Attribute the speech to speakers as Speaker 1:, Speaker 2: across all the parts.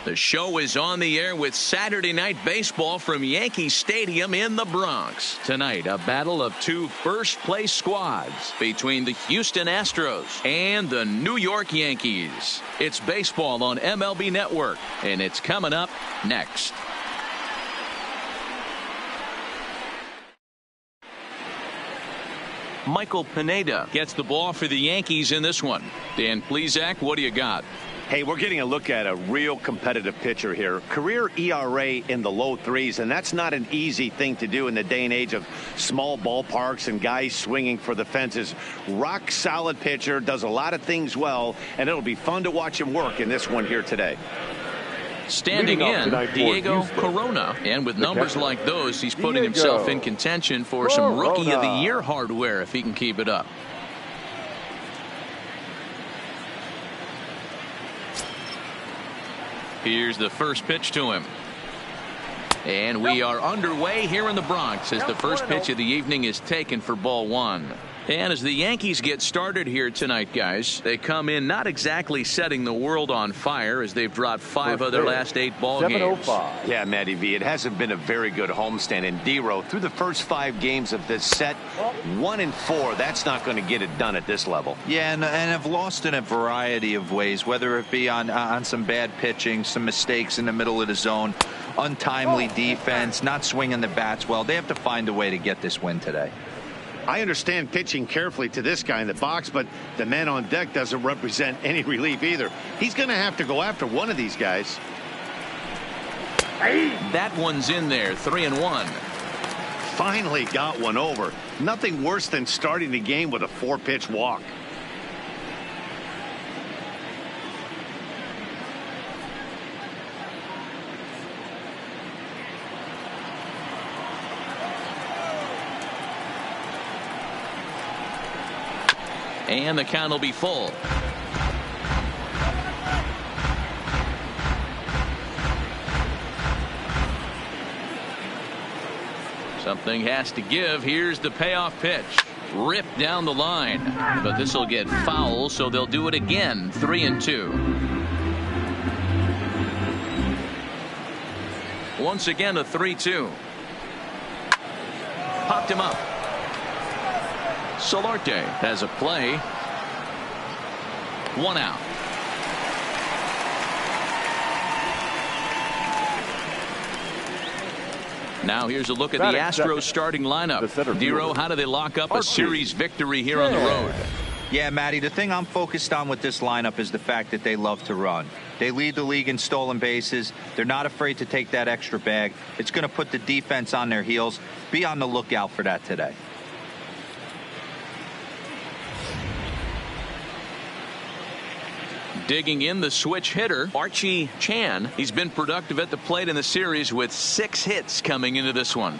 Speaker 1: The show is on the air with Saturday Night Baseball from Yankee Stadium in the Bronx. Tonight, a battle of two first-place squads between the Houston Astros and the New York Yankees. It's baseball on MLB Network, and it's coming up next. Michael Pineda gets the ball for the Yankees in this one. Dan Plesac, what do you got?
Speaker 2: Hey, we're getting a look at a real competitive pitcher here. Career ERA in the low threes, and that's not an easy thing to do in the day and age of small ballparks and guys swinging for the fences. Rock solid pitcher, does a lot of things well, and it'll be fun to watch him work in this one here today.
Speaker 1: Standing in, Diego Corona. And with numbers like those, he's putting himself in contention for some Rookie of the Year hardware if he can keep it up. Here's the first pitch to him. And we are underway here in the Bronx as the first pitch of the evening is taken for ball one. And as the Yankees get started here tonight, guys, they come in not exactly setting the world on fire as they've dropped 5 of their last 8 ball games.
Speaker 2: Yeah, Matty V, it hasn't been a very good homestand. And D-Row, through the first 5 games of this set, 1-4, that's not going to get it done at this level.
Speaker 3: Yeah, and have lost in a variety of ways, whether it be on some bad pitching, some mistakes in the middle of the zone, untimely defense, not swinging the bats well. They have to find a way to get this win today.
Speaker 2: I understand pitching carefully to this guy in the box, but the man on deck doesn't represent any relief either. He's going to have to go after one of these guys.
Speaker 1: That one's in there, 3-1.
Speaker 2: Finally got one over. Nothing worse than starting the game with a 4-pitch walk.
Speaker 1: And the count will be full. Something has to give. Here's the payoff pitch. Ripped down the line. But this will get foul, so they'll do it again. 3-2. Once again, a 3-2. Popped him up. Solarte has a play. 1 out. Now here's a look at the Astros starting lineup. Dero, how do they lock up a series victory here on the road?
Speaker 3: Yeah, Matty, the thing I'm focused on with this lineup is the fact that they love to run. They lead the league in stolen bases. They're not afraid to take that extra bag. It's going to put the defense on their heels. Be on the lookout for that today.
Speaker 1: Digging in, the switch hitter, Archie Chan. He's been productive at the plate in the series with 6 hits coming into this one.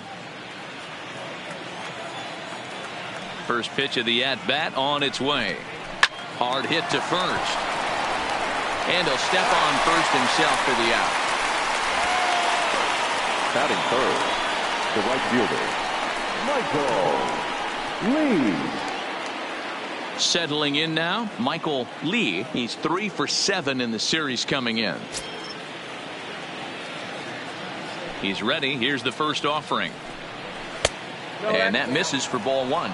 Speaker 1: First pitch of the at-bat on its way. Hard hit to first. And he'll step on first himself for the out.
Speaker 4: Batting third, the right fielder, Michael Lee.
Speaker 1: Settling in now, Michael Lee. He's 3 for 7 in the series coming in. He's ready. Here's the first offering. And that misses for ball 1.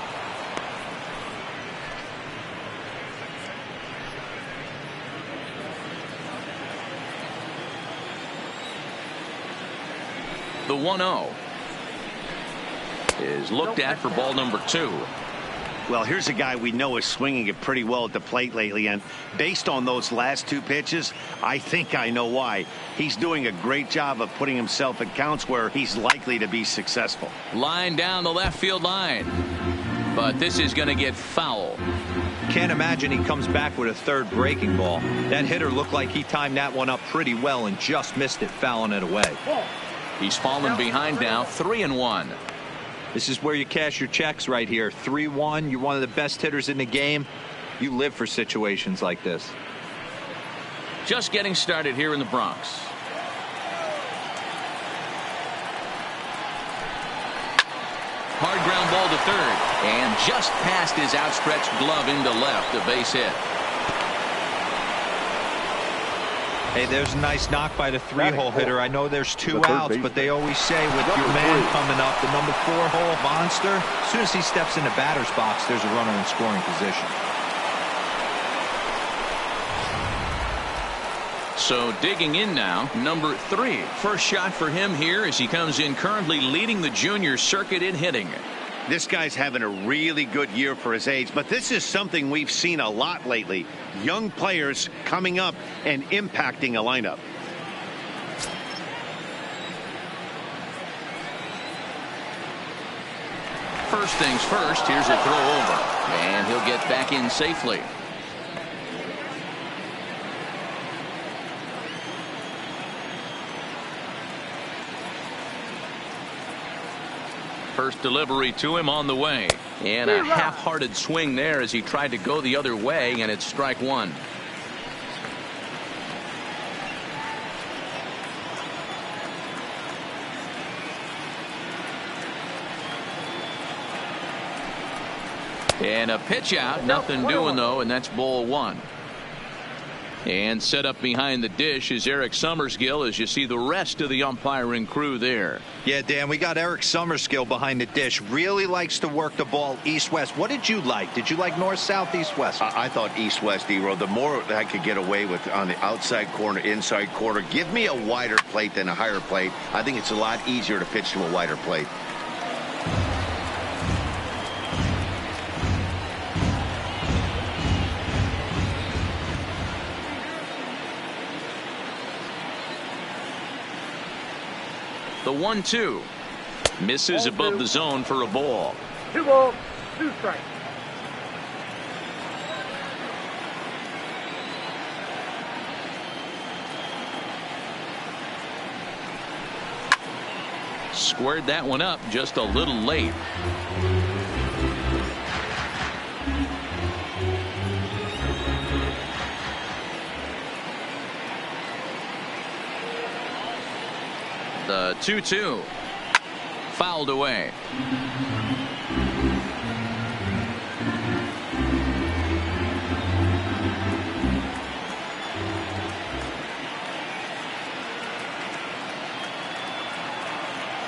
Speaker 1: The 1-0 is looked at for ball number 2.
Speaker 2: Well, here's a guy we know is swinging it pretty well at the plate lately, and based on those last 2 pitches, I think I know why. He's doing a great job of putting himself in counts where he's likely to be successful.
Speaker 1: Line down the left field line, but this is going to get foul.
Speaker 3: Can't imagine he comes back with a third breaking ball. That hitter looked like he timed that one up pretty well and just missed it, fouling it away.
Speaker 1: He's fallen behind now, 3-1.
Speaker 3: This is where you cash your checks right here. 3-1. You're one of the best hitters in the game. You live for situations like this.
Speaker 1: Just getting started here in the Bronx. Hard ground ball to third. And just past his outstretched glove into left. A base hit.
Speaker 3: Hey, there's a nice knock by the 3-hole hitter. I know there's 2 outs, but they always say with your man coming up, the number 4-hole monster, as soon as he steps in the batter's box, there's a runner in scoring position.
Speaker 1: So digging in now, number 3. First shot for him here as he comes in currently leading the junior circuit in hitting.
Speaker 2: This guy's having a really good year for his age, but this is something we've seen a lot lately. Young players coming up and impacting a lineup.
Speaker 1: First things first, here's a throw over, and he'll get back in safely. First delivery to him on the way, and a half-hearted swing there as he tried to go the other way, and it's strike 1. And a pitch out, nothing doing though, and that's ball 1. And set up behind the dish is Eric Summerskill as you see the rest of the umpiring crew there.
Speaker 3: Yeah, Dan, we got Eric Summerskill behind the dish. Really likes to work the ball east-west. What did you like? Did you like north, south, east, west?
Speaker 2: I thought east-west, D-Row. The more I could get away with on the outside corner, inside corner, give me a wider plate than a higher plate. I think it's a lot easier to pitch to a wider plate.
Speaker 1: The 1-2 misses above the zone for a ball.
Speaker 4: 2 balls, 2 strikes.
Speaker 1: Squared that one up just a little late. The 2-2 fouled away.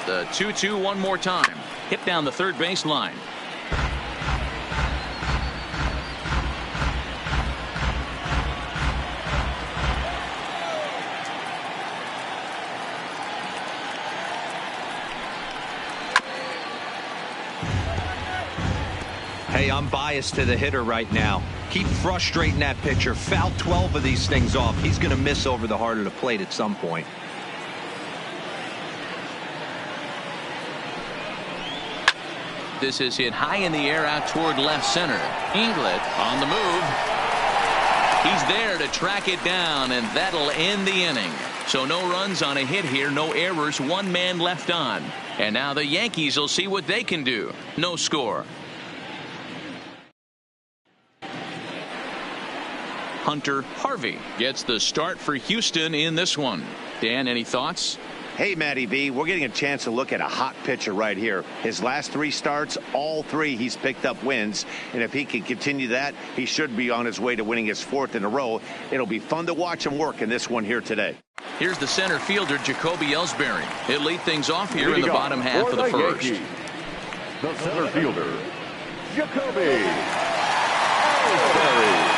Speaker 1: The 2-2 one more time. Hit down the third base line.
Speaker 3: Hey, I'm biased to the hitter right now. Keep frustrating that pitcher. Foul 12 of these things off. He's going to miss over the heart of the plate at some point.
Speaker 1: This is hit high in the air out toward left center. Inglet on the move. He's there to track it down, and that'll end the inning. So no runs on a hit here, no errors, 1 man left on. And now the Yankees will see what they can do. No score. Hunter Harvey gets the start for Houston in this one. Dan, any thoughts?
Speaker 2: Hey, Matty V, we're getting a chance to look at a hot pitcher right here. His last 3 starts, all 3 he's picked up wins. And if he can continue that, he should be on his way to winning his 4th in a row. It'll be fun to watch him work in this one here today.
Speaker 1: Here's the center fielder, Jacoby Ellsbury. He'll lead things off here in the bottom half of the first.
Speaker 5: Yankees, the center fielder, Jacoby Ellsbury.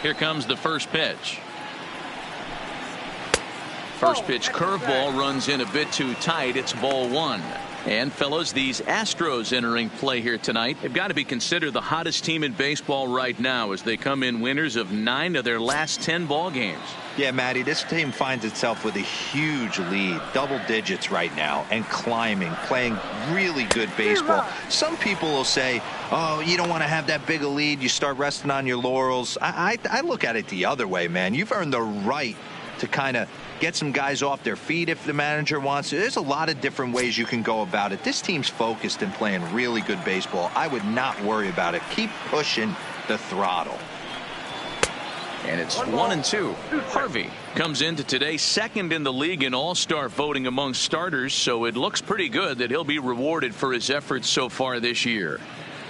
Speaker 1: Here comes the first pitch. First pitch curveball runs in a bit too tight. It's ball 1. And fellas, these Astros entering play here tonight have got to be considered the hottest team in baseball right now as they come in winners of 9 of their last 10 ball games.
Speaker 3: Yeah, Matty, this team finds itself with a huge lead, double digits right now, and climbing, playing really good baseball. Some people will say, oh, you don't want to have that big a lead. You start resting on your laurels. I look at it the other way, man. You've earned the right to kind of get some guys off their feet if the manager wants to. There's a lot of different ways you can go about it. This team's focused and playing really good baseball. I would not worry about it. Keep pushing the throttle.
Speaker 1: And it's 1-2. Harvey comes into today second in the league in all-star voting among starters, so it looks pretty good that he'll be rewarded for his efforts so far this year.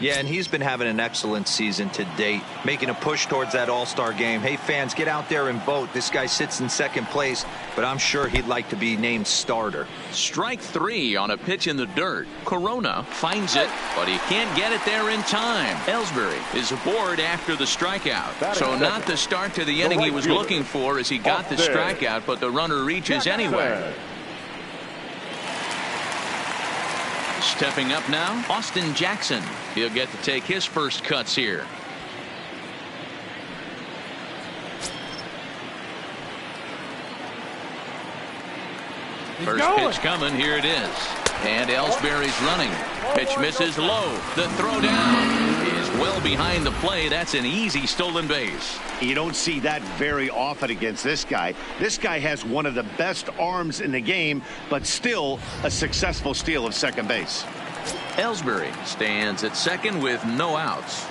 Speaker 3: Yeah, and he's been having an excellent season to date, making a push towards that all-star game. Hey, fans, get out there and vote. This guy sits in second place, but I'm sure he'd like to be named starter.
Speaker 1: Strike 3 on a pitch in the dirt. Corona finds it, but he can't get it there in time. Ellsbury is aboard after the strikeout. So not the start to the inning he was looking for as he got the strikeout, but the runner reaches anyway. Stepping up now, Austin Jackson. He'll get to take his first cuts here. First pitch coming. Here it is. And Ellsbury's running. Pitch misses low. The throw down is well behind the play. That's an easy stolen base.
Speaker 2: You don't see that very often against this guy. This guy has one of the best arms in the game, but still a successful steal of second base.
Speaker 1: Ellsbury stands at second with no outs.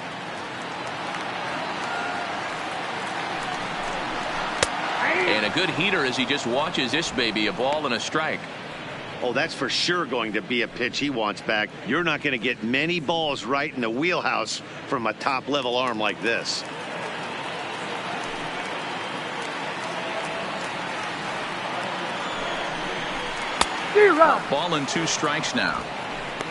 Speaker 1: And a good heater as he just watches this baby, a ball and a strike.
Speaker 2: Oh, that's for sure going to be a pitch he wants back. You're not going to get many balls right in the wheelhouse from a top-level arm like this.
Speaker 1: Ball and 2 strikes now.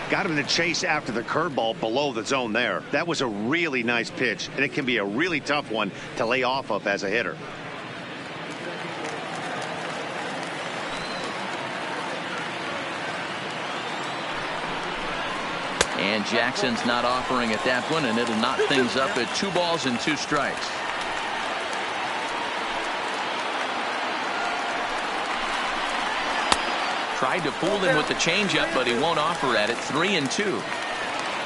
Speaker 2: Got him to chase after the curveball below the zone there. That was a really nice pitch, and it can be a really tough one to lay off of as a hitter.
Speaker 1: And Jackson's not offering at that one, and it'll knot things up at 2 balls and 2 strikes. Tried to fool him with the changeup, but he won't offer at it. 3-2.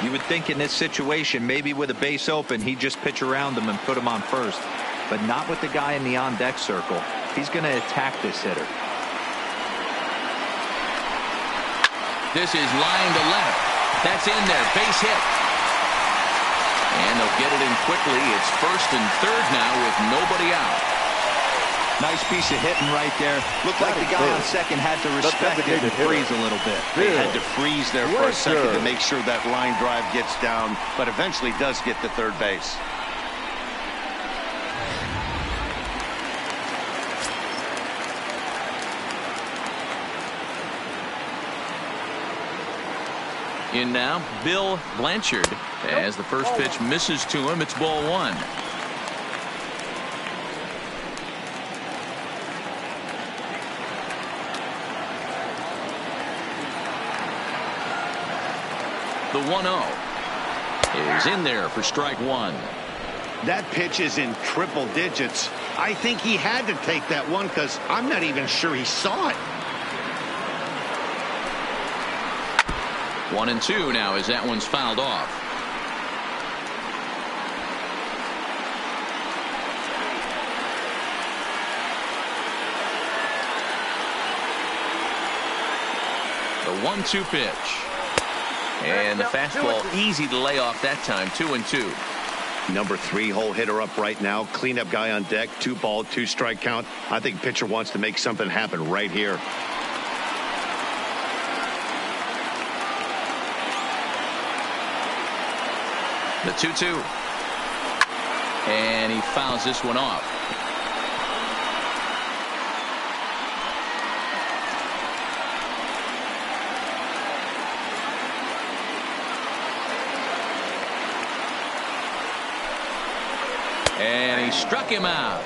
Speaker 3: You would think in this situation, maybe with a base open, he'd just pitch around him and put him on first. But not with the guy in the on-deck circle. He's going to attack this hitter.
Speaker 1: This is line to left. That's in there. Base hit. And they'll get it in quickly. It's first and third now with nobody out.
Speaker 3: Nice piece of hitting right there. Looked like the guy on second had to respect it and freeze a little bit.
Speaker 2: They had to freeze there for a second to make sure that line drive gets down, but eventually does get to third base.
Speaker 1: In now, Bill Blanchard. As the first pitch misses to him, it's ball 1. The 1-0 is in there for strike 1.
Speaker 2: That pitch is in triple digits. I think he had to take that one because I'm not even sure he saw it.
Speaker 1: 1-2 now as that one's fouled off. The 1-2 pitch. And the fastball easy to lay off that time. 2-2.
Speaker 2: Number 3 hole hitter up right now. Cleanup guy on deck. 2 ball, 2 strike count. I think pitcher wants to make something happen right here.
Speaker 1: The 2-2. And he fouls this one off. And he struck him out.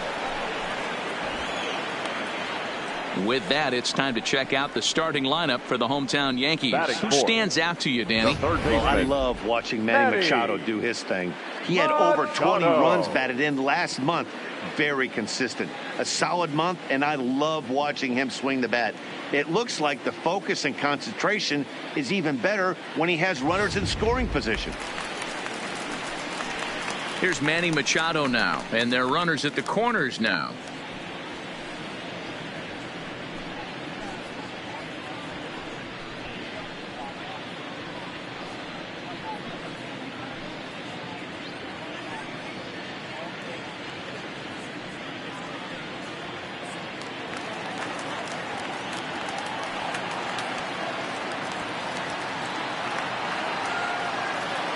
Speaker 1: With that, it's time to check out the starting lineup for the hometown Yankees. Who stands out to you, Danny?
Speaker 2: Well, I love watching Manny Machado do his thing. He had over 20 runs batted in last month. Very consistent. A solid month, and I love watching him swing the bat. It looks like the focus and concentration is even better when he has runners in scoring position.
Speaker 1: Here's Manny Machado now, and their runners at the corners now.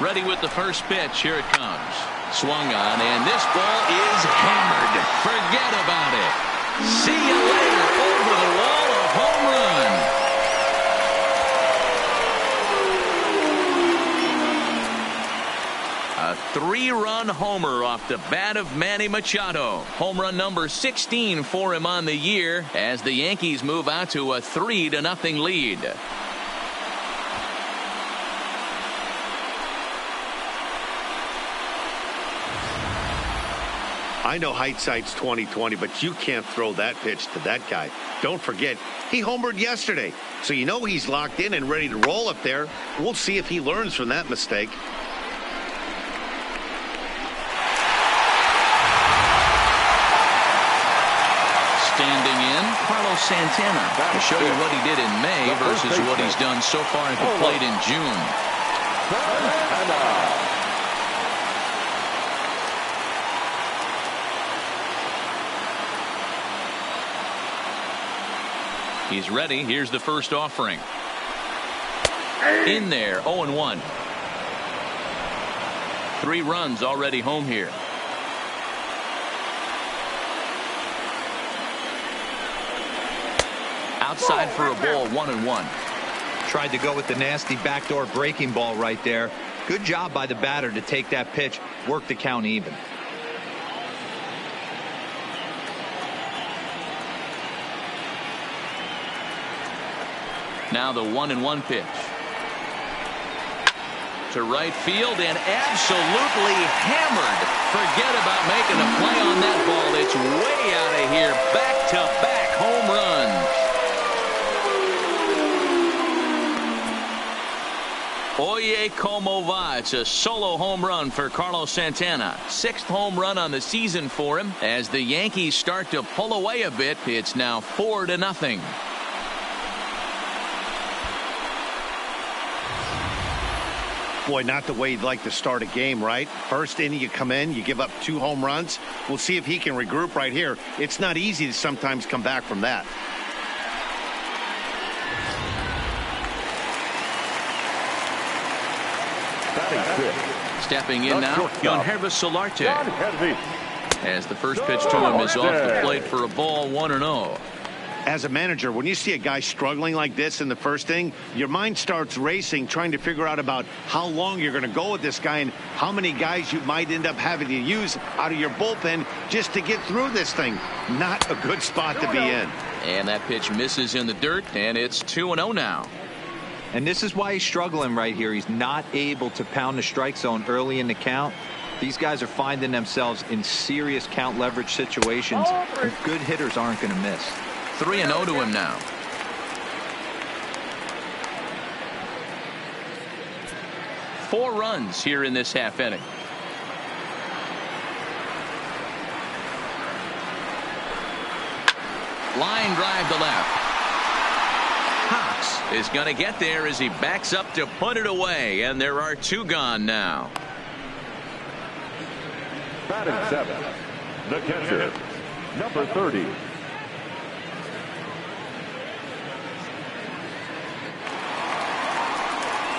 Speaker 1: Ready with the first pitch. Here it comes. Swung on, and this ball is hammered. Forget about it. See you later. Over the wall, a home run. A 3-run homer off the bat of Manny Machado. Home run number 16 for him on the year as the Yankees move out to a 3-0 lead.
Speaker 2: I know hindsight's 20/20, but you can't throw that pitch to that guy. Don't forget, he homered yesterday, so you know he's locked in and ready to roll up there. We'll see if he learns from that mistake.
Speaker 1: Standing in, Carlos Santana, to show you what he did in May versus what he's done so far at the plate in June. He's ready. Here's the first offering. In there, 0-1. 3 runs already home here. Outside for a ball, 1-1.
Speaker 3: Tried to go with the nasty backdoor breaking ball right there. Good job by the batter to take that pitch, work the count even.
Speaker 1: Now the 1-1 pitch. To right field and absolutely hammered. Forget about making a play on that ball. It's way out of here. Back-to-back home runs. Oye como va. It's a solo home run for Carlos Santana. 6th home run on the season for him. As the Yankees start to pull away a bit, it's now 4-0.
Speaker 2: Boy, not the way you'd like to start a game, right? First inning, you come in, you give up 2 home runs. We'll see if he can regroup right here. It's not easy to sometimes come back from that.
Speaker 1: Stepping in now, Yangervis Solarte. As the first pitch to him is off the plate for a ball, 1-0.
Speaker 2: As a manager, when you see a guy struggling like this in the first inning, your mind starts racing, trying to figure out about how long you're going to go with this guy and how many guys you might end up having to use out of your bullpen just to get through this thing. Not a good spot to be in.
Speaker 1: And that pitch misses in the dirt, and it's 2-0 now.
Speaker 3: And this is why he's struggling right here. He's not able to pound the strike zone early in the count. These guys are finding themselves in serious count leverage situations, and good hitters aren't going to miss.
Speaker 1: 3-0 to him now. Four runs here in this half inning. Line drive to left. Cox is going to get there as he backs up to put it away, and there are 2 gone now.
Speaker 5: Batting 7th, the catcher, number 30.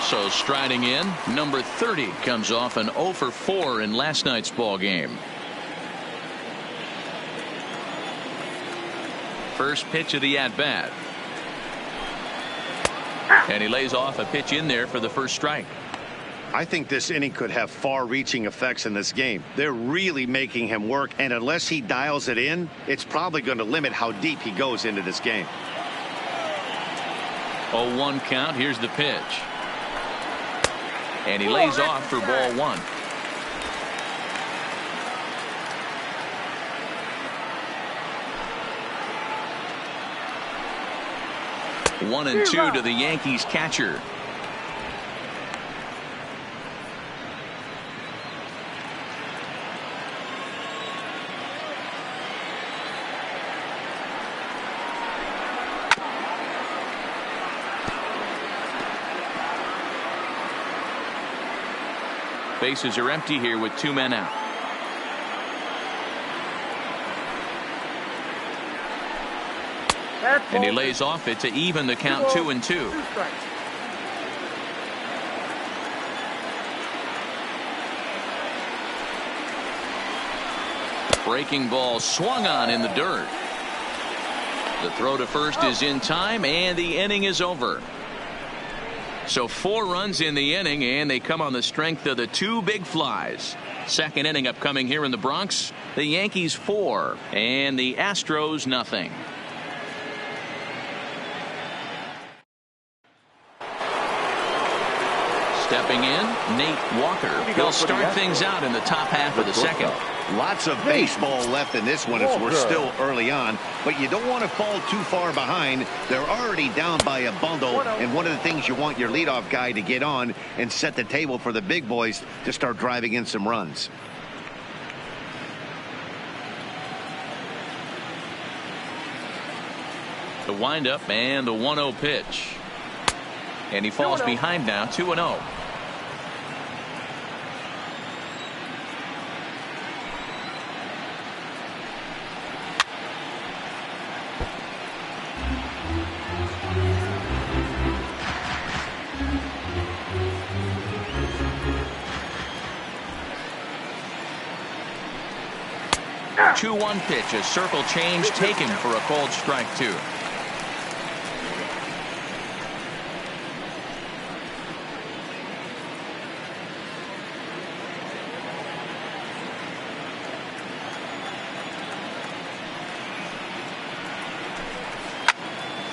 Speaker 1: So striding in, number 30 comes off an 0 for 4 in last night's ball game. First pitch of the at-bat. And he lays off a pitch in there for the first strike.
Speaker 2: I think this inning could have far-reaching effects in this game. They're really making him work, and unless he dials it in, it's probably going to limit how deep he goes into this game.
Speaker 1: 0-1 count. Here's the pitch. And he lays off for ball 1. One and 2 to the Yankees catcher. Bases are empty here with 2 men out. And he lays off it to even the count 2-2. Breaking ball swung on in the dirt. The throw to first is in time, and the inning is over. So 4 runs in the inning, and they come on the strength of the 2 big flies. Second inning upcoming here in the Bronx. The Yankees 4 and the Astros nothing. Stepping in, Nate Walker. He'll start things out in the top half of the second.
Speaker 2: Lots of baseball left in this one as we're still early on, but you don't want to fall too far behind. They're already down by a bundle, and one of the things you want your leadoff guy to get on and set the table for the big boys to start driving in some runs.
Speaker 1: The windup and the 1-0 pitch. And he falls behind now, 2-0. Two 2-1 pitch, a circle change taken for a called strike 2.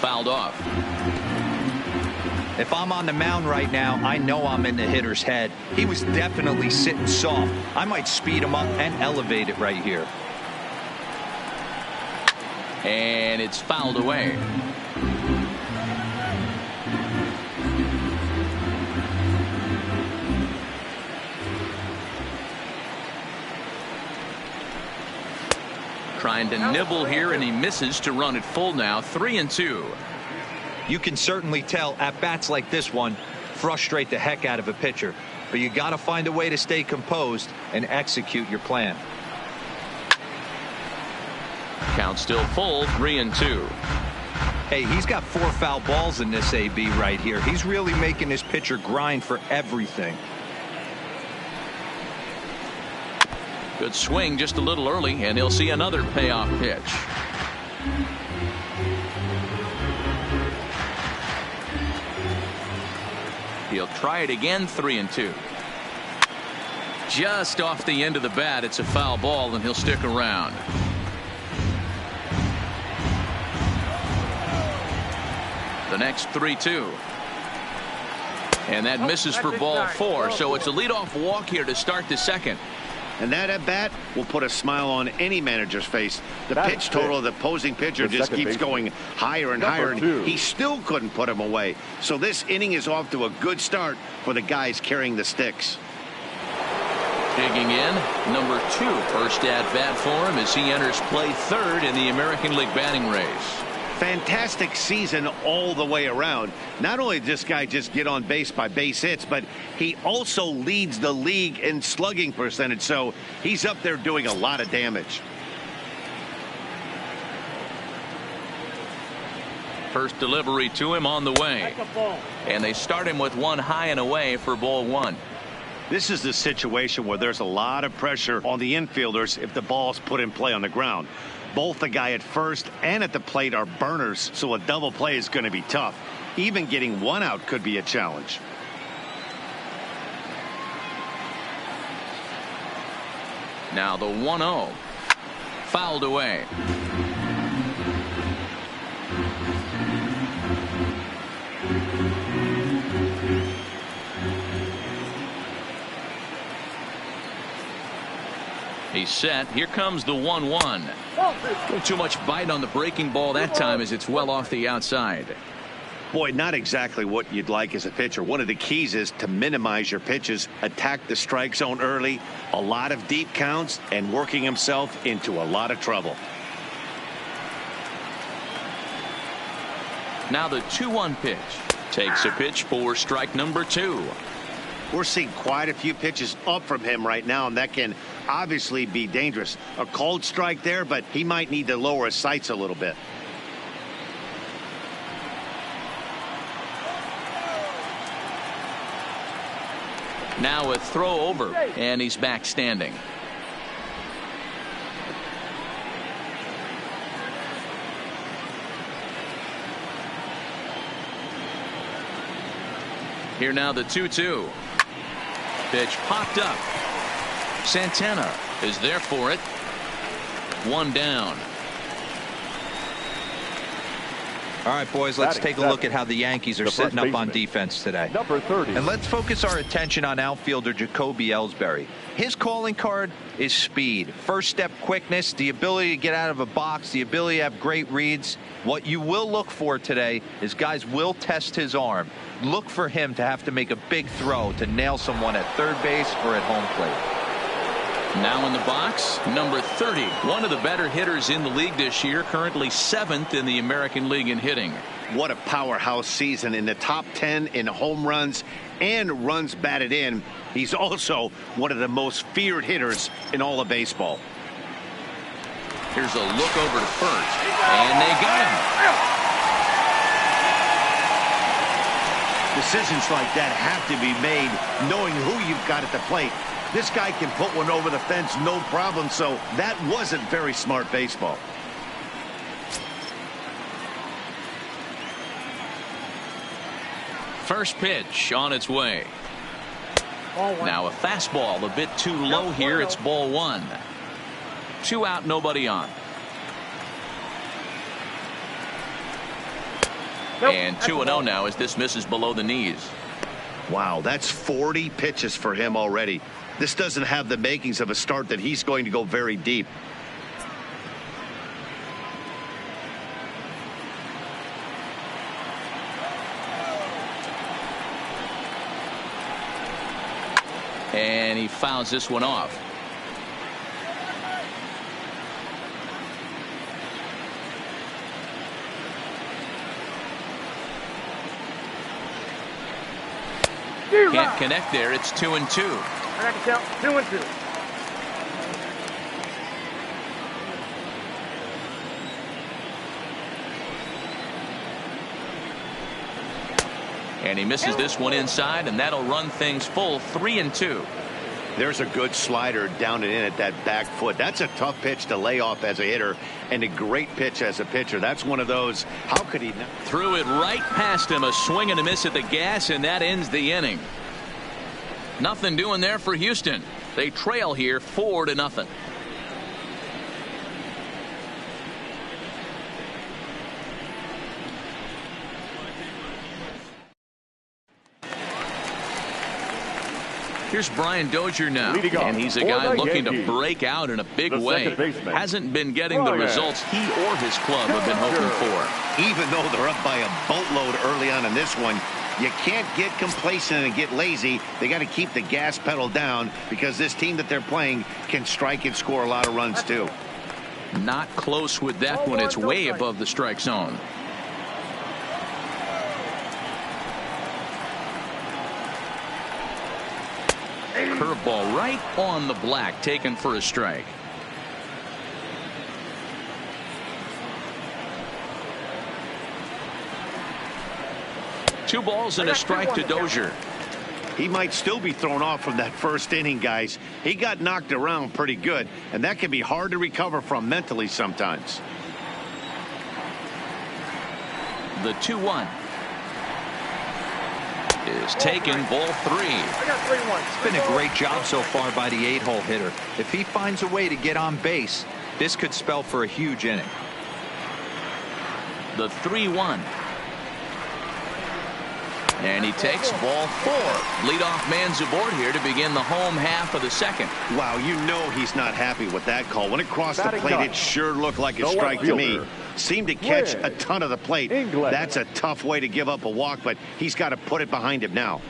Speaker 1: Fouled off.
Speaker 3: If I'm on the mound right now, I know I'm in the hitter's head. He was definitely sitting soft. I might speed him up and elevate it right here.
Speaker 1: And it's fouled away. Trying to nibble here, and he misses to run it full now. 3-2.
Speaker 3: You can certainly tell at bats like this one frustrate the heck out of a pitcher, but you got to find a way to stay composed and execute your plan.
Speaker 1: Count still full, 3-2.
Speaker 3: Hey, he's got 4 foul balls in this AB right here. He's really making this pitcher grind for everything.
Speaker 1: Good swing just a little early, and he'll see another payoff pitch. He'll try it again, 3-2. Just off the end of the bat, it's a foul ball, and he'll stick around. The next 3-2. And that misses for ball 4, so it's a leadoff walk here to start the second.
Speaker 2: And that at bat will put a smile on any manager's face. The pitch total of the opposing pitcher just keeps going higher and higher, and he still couldn't put him away. So this inning is off to a good start for the guys carrying the sticks.
Speaker 1: Digging in, number 2, first at bat for him as he enters play third in the American League batting race.
Speaker 2: Fantastic season all the way around. Not only did this guy just get on base by base hits, but he also leads the league in slugging percentage, so he's up there doing a lot of damage.
Speaker 1: First delivery to him on the way, and they start him with 1 high and away for ball 1.
Speaker 2: This is the situation where there's a lot of pressure on the infielders if the ball's put in play on the ground. Both the guy at first and at the plate are burners, so a double play is going to be tough. Even getting 1 out could be a challenge.
Speaker 1: Now the 1-0. Fouled away. He's set. Here comes the 1-1. Not too much bite on the breaking ball that time as it's well off the outside.
Speaker 2: Boy, not exactly what you'd like as a pitcher. One of the keys is to minimize your pitches, attack the strike zone early, a lot of deep counts, and working himself into a lot of trouble.
Speaker 1: Now the 2-1 pitch. Takes a pitch for strike number 2.
Speaker 2: We're seeing quite a few pitches up from him right now, and that can obviously be dangerous. A called strike there, but he might need to lower his sights a little bit.
Speaker 1: Now a throw over, and he's back standing. Here now the 2-2. Pitch popped up. Santana is there for it. One down.
Speaker 3: All right, boys, let's take a look at how the Yankees are setting up on defense today.
Speaker 5: Number 30.
Speaker 3: And let's focus our attention on outfielder Jacoby Ellsbury. His calling card is speed, first step quickness, the ability to get out of a box, the ability to have great reads. What you will look for today is guys will test his arm. Look for him to have to make a big throw to nail someone at third base or at home plate.
Speaker 1: Now in the box, number 30, one of the better hitters in the league this year, currently 7th in the American League in hitting.
Speaker 2: What a powerhouse season, in the top 10 in home runs and runs batted in. He's also one of the most feared hitters in all of baseball.
Speaker 1: Here's a look over to first, and they got him.
Speaker 2: Decisions like that have to be made knowing who you've got at the plate. This guy can put one over the fence, no problem, so that wasn't very smart baseball.
Speaker 1: First pitch on its way. Now a fastball a bit too low here. It's ball one. 2 out, nobody on. And 2-0 now as this misses below the knees.
Speaker 2: Wow, that's 40 pitches for him already. This doesn't have the makings of a start that he's going to go very deep.
Speaker 1: And he fouls this one off. Can't connect there. It's 2-2.
Speaker 4: I got to count 2-2.
Speaker 1: And he misses this one inside, and that'll run things full 3-2.
Speaker 2: There's a good slider down and in at that back foot. That's a tough pitch to lay off as a hitter, and a great pitch as a pitcher. That's one of those. How could he not?
Speaker 1: Threw it right past him. A swing and a miss at the gas, and that ends the inning. Nothing doing there for Houston. They trail here 4-0. Here's Brian Dozier now, and he's a guy looking to break out in a big way. Hasn't been getting the results he or his club have been hoping for.
Speaker 2: Even though they're up by a boatload early on in this one, you can't get complacent and get lazy. They got to keep the gas pedal down because this team that they're playing can strike and score a lot of runs too.
Speaker 1: Not close with that one. It's way above the strike zone. Curveball right on the black, taken for a strike. Two balls and a strike to Dozier.
Speaker 2: He might still be thrown off from that first inning, guys. He got knocked around pretty good, and that can be hard to recover from mentally sometimes.
Speaker 1: The 2-1 is taken, ball 3.
Speaker 3: It's been a great job so far by the 8-hole hitter. If he finds a way to get on base, this could spell for a huge inning.
Speaker 1: The 3-1. And he takes ball 4. Leadoff man's aboard here to begin the home half of the second.
Speaker 2: Wow, you know he's not happy with that call. When it crossed the plate, it sure looked like a strike to me. Seemed to catch a ton of the plate. That's a tough way to give up a walk, but he's got to put it behind him now.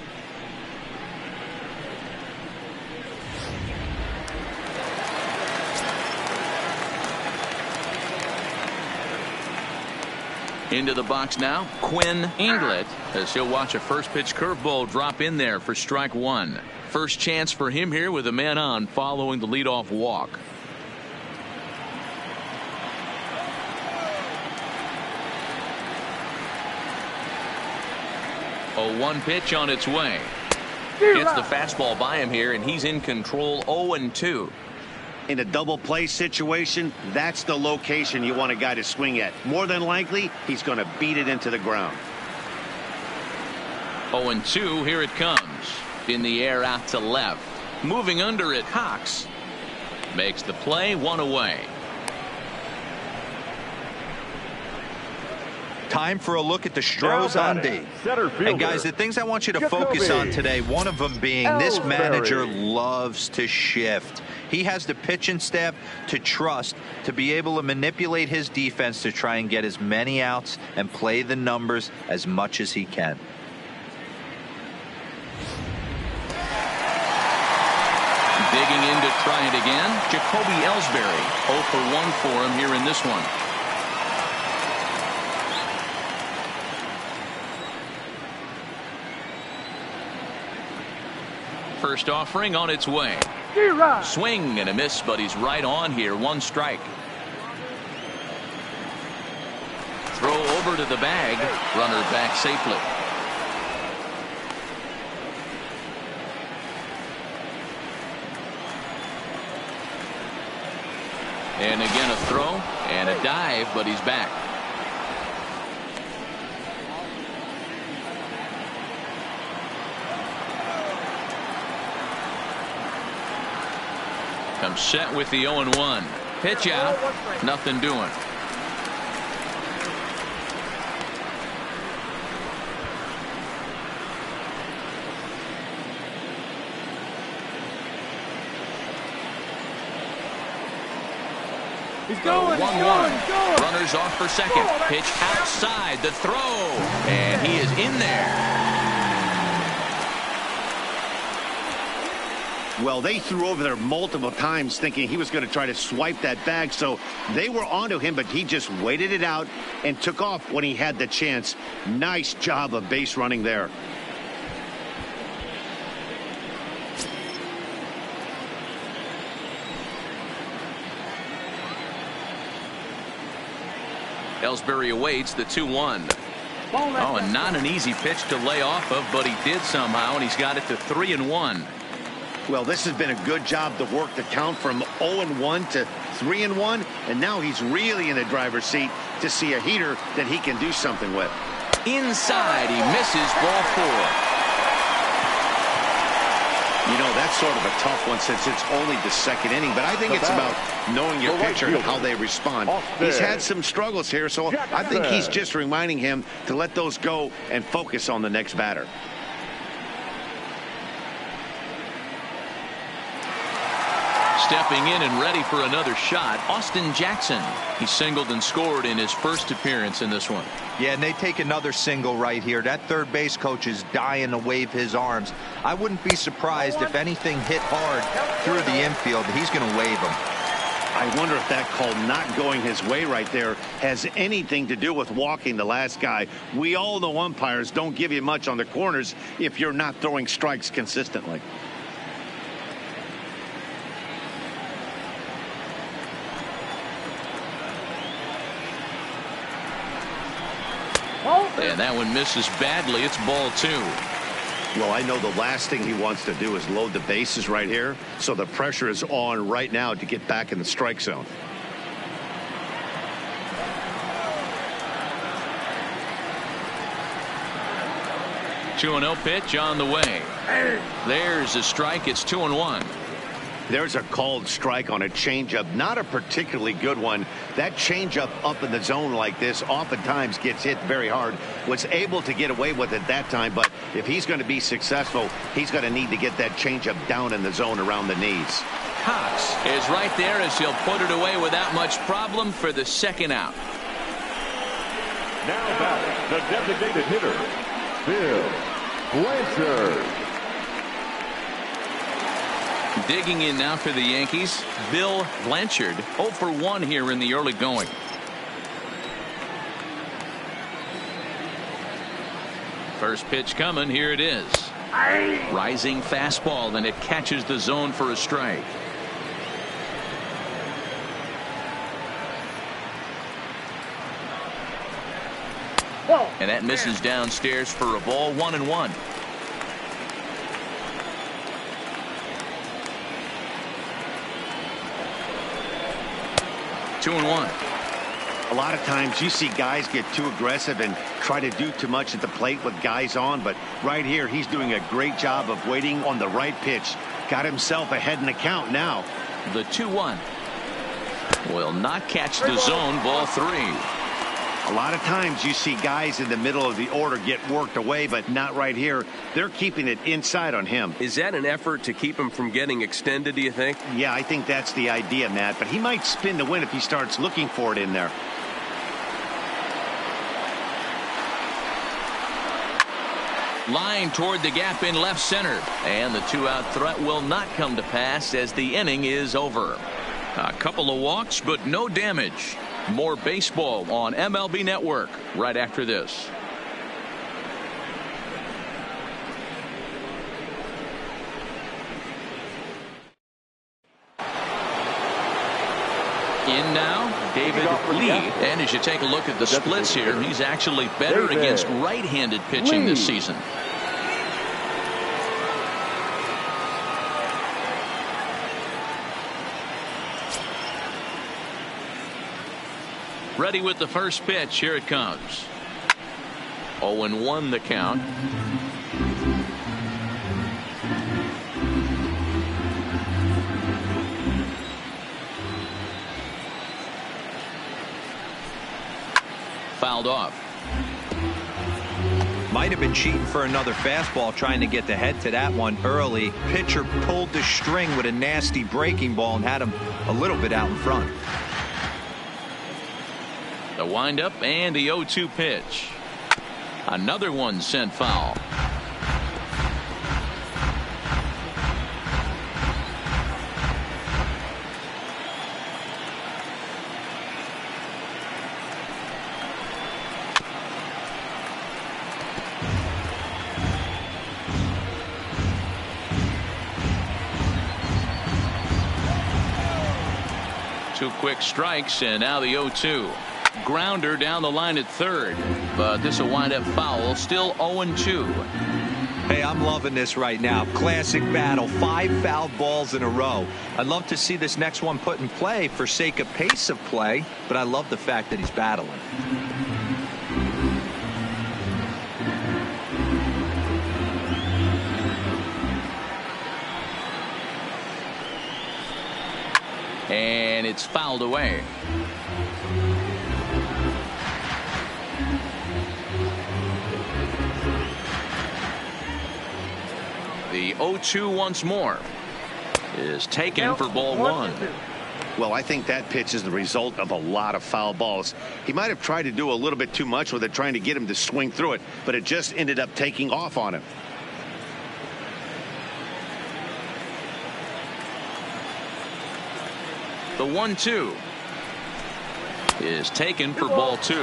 Speaker 1: Into the box now, Quinn Inglet, as he'll watch a first pitch curveball drop in there for strike 1. First chance for him here with a man on following the leadoff walk. A 1 pitch on its way. Gets the fastball by him here, and he's in control. 0-2.
Speaker 2: In a double play situation, that's the location you want a guy to swing at. More than likely, he's going to beat it into the ground.
Speaker 1: 0-2. Here it comes. In the air out to left. Moving under it. Cox makes the play. One away.
Speaker 3: Time for a look at the Astros on D. And guys, the things I want you to focus on today, one of them being this manager loves to shift. He has the pitching staff to trust to be able to manipulate his defense to try and get as many outs and play the numbers as much as he can.
Speaker 1: Digging in to try it again. Jacoby Ellsbury 0 for 1 for him here in this one. First offering on its way. Swing and a miss, but he's right on here. 1 strike. Throw over to the bag. Runner back safely. And again a throw and a dive, but he's back. Comes set with the 0-1. Pitch out. Nothing doing.
Speaker 4: He's going.
Speaker 1: 1-1. Runners off for second. Pitch outside. The throw. And he is in there.
Speaker 2: Well, they threw over there multiple times thinking he was going to try to swipe that bag, so they were onto him, but he just waited it out and took off when he had the chance. Nice job of base running there.
Speaker 1: Ellsbury awaits the 2-1. Oh, and not an easy pitch to lay off of, but he did somehow, and he's got it to 3-1.
Speaker 2: Well, this has been a good job to work the count from 0-1 to 3-1, and now he's really in the driver's seat to see a heater that he can do something with.
Speaker 1: Inside, he misses, ball 4.
Speaker 2: You know, that's sort of a tough one since it's only the second inning, but I think it's about knowing your pitcher and how they respond. He's had some struggles here, so I think he's just reminding him to let those go and focus on the next batter.
Speaker 1: Stepping in and ready for another shot, Austin Jackson. He singled and scored in his first appearance in this one.
Speaker 3: Yeah, and they take another single right here. That third base coach is dying to wave his arms. I wouldn't be surprised if anything hit hard through the infield. He's going to wave them.
Speaker 2: I wonder if that call not going his way right there has anything to do with walking the last guy. We all know umpires don't give you much on the corners if you're not throwing strikes consistently.
Speaker 1: And that one misses badly. It's ball 2.
Speaker 2: Well, I know the last thing he wants to do is load the bases right here, so the pressure is on right now to get back in the strike zone.
Speaker 1: Two 2-0 pitch on the way. There's a strike. It's 2-1.
Speaker 2: There's a called strike on a changeup, not a particularly good one. That changeup up in the zone like this oftentimes gets hit very hard. Was able to get away with it that time, but if he's going to be successful, he's going to need to get that changeup down in the zone around the knees.
Speaker 1: Cox is right there as he'll put it away without much problem for the second out.
Speaker 5: Now batting, the designated hitter, Bill Blanchard.
Speaker 1: Digging in now for the Yankees, Bill Blanchard, 0 for 1 here in the early going. First pitch coming. Here it is. Rising fastball, and it catches the zone for a strike. And that misses downstairs for a ball. 1-1. A lot
Speaker 2: of times you see guys get too aggressive and try to do too much at the plate with guys on, but right here he's doing a great job of waiting on the right pitch. Got himself ahead in the count now.
Speaker 1: The 2-1 will not catch the zone. Ball 3.
Speaker 2: A lot of times you see guys in the middle of the order get worked away, but not right here. They're keeping it inside on him.
Speaker 6: Is that an effort to keep him from getting extended, do you think?
Speaker 2: Yeah, I think that's the idea, Matt, but he might spin to win if he starts looking for it in there.
Speaker 1: Line toward the gap in left center, and the 2-out threat will not come to pass as the inning is over. A couple of walks, but no damage. More baseball on MLB Network right after this. In now, David Lee. And as you take a look at the splits here, he's actually better against right-handed pitching this season. Ready with the first pitch. Here it comes. 0-1 the count. Fouled off.
Speaker 3: Might have been cheating for another fastball, trying to get the head to that one early. Pitcher pulled the string with a nasty breaking ball and had him a little bit out in front.
Speaker 1: The windup and the 0-2 pitch. Another one sent foul. Two quick strikes, and now the 0-2. Grounder down the line at third, but this will wind up foul. Still 0-2.
Speaker 3: Hey, I'm loving this right now. Classic battle. 5 foul balls in a row. I'd love to see this next one put in play for sake of pace of play, but I love the fact that he's battling.
Speaker 1: And it's fouled away. The 0-2 once more is taken for ball 1.
Speaker 2: Well, I think that pitch is the result of a lot of foul balls. He might have tried to do a little bit too much with it, trying to get him to swing through it, but it just ended up taking off on him.
Speaker 1: The 1-2 is taken for ball 2.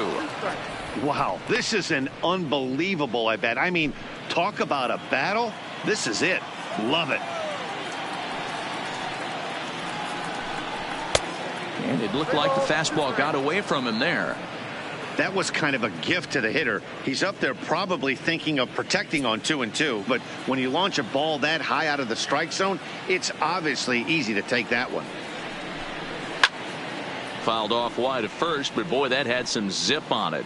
Speaker 2: Wow, this is an unbelievable at bat. I mean, talk about a battle. This is it. Love it.
Speaker 1: And it looked like the fastball got away from him there.
Speaker 2: That was kind of a gift to the hitter. He's up there probably thinking of protecting on 2-2, but when you launch a ball that high out of the strike zone, it's obviously easy to take that one.
Speaker 1: Fouled off wide at first, but boy, that had some zip on it.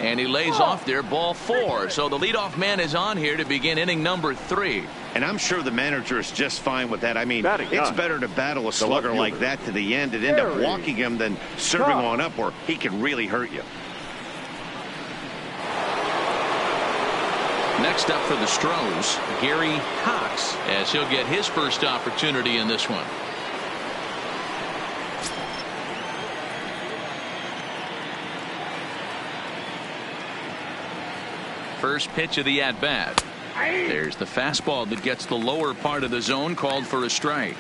Speaker 1: And he lays off there, ball 4. So the leadoff man is on here to begin inning number 3.
Speaker 2: And I'm sure the manager is just fine with that. I mean, it's better to battle a slugger like that to the end and end up walking him than serving one up where he can really hurt you.
Speaker 1: Next up for the Astros, Gary Cox, as he'll get his first opportunity in this one. First pitch of the at-bat. There's the fastball that gets the lower part of the zone, called for a strike.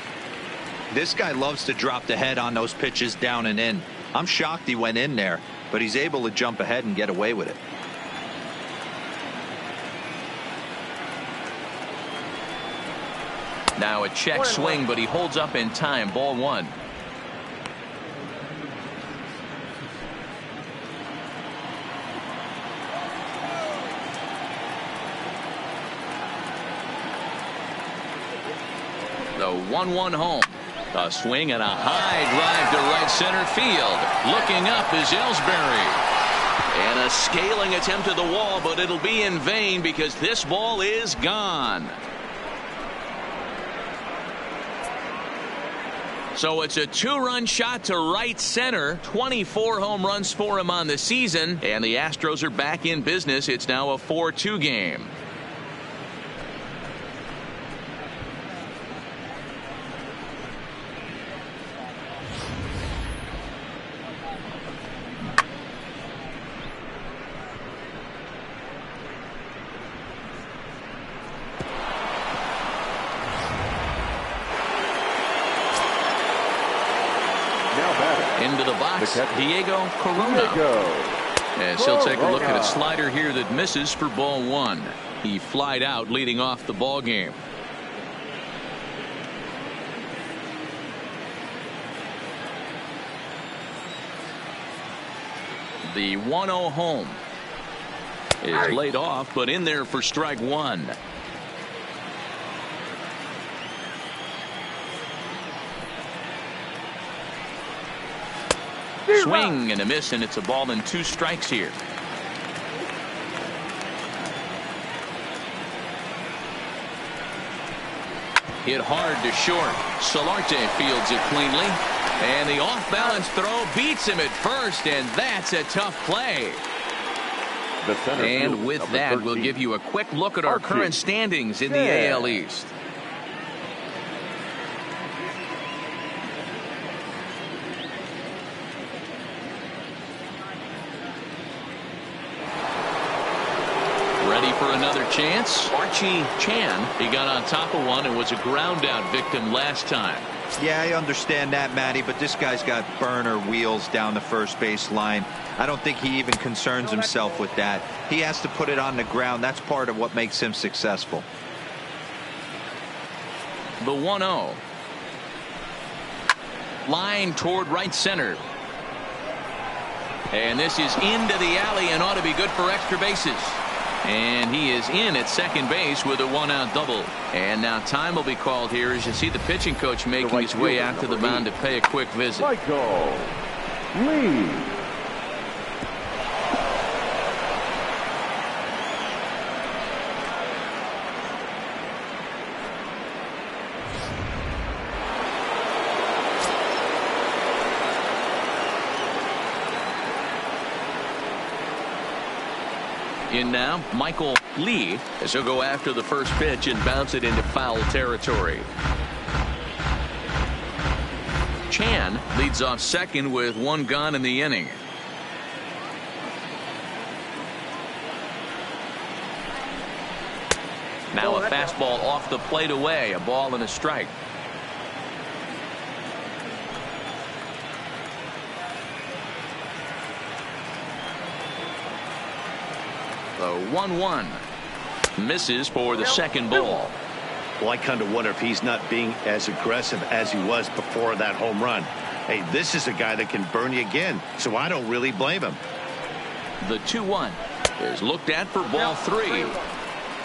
Speaker 3: This guy loves to drop the head on those pitches down and in. I'm shocked he went in there, but he's able to jump ahead and get away with it.
Speaker 1: Now a check swing, but he holds up in time. Ball 1. The The 1-1 home. A swing and a high drive to right center field. Looking up is Ellsbury. And a scaling attempt at the wall, but it'll be in vain because this ball is gone. So it's a 2-run shot to right center. 24 home runs for him on the season. And the Astros are back in business. It's now a 4-2 game. Into the box, Diego Corona. As he'll take a look at a slider here that misses for ball 1. He flied out leading off the ball game. The 1-0 home is laid off, but in there for strike 1. Swing and a miss, and it's a ball and 2 strikes here. Hit hard to short. Solarte fields it cleanly. And the off-balance throw beats him at first, and that's a tough play. And with that, we'll give you a quick look at our current standings in the AL East. For another chance, Archie Chan, he got on top of one and was a ground out victim last time.
Speaker 3: Yeah, I understand that, Matty, but this guy's got burner wheels down the first base line. I don't think he even concerns himself with that. He has to put it on the ground. That's part of what makes him successful.
Speaker 1: The 1-0. Line toward right center. And this is into the alley and ought to be good for extra bases. And he is in at second base with a 1-out double. And now time will be called here as you see the pitching coach making his way out to the mound to pay a quick visit.
Speaker 5: Michael Lee.
Speaker 1: In now, Michael Lee, as he'll go after the first pitch and bounce it into foul territory. Chan leads off second with 1 gone in the inning. Now a fastball off the plate away, a ball and a strike. The 1-1 misses for the second ball.
Speaker 2: Well, I kind of wonder if he's not being as aggressive as he was before that home run. Hey, this is a guy that can burn you again, so I don't really blame him.
Speaker 1: The 2-1 is looked at for ball 3.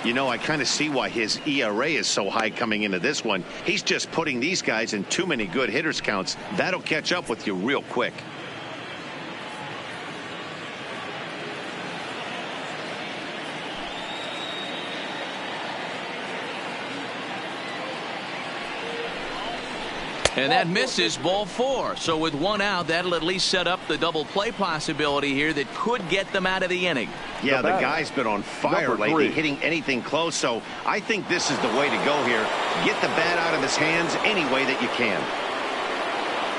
Speaker 2: You know, I kind of see why his ERA is so high coming into this one. He's just putting these guys in too many good hitters counts. That'll catch up with you real quick.
Speaker 1: And that misses ball 4. So with 1 out, that'll at least set up the double play possibility here that could get them out of the inning.
Speaker 2: Yeah, the guy's been on fire lately, hitting anything close. So I think this is the way to go here. Get the bat out of his hands any way that you can.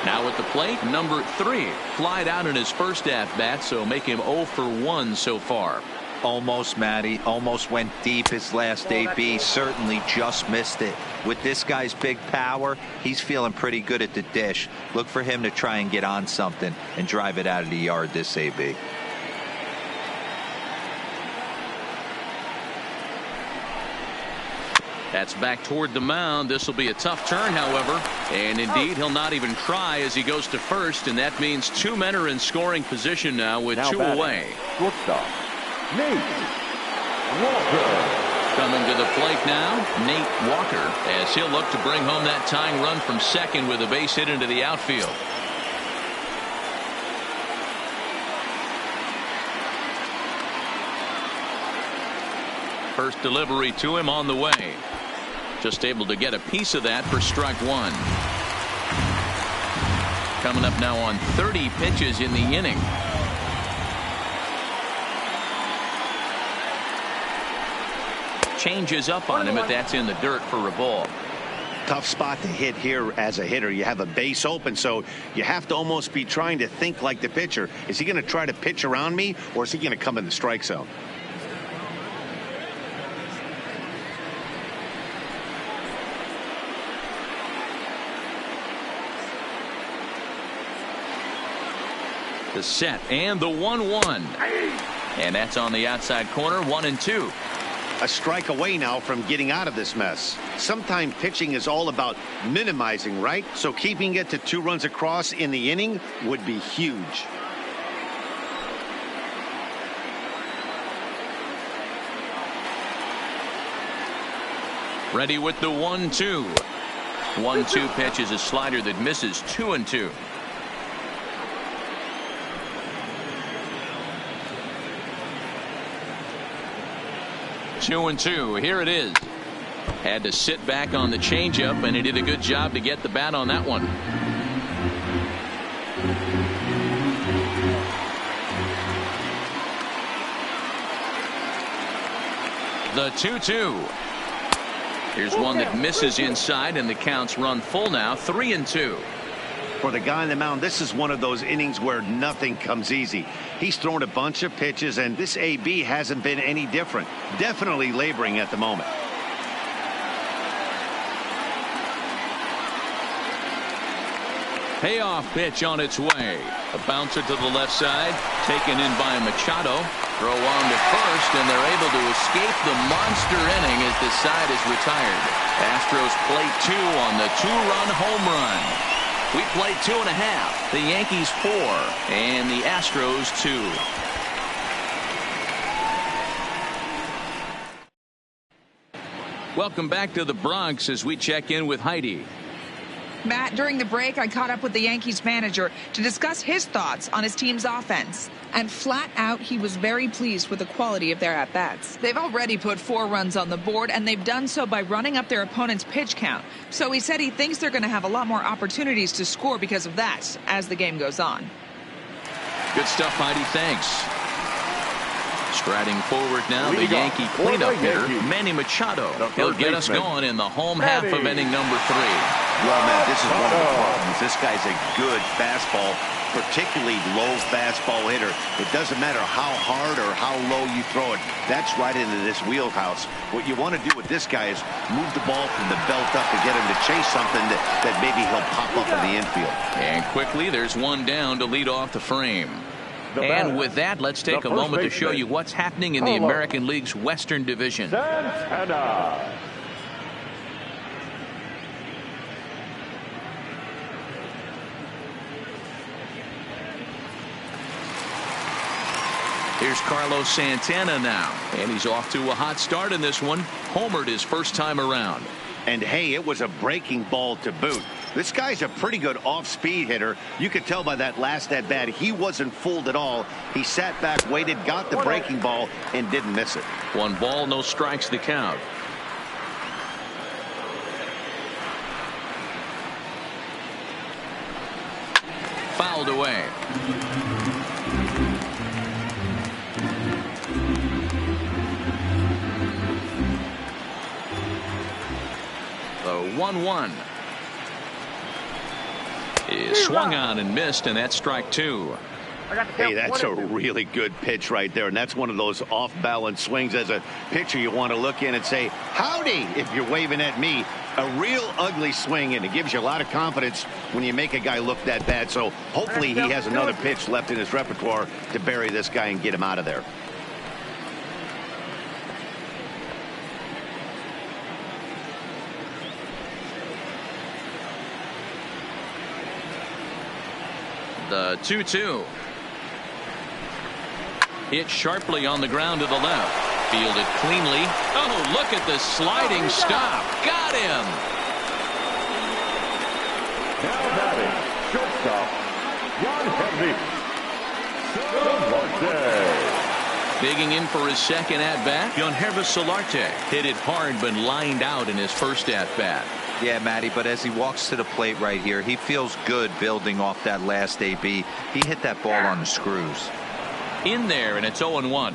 Speaker 1: Now at the plate, number 3 flied out in his first at-bat, so make him 0 for 1 so far.
Speaker 3: Almost, Matty. Almost went deep his last AB. Certainly just missed it. With this guy's big power, he's feeling pretty good at the dish. Look for him to try and get on something and drive it out of the yard this AB.
Speaker 1: That's back toward the mound. This will be a tough turn, however. And indeed, he'll not even try as he goes to first. And that means 2 men are in scoring position now with 2 away.
Speaker 5: Shortstop, Nate Walker.
Speaker 1: Coming to the plate now, Nate Walker, as he'll look to bring home that tying run from second with a base hit into the outfield. First delivery to him on the way. Just able to get a piece of that for strike one. Coming up now on 30 pitches in the inning. Changes up on him, but that's in the dirt for a ball.
Speaker 2: Tough spot to hit here as a hitter. You have a base open, so you have to almost be trying to think like the pitcher. Is he going to try to pitch around me, or is he going to come in the strike zone?
Speaker 1: The set and the 1-1. And that's on the outside corner, 1-2.
Speaker 2: A strike away now from getting out of this mess. Sometimes pitching is all about minimizing, right? So keeping it to 2 runs across in the inning would be huge.
Speaker 1: Ready with the 1-2. 1-2 pitch is a slider that misses, 2-2. Two and two. Here it is. Had to sit back on the changeup, and he did a good job to get the bat on that one. The 2-2. Here's one that misses inside, and the count's run full now, 3-2.
Speaker 2: For the guy on the mound, this is one of those innings where nothing comes easy. He's thrown a bunch of pitches, and this AB hasn't been any different. Definitely laboring at the moment.
Speaker 1: Payoff pitch on its way. A bouncer to the left side, taken in by Machado. Throw on to first, and they're able to escape the monster inning as the side is retired. Astros play 2 on the 2-run home run. We played 2.5. The Yankees 4 and the Astros 2. Welcome back to the Bronx as we check in with Heidi.
Speaker 7: Matt, during the break, I caught up with the Yankees manager to discuss his thoughts on his team's offense. And flat out, he was very pleased with the quality of their at-bats. They've already put 4 runs on the board, and they've done so by running up their opponent's pitch count. So he said he thinks they're going to have a lot more opportunities to score because of that as the game goes on.
Speaker 1: Good stuff, Heidi. Thanks. Striding forward now, the Yankee cleanup hitter, Manny Machado. He'll get us going in the home half of inning number 3.
Speaker 2: Well, man, this is one of the problems. This guy's a good fastball, particularly low fastball hitter. It doesn't matter how hard or how low you throw it. That's right into this wheelhouse. What you want to do with this guy is move the ball from the belt up to get him to chase something that maybe he'll pop up in the infield.
Speaker 1: And quickly, there's one down to lead off the frame. And with that, let's take a moment to show you what's happening in the American League's Western Division.
Speaker 5: Santana.
Speaker 1: Here's Carlos Santana now, and he's off to a hot start in this one. Homered his first time around.
Speaker 2: And hey, it was a breaking ball to boot. This guy's a pretty good off-speed hitter. You could tell by that last at-bat he wasn't fooled at all. He sat back, waited, got the breaking ball, and didn't miss it.
Speaker 1: 1 ball, no strikes the count. Fouled away. The 1-1 is swung on and missed, and that's strike 2.
Speaker 2: Hey, that's a really good pitch right there, and that's one of those off-balance swings. As a pitcher, you want to look in and say, howdy, if you're waving at me. A real ugly swing, and it gives you a lot of confidence when you make a guy look that bad. So hopefully he has another pitch left in his repertoire to bury this guy and get him out of there.
Speaker 1: The 2-2. Hit sharply on the ground to the left. Fielded cleanly. Oh, look at the sliding stop. Got him.
Speaker 5: Now batting, shortstop,
Speaker 1: Digging in for his second at-bat, Solarte hit it hard but lined out in his first at-bat.
Speaker 3: Yeah, Matty, but as he walks to the plate right here, he feels good building off that last AB. He hit that ball on the screws.
Speaker 1: In there, and it's 0-1.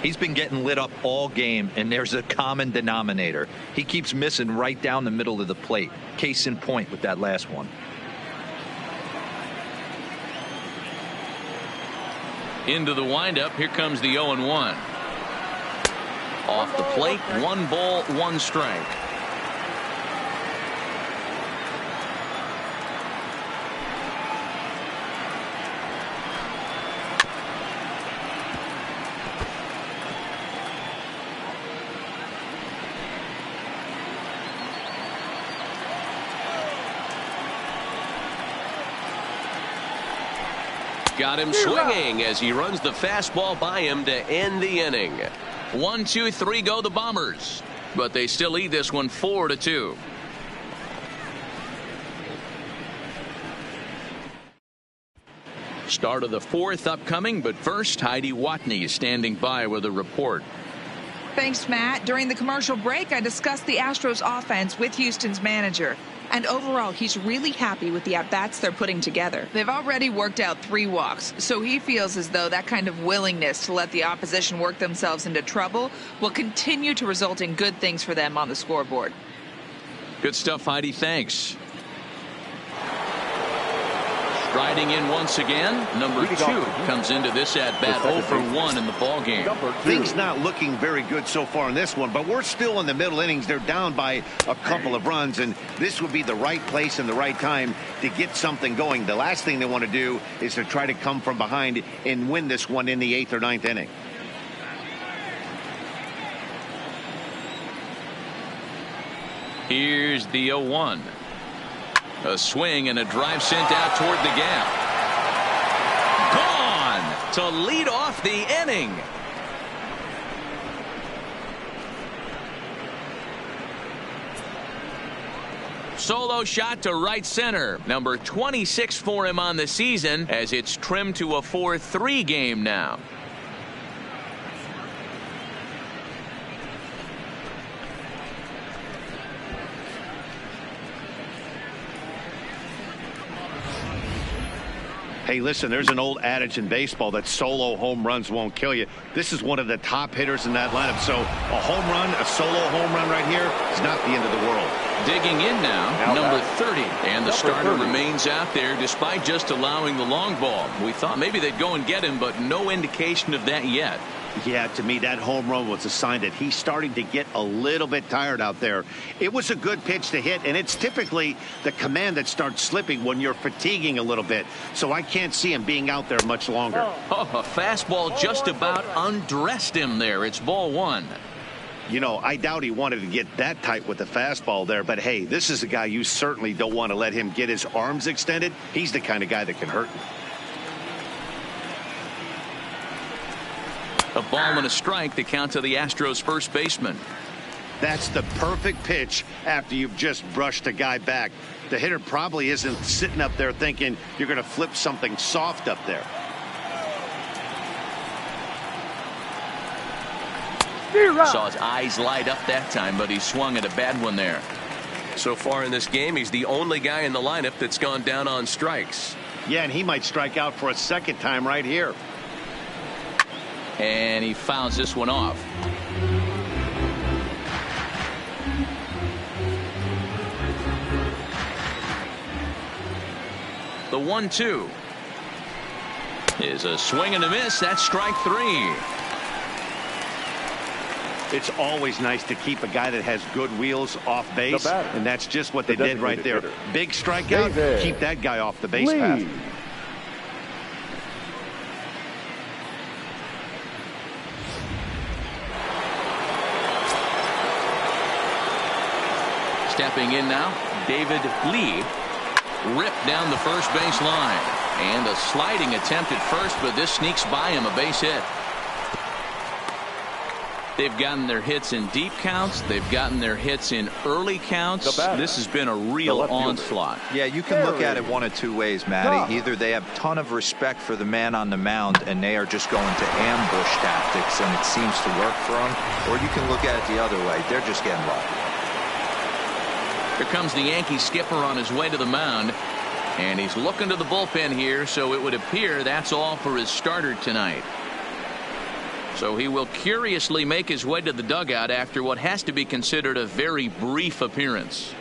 Speaker 3: He's been getting lit up all game, and there's a common denominator. He keeps missing right down the middle of the plate. Case in point with that last one.
Speaker 1: Into the windup. Here comes the 0-1. Off the plate, 1 ball, 1 strike.
Speaker 6: Got him swinging as he runs the fastball by him to end the inning.
Speaker 1: 1, 2, 3 go the Bombers, but they still lead this one 4-2. Start of the 4th upcoming, but first Heidi Watney is standing by with a report.
Speaker 7: Thanks, Matt. During the commercial break, I discussed the Astros offense with Houston's manager. And overall, he's really happy with the at-bats they're putting together. They've already worked out 3 walks, so he feels as though that kind of willingness to let the opposition work themselves into trouble will continue to result in good things for them on the scoreboard.
Speaker 1: Good stuff, Heidi. Thanks. Striding in once again, number 2 comes into this at-bat 0 for 1 in the ballgame.
Speaker 2: Things not looking very good so far in this one, but we're still in the middle innings. They're down by a couple of runs, and this would be the right place and the right time to get something going. The last thing they want to do is to try to come from behind and win this one in the 8th or 9th inning.
Speaker 1: Here's the 0-1. A swing and a drive sent out toward the gap. Gone to lead off the inning. Solo shot to right center. Number 26 for him on the season as it's trimmed to a 4-3 game now.
Speaker 2: Hey, listen, there's an old adage in baseball that solo home runs won't kill you. This is one of the top hitters in that lineup. So a home run, a solo home run right here is not the end of the world.
Speaker 1: Digging in now, number 30. And the starter remains out there despite just allowing the long ball. We thought maybe they'd go and get him, but no indication of that yet.
Speaker 2: Yeah, to me, that home run was a sign that he's starting to get a little bit tired out there. It was a good pitch to hit, and it's typically the command that starts slipping when you're fatiguing a little bit. So I can't see him being out there much longer.
Speaker 1: Oh, a fastball just about undressed him there. It's ball 1.
Speaker 2: You know, I doubt he wanted to get that tight with the fastball there. But, hey, this is a guy you certainly don't want to let him get his arms extended. He's the kind of guy that can hurt you.
Speaker 1: A ball and a strike, the count to the Astros first baseman.
Speaker 2: That's the perfect pitch after you've just brushed a guy back. The hitter probably isn't sitting up there thinking you're going to flip something soft up there.
Speaker 1: Saw his eyes light up that time, but he swung at a bad one there.
Speaker 6: So far in this game, he's the only guy in the lineup that's gone down on strikes.
Speaker 2: Yeah, and he might strike out for a second time right here.
Speaker 1: And he fouls this one off. The 1-2 is a swing and a miss. That's strike 3.
Speaker 2: It's always nice to keep a guy that has good wheels off base, and that's just what they did right there. Big strikeout, keep that guy off the base path.
Speaker 1: Stepping in now, David Lee ripped down the first base line. And a sliding attempt at first, but this sneaks by him, a base hit. They've gotten their hits in deep counts. They've gotten their hits in early counts. This has been a real onslaught.
Speaker 3: Yeah, you can look at it one of two ways, Matty. Either they have a ton of respect for the man on the mound and they are just going to ambush tactics and it seems to work for them, or you can look at it the other way. They're just getting lucky.
Speaker 1: Here comes the Yankee skipper on his way to the mound, and he's looking to the bullpen here, so it would appear that's all for his starter tonight. So he will curiously make his way to the dugout after what has to be considered a very brief appearance.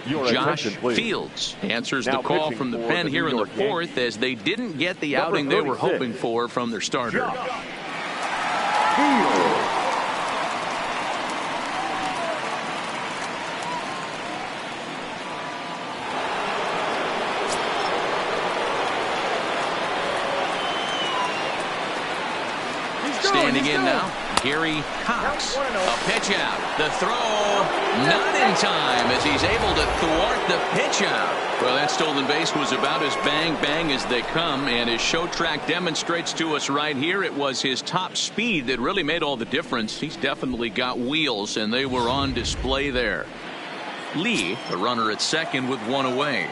Speaker 1: Josh Fields answers the call from the pen here in the fourth, as they didn't get the outing they were hoping for from their starter. Standing in now, Gary Cox. A pitch out. The throw not in time as he's able to thwart the pitch out. Well, that stolen base was about as bang as they come, and his show track demonstrates to us right here it was his top speed that really made all the difference. He's definitely got wheels, and they were on display there. Lee, the runner at second with one away.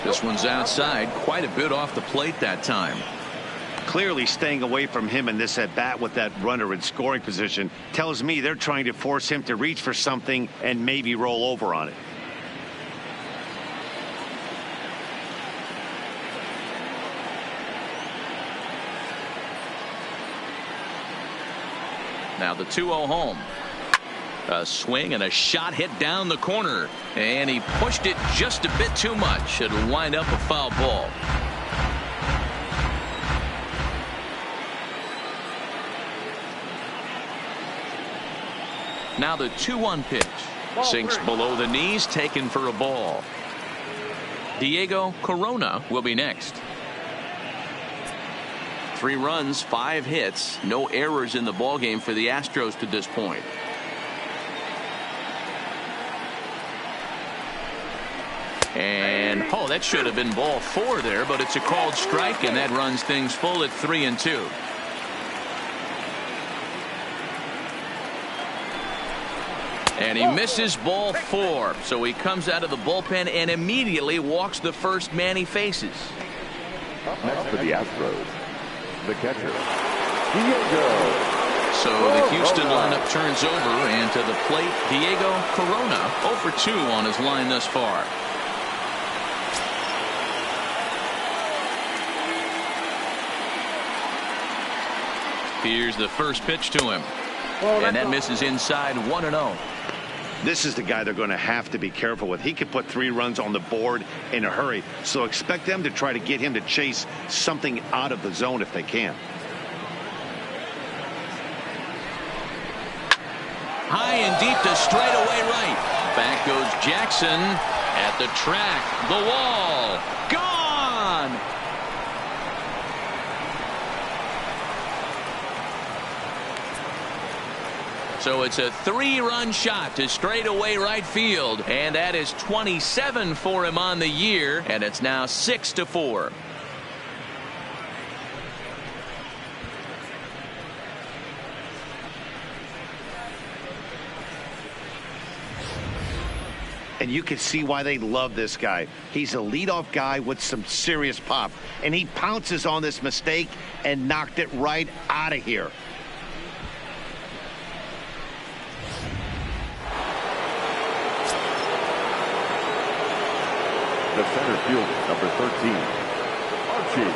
Speaker 1: This one's outside, quite a bit off the plate that time.
Speaker 2: Clearly staying away from him in this at bat with that runner in scoring position tells me they're trying to force him to reach for something and maybe roll over on it.
Speaker 1: Now the 2-0 home. A swing and a shot hit down the corner, and he pushed it just a bit too much. It'll wind up a foul ball. Now the 2-1 pitch. Sinks below the knees, taken for a ball. Diego Corona will be next. 3 runs, 5 hits, no errors in the ballgame for the Astros to this point. And that should have been ball 4 there, but it's a called strike, and that runs things full at 3-2. And he misses ball 4, so he comes out of the bullpen and immediately walks the first man he faces.
Speaker 5: Up next for the Astros, the catcher, Diego.
Speaker 1: So the Houston lineup turns over, and to the plate, Diego Corona, 0 for 2 on his line thus far. Here's the first pitch to him, and that misses inside 1-0.
Speaker 2: This is the guy they're going to have to be careful with. He could put 3 runs on the board in a hurry, so expect them to try to get him to chase something out of the zone if they can.
Speaker 1: High and deep to straightaway right. Back goes Jackson at the track. The wall. Gone. So it's a 3-run shot to straightaway right field, and that is 27 for him on the year, and it's now 6-4.
Speaker 2: And you can see why they love this guy. He's a leadoff guy with some serious pop, and he pounces on this mistake and knocked it right out of here.
Speaker 5: The center fielder, number 13, Archie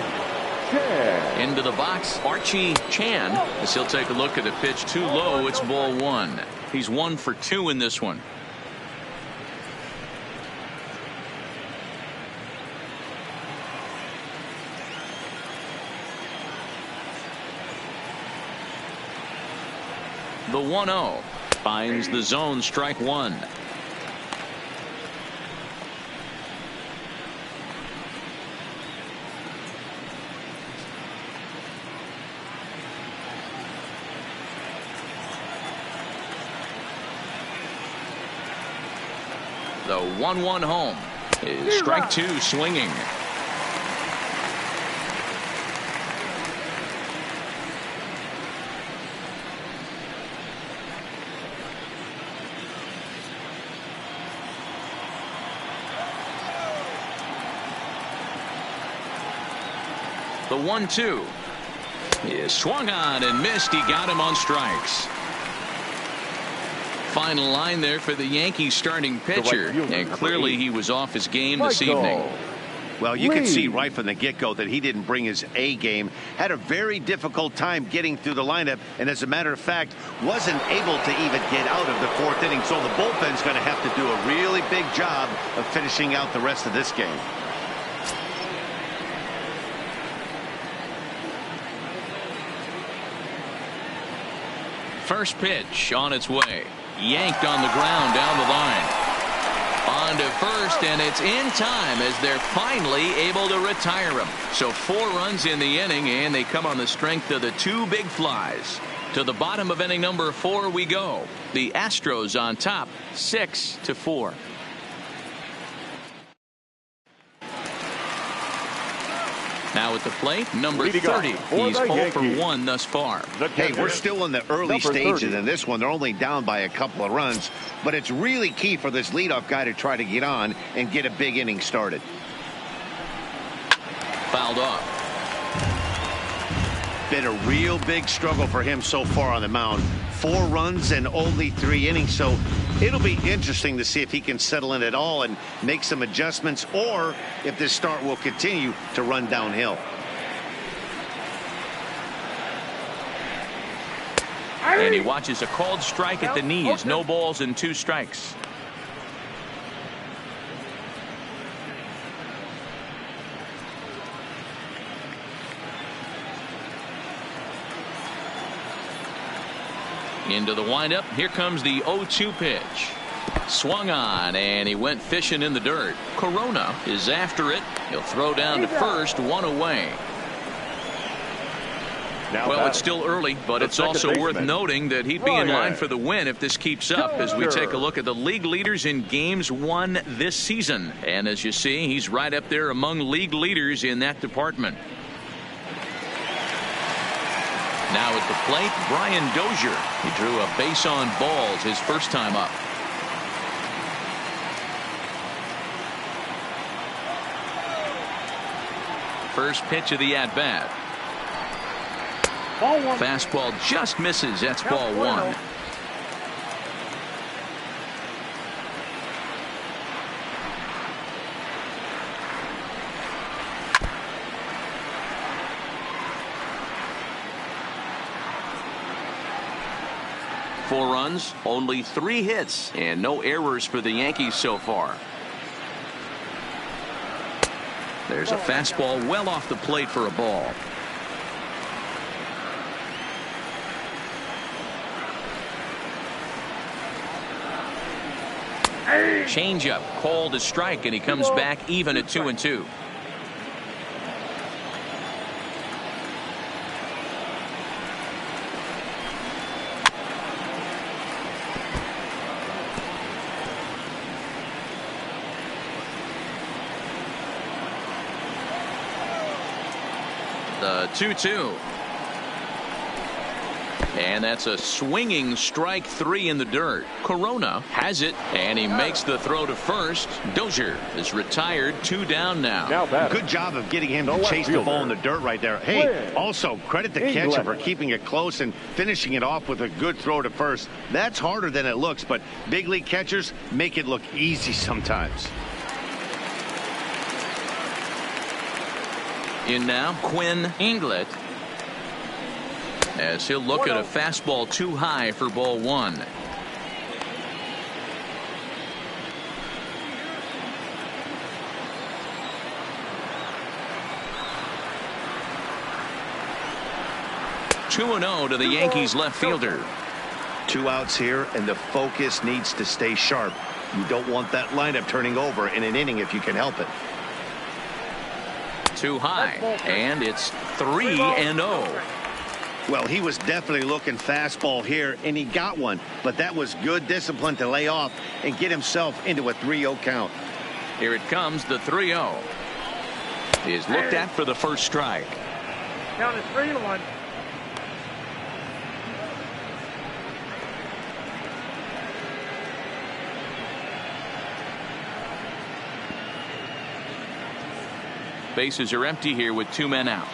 Speaker 5: Chan.
Speaker 1: Into the box, Archie Chan, as he'll take a look at a pitch too low. It's ball 1. He's 1 for 2 in this one. The 1-0 finds the zone, strike 1. The 1-1 home is strike 2 swinging. The 1-2 is swung on and missed. He got him on strikes. Final line there for the Yankees starting pitcher, and clearly he was off his game this evening.
Speaker 2: Well, you can see right from the get-go that he didn't bring his A game. Had a very difficult time getting through the lineup, and as a matter of fact, wasn't able to even get out of the fourth inning. So the bullpen's going to have to do a really big job of finishing out the rest of this game.
Speaker 1: First pitch on its way. Yanked on the ground down the line. On to first, and it's in time as they're finally able to retire him. So 4 runs in the inning, and they come on the strength of the 2 big flies. To the bottom of inning number 4 we go. The Astros on top, 6-4. Now at the plate, number 30. He's 0 for 1 thus far.
Speaker 2: Hey, we're still in the early stages in this one. They're only down by a couple of runs, but it's really key for this leadoff guy to try to get on and get a big inning started.
Speaker 1: Fouled off.
Speaker 2: Been a real big struggle for him so far on the mound. 4 runs and only 3 innings, so it'll be interesting to see if he can settle in at all and make some adjustments, or if this start will continue to run downhill.
Speaker 1: And he watches a called strike at the knees. No balls and 2 strikes. Into the windup. Here comes the 0-2 pitch. Swung on, and he went fishing in the dirt. Corona is after it. He'll throw down to first, 1 away. Well, it's still early, but it's also worth noting that he'd be in line for the win if this keeps up, as we take a look at the league leaders in games won this season. And as you see, he's right up there among league leaders in that department. Now at the plate, Brian Dozier. He drew a base on balls his first time up. First pitch of the at-bat. Fastball just misses. That's ball 1. Four runs, only 3 hits, and no errors for the Yankees so far. There's a fastball well off the plate for a ball. Changeup called a strike, and he comes back even at 2-2. The 2-2. And that's a swinging strike 3 in the dirt. Corona has it, and he makes the throw to first. Dozier is retired, 2 down now.
Speaker 2: Good job of getting him to chase the ball in the dirt right there. Hey, also credit the catcher for keeping it close and finishing it off with a good throw to first. That's harder than it looks, but big league catchers make it look easy sometimes.
Speaker 1: In now, Quinn Inglet, as he'll look at a fastball too high for ball 1. Two 2-0 to the Yankees left fielder.
Speaker 2: 2 outs here, and the focus needs to stay sharp. You don't want that lineup turning over in an inning if you can help it.
Speaker 1: Too high, and it's 3-0.
Speaker 2: Well, he was definitely looking fastball here, and he got one, but that was good discipline to lay off and get himself into a 3-0 count.
Speaker 1: Here it comes, the 3-0 is looked at for the first strike.
Speaker 4: Count is 3-1.
Speaker 1: Bases are empty here with 2 men out.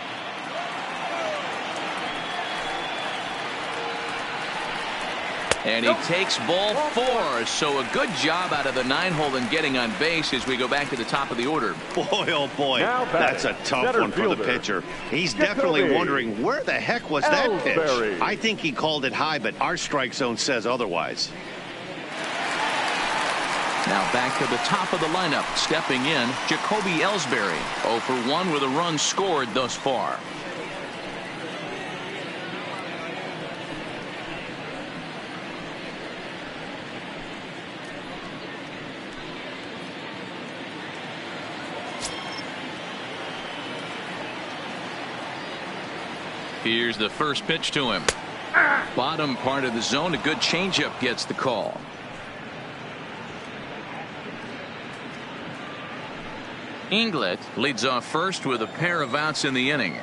Speaker 1: And he takes ball 4. So a good job out of the 9-hole in getting on base as we go back to the top of the order.
Speaker 2: Boy, oh boy, that's a tough one for the pitcher. He's definitely wondering where the heck was that pitch. I think he called it high, but our strike zone says otherwise.
Speaker 1: Now back to the top of the lineup. Stepping in, Jacoby Ellsbury. 0 for 1 with a run scored thus far. Here's the first pitch to him. Bottom part of the zone. A good changeup gets the call. Inglet leads off first with a pair of outs in the inning.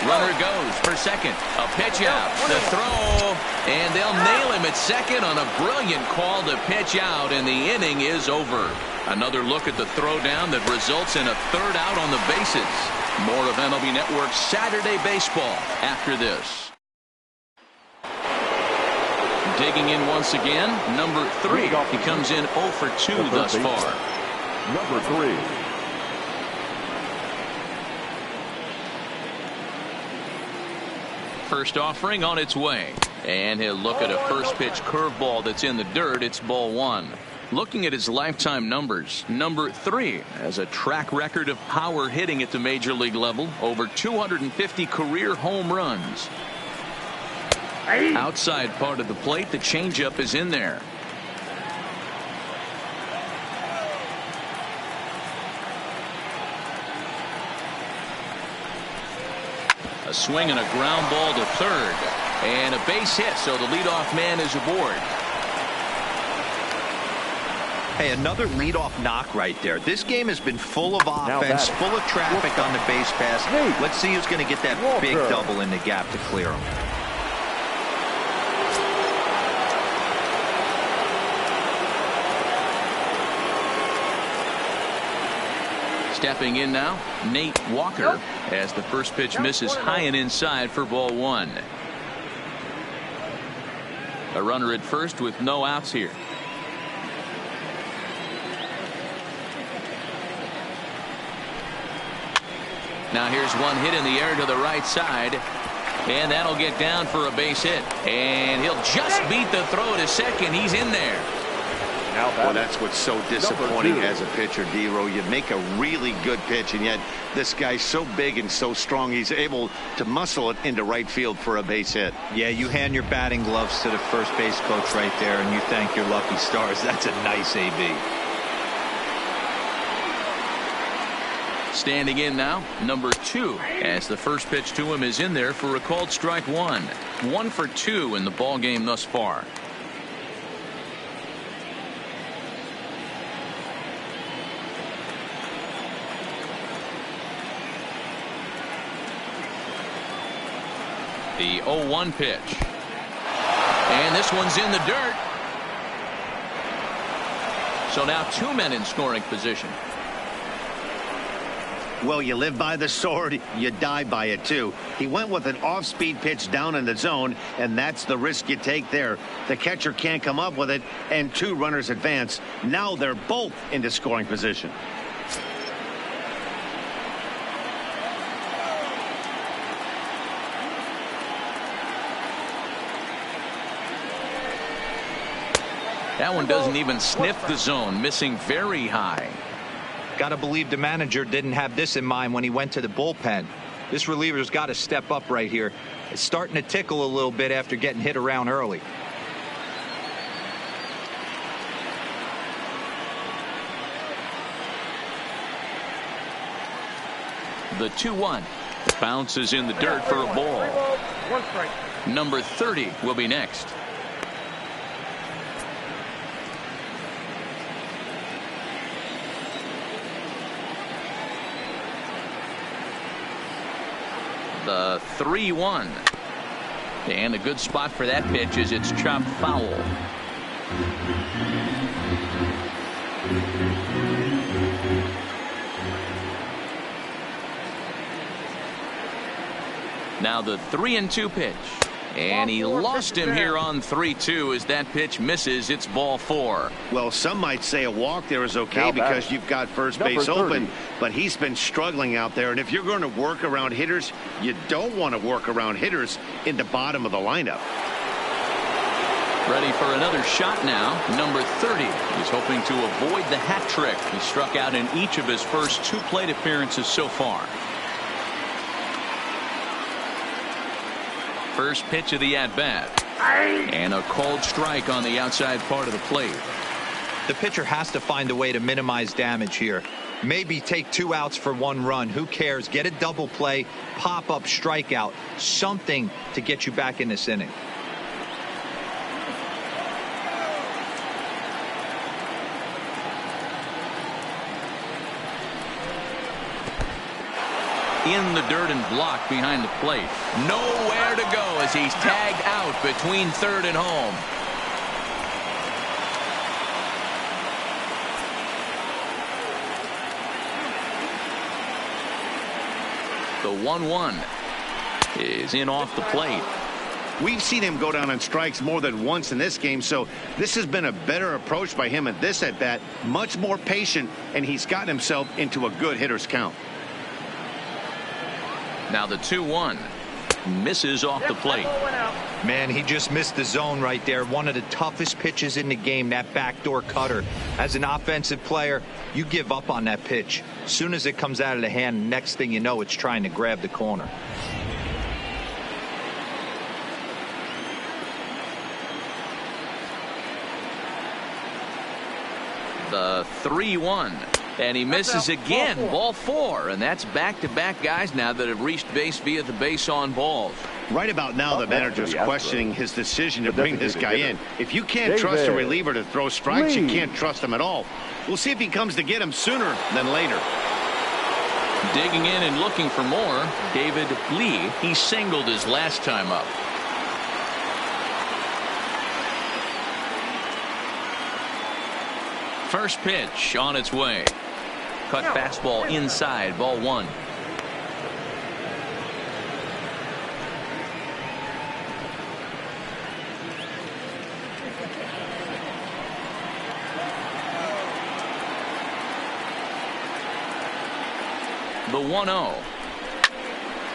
Speaker 1: Runner goes for second. A pitch out. The throw. And they'll nail him at second on a brilliant call to pitch out, and the inning is over. Another look at the throwdown that results in a third out on the bases. More of MLB Network's Saturday Baseball after this. Digging in once again, number 3. He comes in 0 for 2 thus far.
Speaker 5: Number 3.
Speaker 1: First offering on its way. And he'll look at a first pitch curveball that's in the dirt. It's ball 1. Looking at his lifetime numbers, number 3 has a track record of power hitting at the major league level. Over 250 career home runs. Outside part of the plate, the changeup is in there. A swing and a ground ball to third. And a base hit, so the leadoff man is aboard.
Speaker 3: Hey, another leadoff knock right there. This game has been full of offense, full of traffic on the base pass. Let's see who's going to get that big double in the gap to clear him.
Speaker 1: Stepping in now, Nate Walker, as the first pitch misses high and inside for ball 1. A runner at first with no outs here. Now here's one hit in the air to the right side, and that'll get down for a base hit, and he'll just beat the throw to second. He's in there.
Speaker 2: Well, that's what's so disappointing as a pitcher, D-Row. You make a really good pitch, and yet this guy's so big and so strong, he's able to muscle it into right field for a base hit.
Speaker 3: Yeah, you hand your batting gloves to the first base coach right there, and you thank your lucky stars. That's a nice AB.
Speaker 1: Standing in now, number 2, as the first pitch to him is in there for a called strike 1. 1 for 2 in the ball game thus far. The 0-1 pitch. And this one's in the dirt. So now 2 men in scoring position.
Speaker 2: Well, you live by the sword, you die by it too. He went with an off-speed pitch down in the zone, and that's the risk you take there. The catcher can't come up with it, and 2 runners advance. Now they're both into scoring position.
Speaker 1: That one doesn't even sniff the zone, missing very high.
Speaker 3: Got to believe the manager didn't have this in mind when he went to the bullpen. This reliever's got to step up right here. It's starting to tickle a little bit after getting hit around early.
Speaker 1: The 2-1 bounces in the dirt for a ball.
Speaker 4: 1 strike.
Speaker 1: Number 30 will be next. The 3-1. And a good spot for that pitch is it's chopped foul. Now the 3-2 pitch. And he lost him here on 3-2 as that pitch misses. It's ball 4.
Speaker 2: Well, some might say a walk there is okay because you've got first base open, but he's been struggling out there. And if you're going to work around hitters, you don't want to work around hitters in the bottom of the lineup.
Speaker 1: Ready for another shot now. Number 30. He's hoping to avoid the hat trick. He struck out in each of his first 2 plate appearances so far. First pitch of the at-bat. And a called strike on the outside part of the plate.
Speaker 3: The pitcher has to find a way to minimize damage here. Maybe take 2 outs for 1 run. Who cares? Get a double play, pop up, strikeout. Something to get you back in this inning.
Speaker 1: In the dirt and blocked behind the plate. Nowhere to go as he's tagged out between third and home. The 1-1 is in off the plate.
Speaker 2: We've seen him go down on strikes more than once in this game, so this has been a better approach by him at this at-bat. Much more patient, and he's gotten himself into a good hitter's count.
Speaker 1: Now the 2-1 misses off the plate.
Speaker 3: Man, he just missed the zone right there. One of the toughest pitches in the game, that backdoor cutter. As an offensive player, you give up on that pitch. As soon as it comes out of the hand, next thing you know, it's trying to grab the corner.
Speaker 1: The 3-1. And he misses again. Ball 4. And that's back-to-back guys now that have reached base via the base on balls.
Speaker 2: Right about now, the manager's questioning his decision to bring this guy in. If you can't trust a reliever to throw strikes, you can't trust him at all. We'll see if he comes to get him sooner than later.
Speaker 1: Digging in and looking for more, David Lee. He singled his last time up. First pitch on its way. Cut fastball inside, ball 1. The 1-0.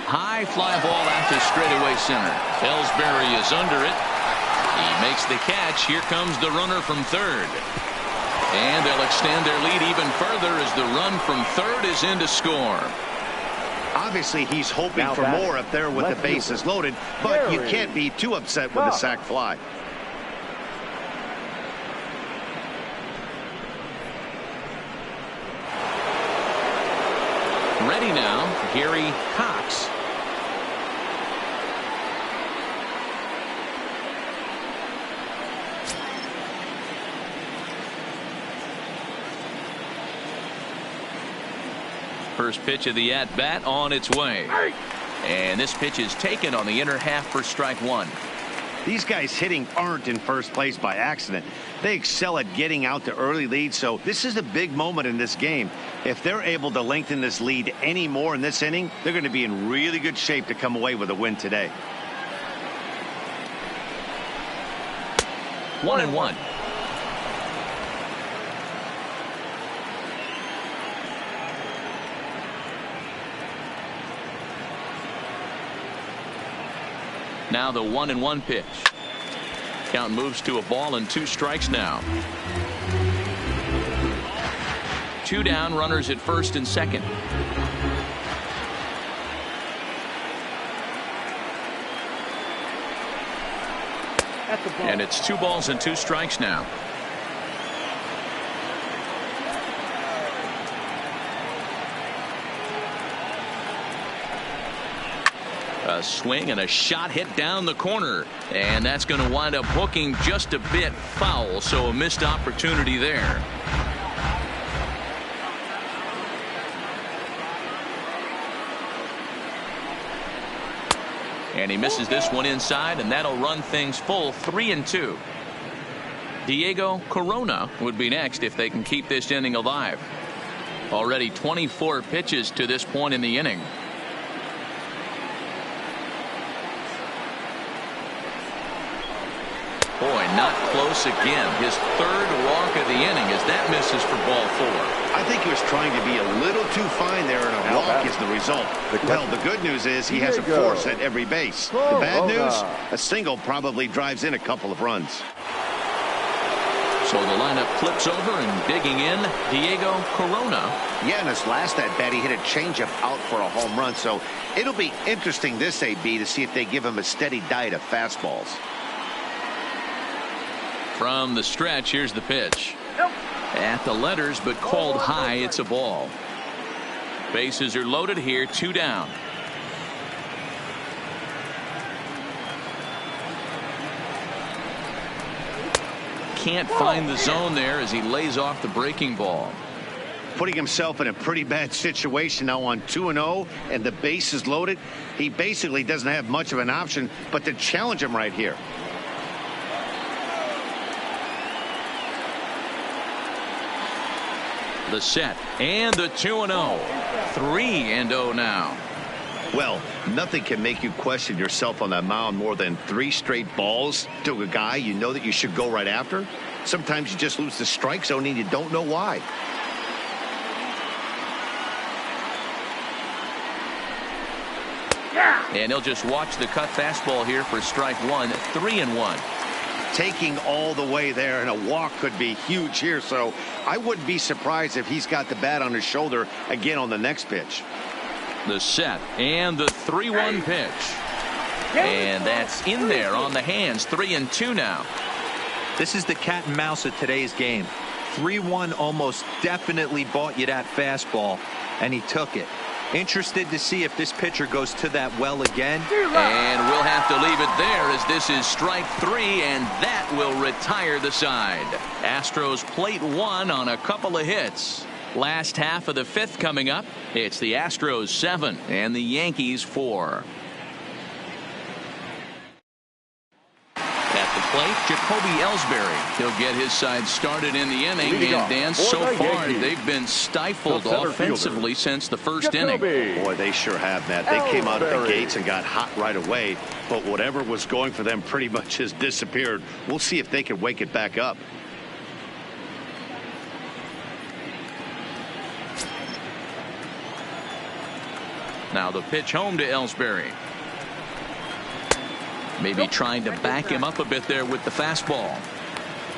Speaker 1: High fly ball out to straightaway center. Ellsbury is under it. He makes the catch. Here comes the runner from third. And they'll extend their lead even further as the run from third is in to score.
Speaker 2: Obviously, he's hoping for more up there with the bases loaded, but you can't be too upset with a sac fly.
Speaker 1: Ready now, Gary Cox. First pitch of the at-bat on its way. And this pitch is taken on the inner half for strike 1.
Speaker 2: These guys hitting aren't in first place by accident. They excel at getting out to early leads, so this is a big moment in this game. If they're able to lengthen this lead any more in this inning, they're going to be in really good shape to come away with a win today.
Speaker 1: 1-1. Now the 1-1 pitch. Count moves to a ball and 2 strikes now. 2 down, runners at first and second. And it's 2 balls and 2 strikes now. A swing and a shot hit down the corner, and that's going to wind up hooking just a bit foul, so a missed opportunity there. And he misses this one inside, and that'll run things full 3-2. Diego Corona would be next if they can keep this inning alive. Already 24 pitches to this point in the inning. not close again. His third walk of the inning as that misses for ball 4.
Speaker 2: I think he was trying to be a little too fine there, and a walk is the result. Well, the good news is he has a force at every base. The bad news, a single probably drives in a couple of runs.
Speaker 1: So the lineup flips over and digging in, Diego Corona.
Speaker 2: Yeah, in his last at bat, he hit a changeup out for a home run. So it'll be interesting this AB to see if they give him a steady diet of fastballs.
Speaker 1: From the stretch, here's the pitch. At the letters, but called high. It's a ball. Bases are loaded here, 2 down. Can't find the zone there as he lays off the breaking ball.
Speaker 2: Putting himself in a pretty bad situation now on 2-0 and the base is loaded. He basically doesn't have much of an option but to challenge him right here.
Speaker 1: The set and the 2-0. 3-0 now.
Speaker 2: Well, nothing can make you question yourself on that mound more than 3 straight balls to a guy you know that you should go right after. Sometimes you just lose the strike zone and you don't know why.
Speaker 1: And he'll just watch the cut fastball here for strike 1. 3-1.
Speaker 2: Taking all the way there, and a walk could be huge here, so I wouldn't be surprised if he's got the bat on his shoulder again on the next pitch.
Speaker 1: The set and the 3-1 pitch. And that's in there on the hands. 3-2 now.
Speaker 3: This is the cat and mouse of today's game. 3-1 almost definitely bought you that fastball, and he took it. Interested to see if this pitcher goes to that well again.
Speaker 1: And we'll have to leave it there as this is strike 3, and that will retire the side. Astros plate 1 on a couple of hits. Last half of the 5th coming up. It's the Astros 7 and the Yankees 4. At the plate, Jacoby Ellsbury. He'll get his side started in the inning. And Dan, so far they've been stifled offensively since the first inning.
Speaker 2: Boy, they sure have, Matt. They came out of the gates and got hot right away. But whatever was going for them pretty much has disappeared. We'll see if they can wake it back up.
Speaker 1: Now the pitch home to Ellsbury. Maybe trying to back him up a bit there with the fastball.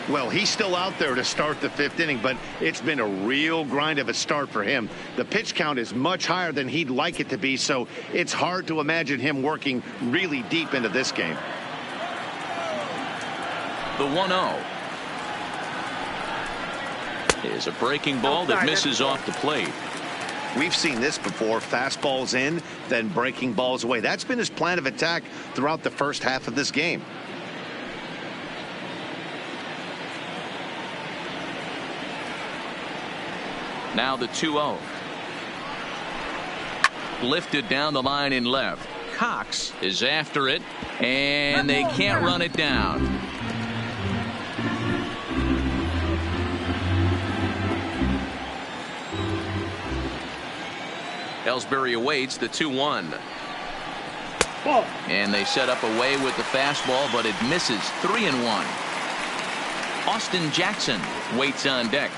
Speaker 2: Well, he's still out there to start the 5th inning, but it's been a real grind of a start for him. The pitch count is much higher than he'd like it to be, so it's hard to imagine him working really deep into this game.
Speaker 1: The 1-0 is a breaking ball that misses off the plate.
Speaker 2: We've seen this before. Fastballs in, then breaking balls away. That's been his plan of attack throughout the first half of this game.
Speaker 1: Now the 2-0. Lifted down the line in left. Cox is after it, and they can't run it down. Ellsbury awaits the 2-1. And they set up away with the fastball, but it misses. 3-1. Austin Jackson waits on deck.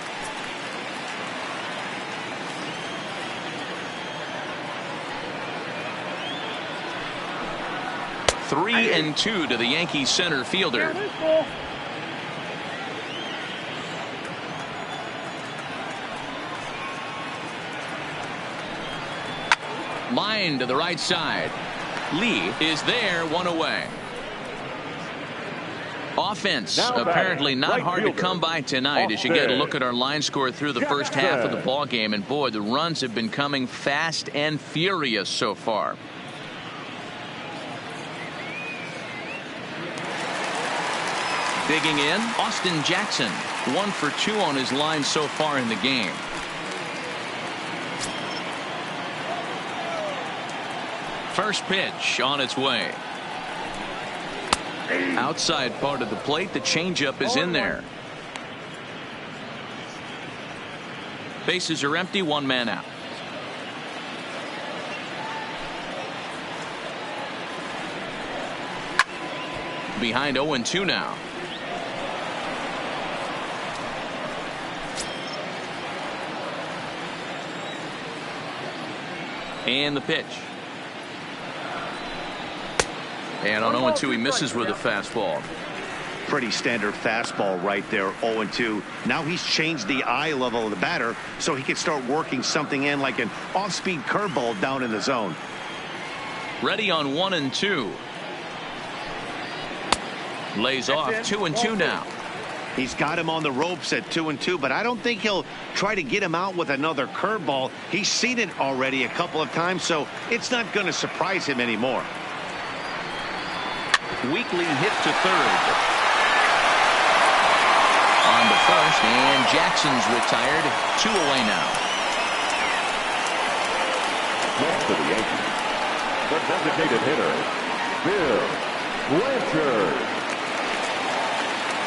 Speaker 1: Three and 2 to the Yankees center fielder. Line to the right side. Lee is there, 1 away. Offense apparently not hard to come by tonight as you get a look at our line score through the first half of the ball game, and boy, the runs have been coming fast and furious so far. Digging in, Austin Jackson, 1 for 2 on his line so far in the game. First pitch on its way. Outside part of the plate, the changeup is in there. Bases are empty, 1 man out. Behind 0-2 now. And the pitch. And on 0-2, he misses with a fastball.
Speaker 2: Pretty standard fastball right there, 0-2. Now he's changed the eye level of the batter so he can start working something in like an off-speed curveball down in the zone.
Speaker 1: Ready on 1-2. Lays off 2-2 now.
Speaker 2: He's got him on the ropes at 2-2, but I don't think he'll try to get him out with another curveball. He's seen it already a couple of times, so it's not going to surprise him anymore.
Speaker 1: Weakly hit to third. On to first, and Jackson's retired. 2 away now.
Speaker 5: Next to the Yankees, the designated hitter, Bill Blanchard.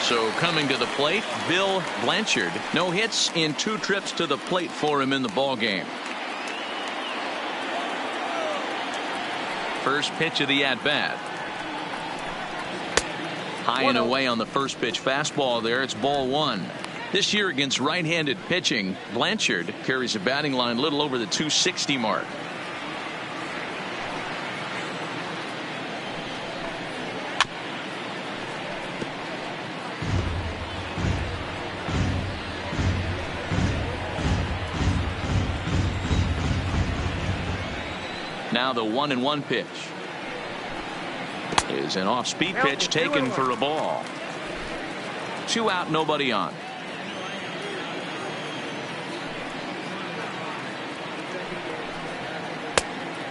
Speaker 1: So coming to the plate, Bill Blanchard. No hits in 2 trips to the plate for him in the ballgame. First pitch of the at-bat. High and away on the first pitch fastball there. It's ball 1. This year against right-handed pitching, Blanchard carries a batting line a little over the 260 mark. Now the 1-1 pitch is an off-speed pitch taken for a ball. 2 out, nobody on.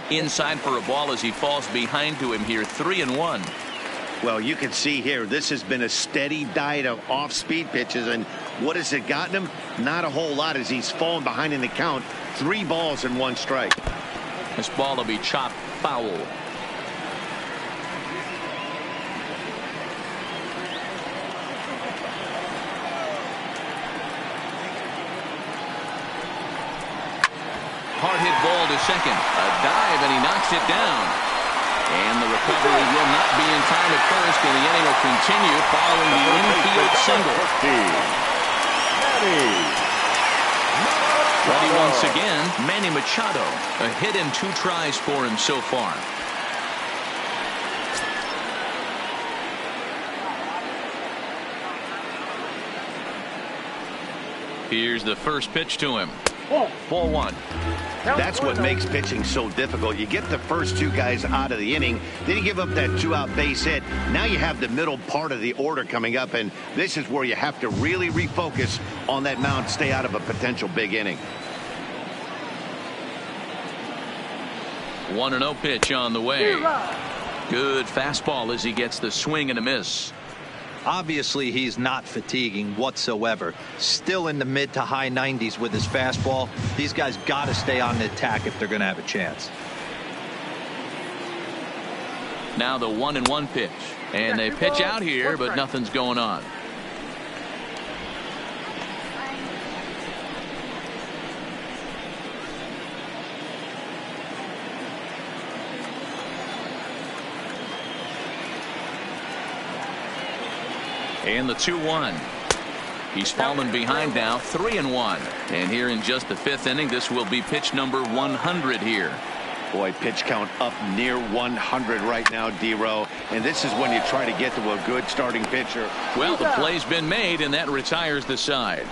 Speaker 1: Inside for a ball as he falls behind to him here. 3-1.
Speaker 2: Well, you can see here this has been a steady diet of off-speed pitches, and what has it gotten him? Not a whole lot as he's fallen behind in the count. 3 balls and 1 strike.
Speaker 1: This ball will be chopped foul. Hard hit ball to second. A dive, and he knocks it down. And the recovery will not be in time at first, and the inning will continue following the infield single. Ready once again, Manny Machado. A hit in 2 tries for him so far. Here's the first pitch to him. Ball 1.
Speaker 2: That's what makes pitching so difficult. You get the first 2 guys out of the inning, then you give up that 2-out base hit. Now you have the middle part of the order coming up, and this is where you have to really refocus on that mound, stay out of a potential big inning.
Speaker 1: 1-0 pitch on the way. Good fastball as he gets the swing and a miss.
Speaker 3: Obviously, he's not fatiguing whatsoever. Still in the mid to high 90s with his fastball. These guys got to stay on the attack if they're going to have a chance.
Speaker 1: Now the 1-1 pitch. And they pitch out here, but nothing's going on. And the 2-1. He's fallen behind now, 3-1. And here in just the 5th inning, this will be pitch number 100 here.
Speaker 2: Boy, pitch count up near 100 right now, D-Row. And this is when you try to get to a good starting pitcher.
Speaker 1: Well, the play's been made, and that retires the side.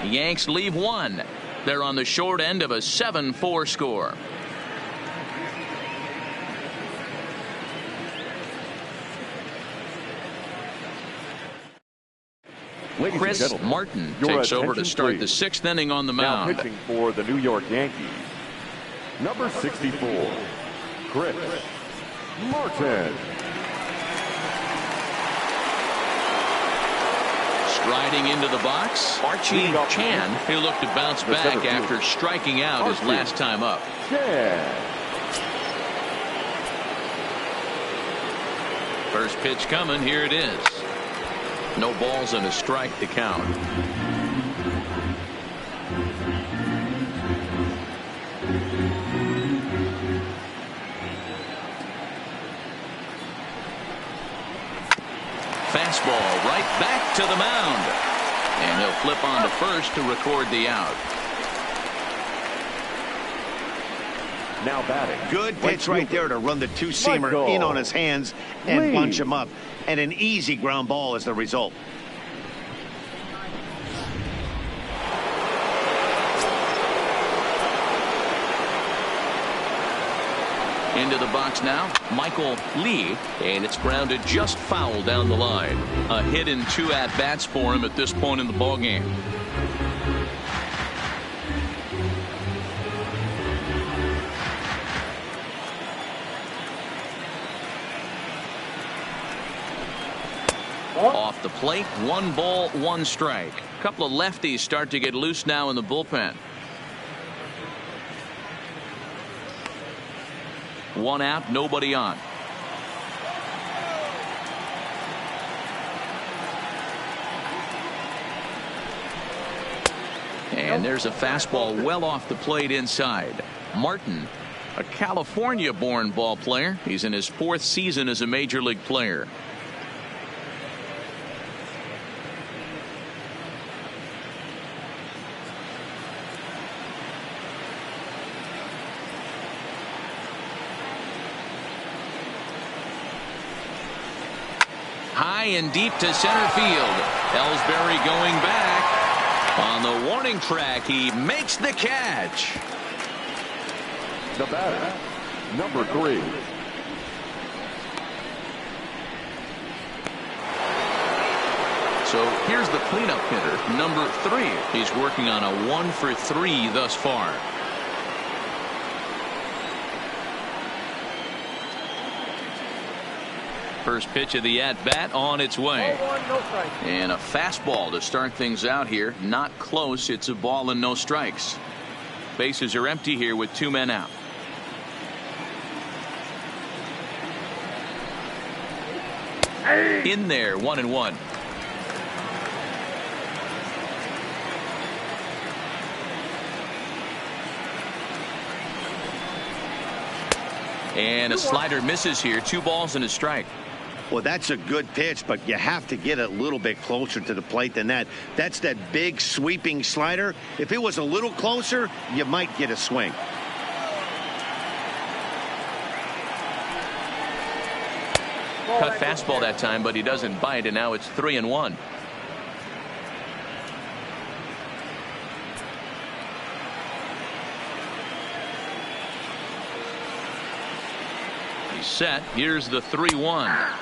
Speaker 1: The Yanks leave 1. They're on the short end of a 7-4 score. Chris Martin takes over to start the 6th inning on the mound.
Speaker 5: Now pitching for the New York Yankees, number 64, Chris Martin.
Speaker 1: Striding into the box, Archie Chan, who looked to bounce back after striking out his last time up. First pitch coming, here it is. No balls and a strike to count. Fastball right back to the mound. And he'll flip on to first to record the out.
Speaker 5: Now batting.
Speaker 2: Good pitch right there to run the two-seamer in on his hands and bunch him up. And an easy ground ball is the result.
Speaker 1: Into the box now, Michael Lee, and it's grounded just foul down the line. A hit and 2 at-bats for him at this point in the ballgame. Off the plate, 1 ball, 1 strike. A couple of lefties start to get loose now in the bullpen. 1 out, nobody on. And there's a fastball well off the plate inside. Martin, a California-born ball player. He's in his 4th season as a major league player. High and deep to center field. Ellsbury going back. On the warning track, he makes the catch.
Speaker 5: The batter, number 3.
Speaker 1: So here's the cleanup hitter, number 3. He's working on a 1 for 3 thus far. First pitch of the at-bat on its way. And a fastball to start things out here. Not close. It's a ball and no strikes. Bases are empty here with 2 men out. In there, 1-1. And a slider misses here. 2 balls and a strike.
Speaker 2: Well, that's a good pitch, but you have to get a little bit closer to the plate than that. That's that big sweeping slider. If it was a little closer, you might get a swing.
Speaker 1: Cut fastball that time, but he doesn't bite, and now it's 3-1. He's set. Here's the 3-1.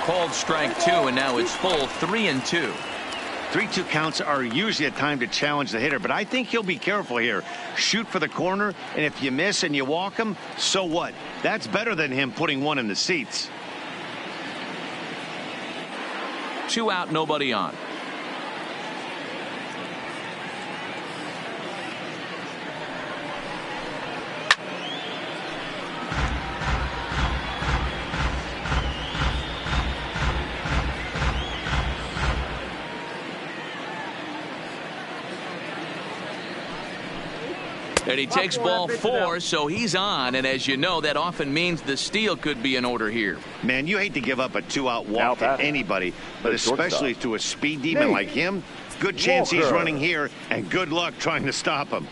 Speaker 1: Called strike 2, and now it's full 3-2.
Speaker 2: 3-2 counts are usually a time to challenge the hitter, but I think he'll be careful here. Shoot for the corner, and if you miss and you walk him, so what? That's better than him putting one in the seats.
Speaker 1: 2 out, nobody on. And he takes ball 4, so he's on, and as you know, that often means the steal could be in order here.
Speaker 2: Man, you hate to give up a 2-out walk to anybody, but especially to a speed demon like him. Good chance he's running here, and good luck trying to stop him.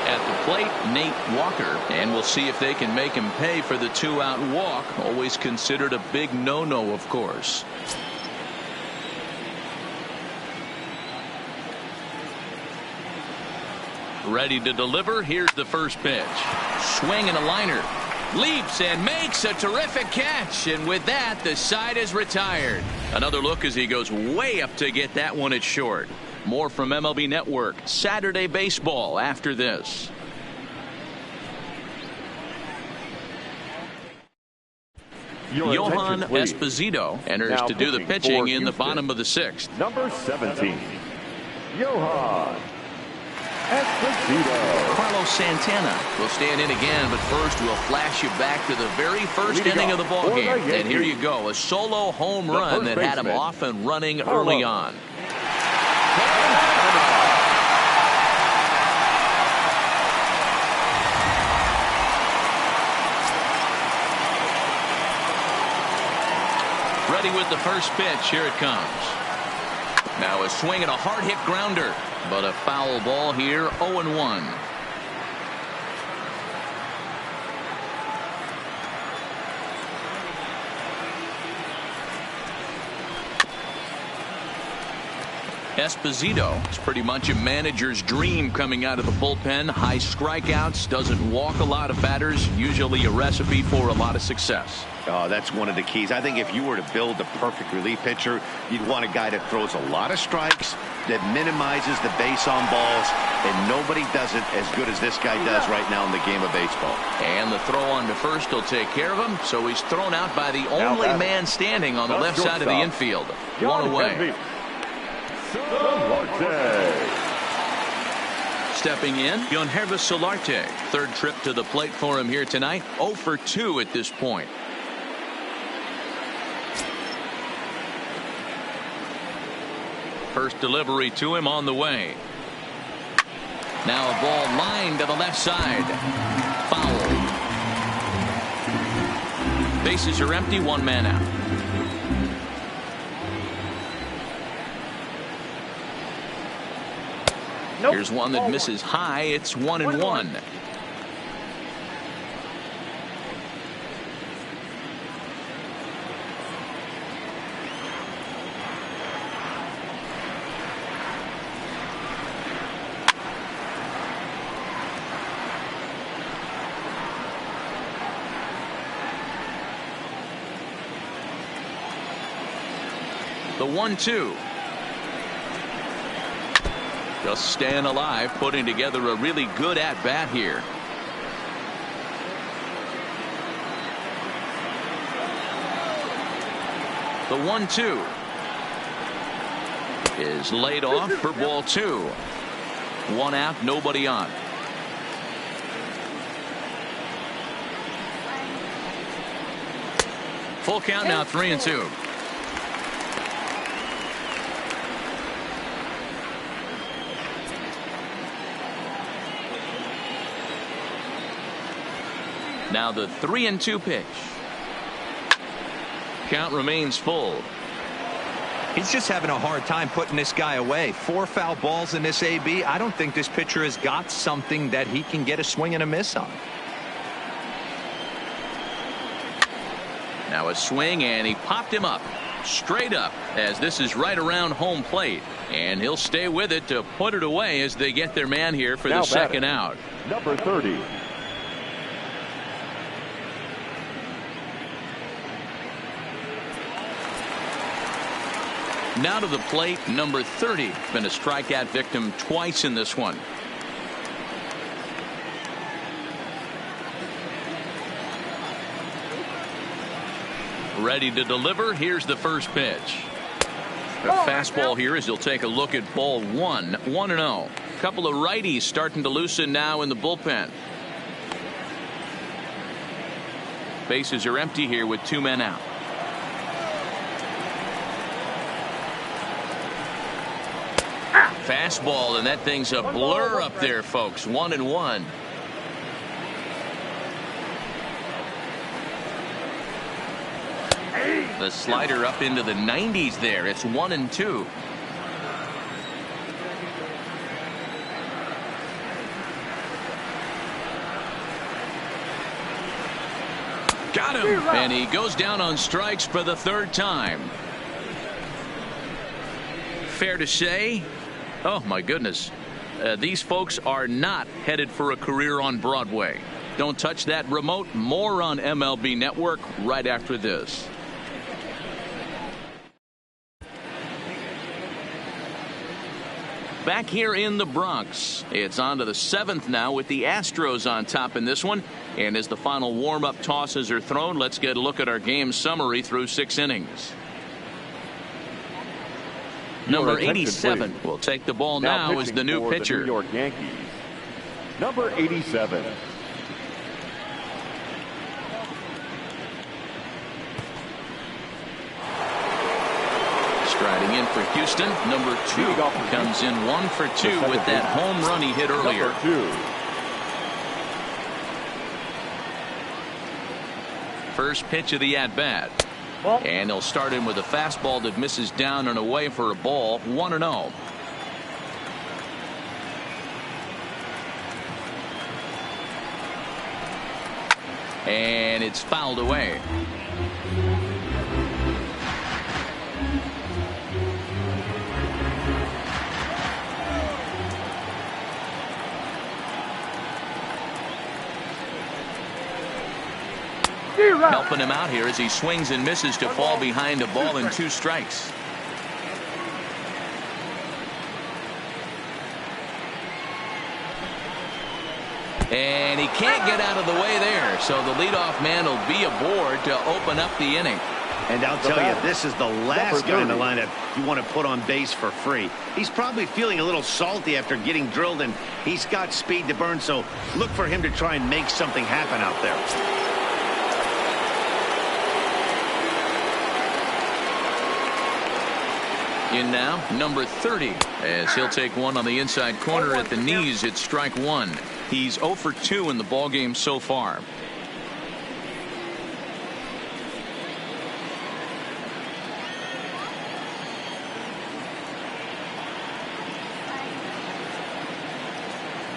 Speaker 1: At the plate, Nate Walker, and we'll see if they can make him pay for the 2-out walk. Always considered a big no-no, of course. Ready to deliver. Here's the first pitch. Swing and a liner. Leaps and makes a terrific catch. And with that, the side is retired. Another look as he goes way up to get that one at short. More from MLB Network. Saturday baseball after this. Johan Esposito enters
Speaker 5: now
Speaker 1: to do the pitching in the bottom of the 6th.
Speaker 5: Number 17, Johan Esposito.
Speaker 1: Carlos Santana will stand in again, but first we'll flash you back to the very first inning of the ballgame. And here you go, a solo home run that had him off and running early on. Ready with the first pitch. Here it comes. Now a swing and a hard hit grounder. But a foul ball here, 0-1. Esposito. It's pretty much a manager's dream coming out of the bullpen. High strikeouts, doesn't walk a lot of batters, usually a recipe for a lot of success.
Speaker 2: Oh, that's one of the keys. I think if you were to build a perfect relief pitcher, you'd want a guy that throws a lot of strikes, that minimizes the base on balls, and nobody does it as good as this guy does right now in the game of baseball.
Speaker 1: And the throw on to first will take care of him, so he's thrown out by the only man standing on the left side of the infield. One away. Stepping in, Yankees Solarte. Third trip to the plate for him here tonight. 0 for 2 at this point. First delivery to him on the way. Now a ball lined to the left side. Foul. Bases are empty, one man out.
Speaker 4: Nope.
Speaker 1: Here's one that misses high. It's 1-1. The 1-2. Just staying alive, putting together a really good at-bat here. The 1-2 is laid off for ball 2. One out, nobody on. Full count now, 3-2. Now the 3-2 pitch. Count remains full.
Speaker 3: He's just having a hard time putting this guy away. 4 foul balls in this AB. I don't think this pitcher has got something that he can get a swing and a miss on.
Speaker 1: Now a swing, and he popped him up. Straight up, as this is right around home plate. And he'll stay with it to put it away as they get their man here for the second out.
Speaker 5: Number 30.
Speaker 1: Now to the plate, number 30. Been a strikeout victim twice in this one. Ready to deliver. Here's the first pitch. A fastball here as he'll take a look at ball 1. 1-0. Couple of righties starting to loosen now in the bullpen. Bases are empty here with 2 men out. Fastball, and that thing's a blur up there, folks. 1-1. The slider up into the 90s there. It's 1-2. Got him, and he goes down on strikes for the 3rd time. Fair to say, oh my goodness, these folks are not headed for a career on Broadway. Don't touch that remote. More on MLB Network right after this. Back here in the Bronx, it's on to the 7th now with the Astros on top in this one. And as the final warm-up tosses are thrown, let's get a look at our game summary through 6 innings. Number 87 will take the ball now as the new pitcher.
Speaker 5: The New York Yankees. Number 87.
Speaker 1: Striding in for Houston, number 2 comes in 1 for 2 with that home run he hit earlier.
Speaker 5: Number 2.
Speaker 1: First pitch of the at-bat. And he'll start in with a fastball that misses down and away for a ball. 1-0. And it's fouled away. Helping him out here as he swings and misses to fall behind a ball and 2 strikes. And he can't get out of the way there, so the leadoff man will be aboard to open up the inning.
Speaker 2: And I'll tell you, this is the last guy in the lineup you want to put on base for free. He's probably feeling a little salty after getting drilled, and he's got speed to burn, so look for him to try and make something happen out there.
Speaker 1: In now, number 30, as he'll take one on the inside corner at the knees. It's strike 1. He's 0 for 2 in the ballgame so far.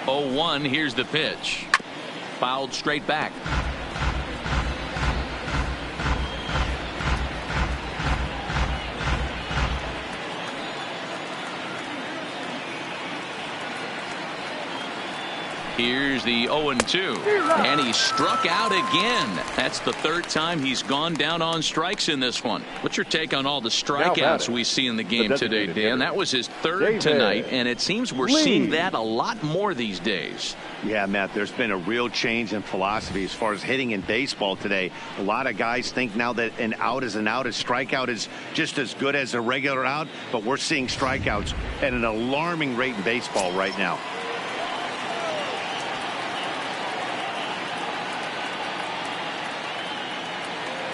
Speaker 1: Oh, 1. Here's the pitch. Fouled straight back. Here's the 0-2, and he struck out again. That's the 3rd time he's gone down on strikes in this one. What's your take on all the strikeouts we see in the game today, Dan? That was his 3rd tonight, and it seems we're seeing that a lot more these days.
Speaker 2: Yeah, Matt, there's been a real change in philosophy as far as hitting in baseball today. A lot of guys think now that an out is an out. A strikeout is just as good as a regular out, but we're seeing strikeouts at an alarming rate in baseball right now.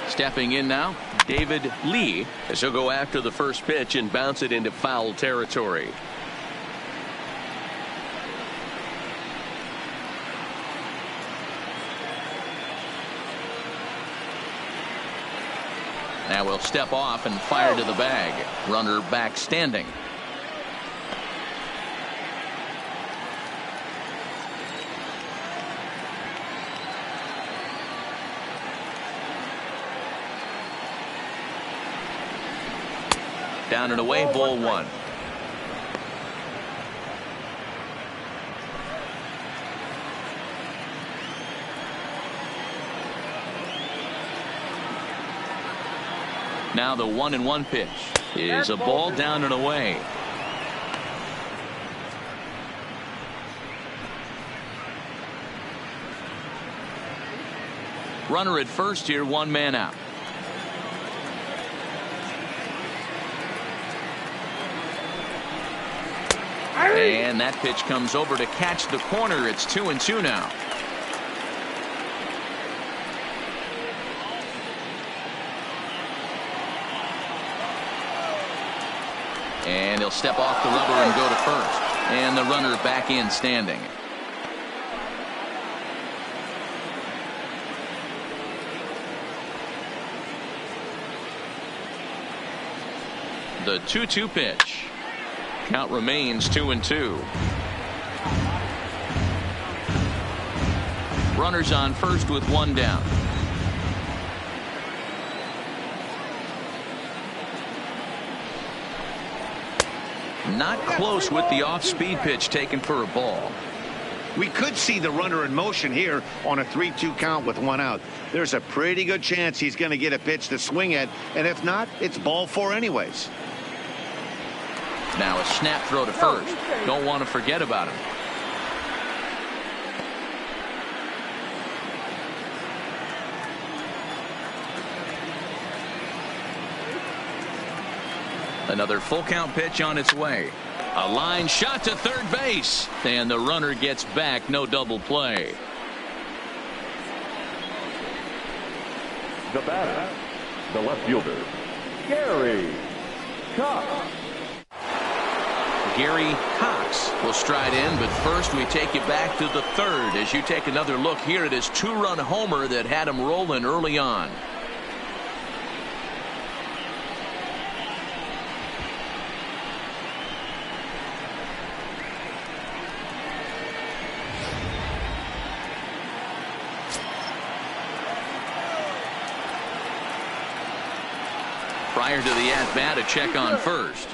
Speaker 1: Stepping in now, David Lee,
Speaker 6: as he'll go after the first pitch and bounce it into foul territory.
Speaker 1: Now we'll step off and fire to the bag. Runner back standing. Down and away, ball 1. Now the 1-1 pitch is a ball down and away. Runner at first here, 1 man out. And that pitch comes over to catch the corner. It's 2-2 now. And he'll step off the rubber and go to first. And the runner back in standing. The 2-2 pitch. Count remains 2-2. Runners on first with 1 down. Not close with the off-speed pitch taken for a ball.
Speaker 2: We could see the runner in motion here on a 3-2 count with 1 out. There's a pretty good chance he's going to get a pitch to swing at, and if not, it's ball 4 anyways.
Speaker 1: Now a snap throw to first. Don't want to forget about him. Another full count pitch on its way. A line shot to third base. And the runner gets back. No double play.
Speaker 5: The batter, the left fielder, Gary Cox.
Speaker 1: Gary Cox will stride in, but first we take you back to the 3rd as you take another look here at his 2-run homer that had him rolling early on. Prior to the at-bat, a check on first.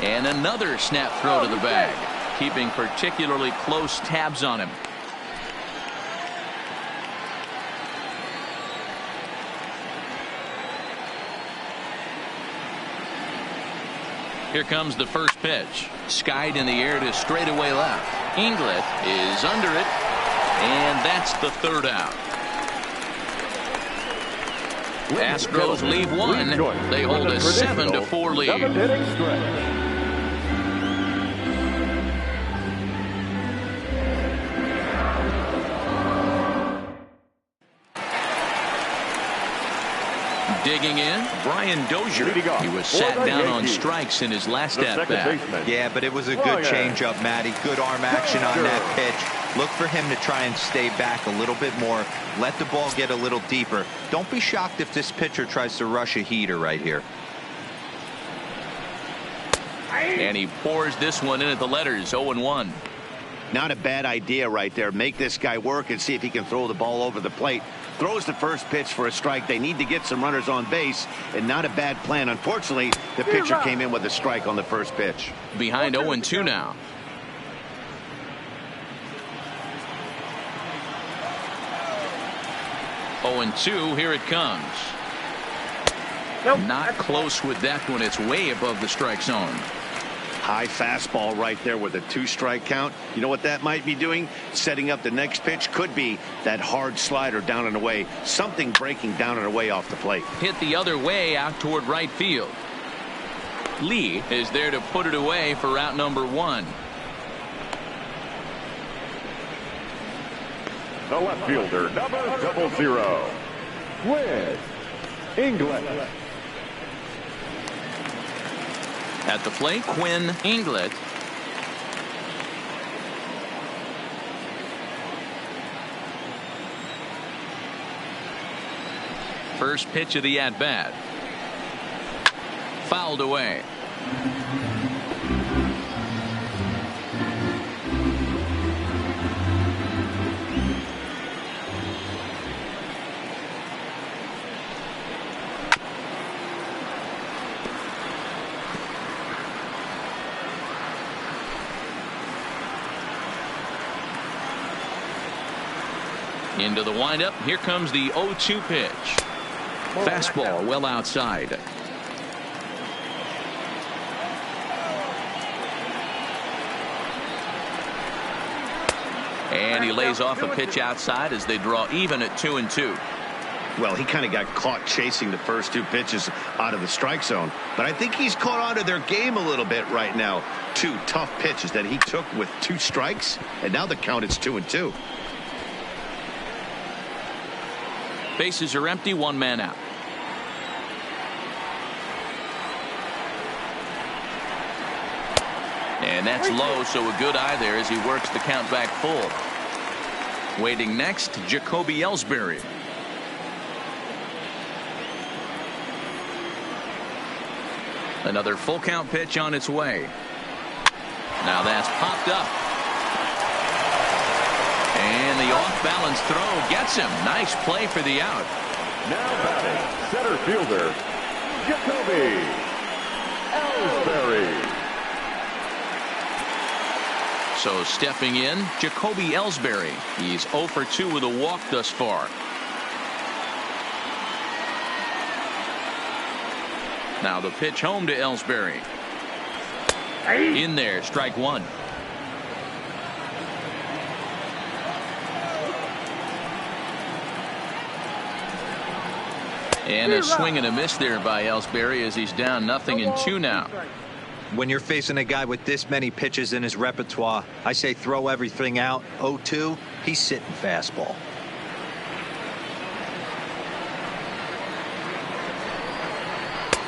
Speaker 1: And another snap throw to the bag, keeping particularly close tabs on him. Here comes the first pitch. Skied in the air to straightaway left. Inglet is under it, and that's the third out. Astros leave one. They hold a 7-4 lead. Digging in, Brian Dozier. He was sat down on strikes in his last at-bat.
Speaker 3: Yeah, but it was a good changeup, Matty. Good arm action on that pitch. Look for him to try and stay back a little bit more. Let the ball get a little deeper. Don't be shocked if this pitcher tries to rush a heater right here.
Speaker 1: And he pours this one in at the letters, 0-1.
Speaker 2: Not a bad idea right there. Make this guy work and see if he can throw the ball over the plate. Throws the first pitch for a strike. They need to get some runners on base, and not a bad plan. Unfortunately, the pitcher came in with a strike on the first pitch.
Speaker 1: Behind 0-2 now. Oh, and 2, here it comes. Not close with that one. It's way above the strike zone.
Speaker 2: High fastball right there with a 2-strike count. You know what that might be doing? Setting up the next pitch. Could be that hard slider down and away. Something breaking down and away off the plate.
Speaker 1: Hit the other way out toward right field. Lee is there to put it away for out number 1.
Speaker 5: The left fielder, number 00, with Inglet.
Speaker 1: At the plate, Quinn Inglet. First pitch of the at-bat. Fouled away. Into the windup. Here comes the 0-2 pitch. Fastball well outside. And he lays off a pitch outside as they draw even at 2-2.
Speaker 2: Well, he kind of got caught chasing the first 2 pitches out of the strike zone. But I think he's caught on to their game a little bit right now. 2 tough pitches that he took with 2 strikes. And now the count is 2-2.
Speaker 1: Bases are empty, 1 man out. And that's low, so a good eye there as he works the count back full. Waiting next, Jacoby Ellsbury. Another full count pitch on its way. Now that's popped up. And the off-balance throw gets him. Nice play for the out.
Speaker 5: Now batting, center fielder, Jacoby Ellsbury.
Speaker 1: So stepping in, Jacoby Ellsbury. He's 0 for 2 with a walk thus far. Now the pitch home to Ellsbury. In there, strike 1. And a swing and a miss there by Ellsbury as he's down 0-2 now.
Speaker 3: When you're facing a guy with this many pitches in his repertoire, I say throw everything out. 0-2, he's sitting fastball.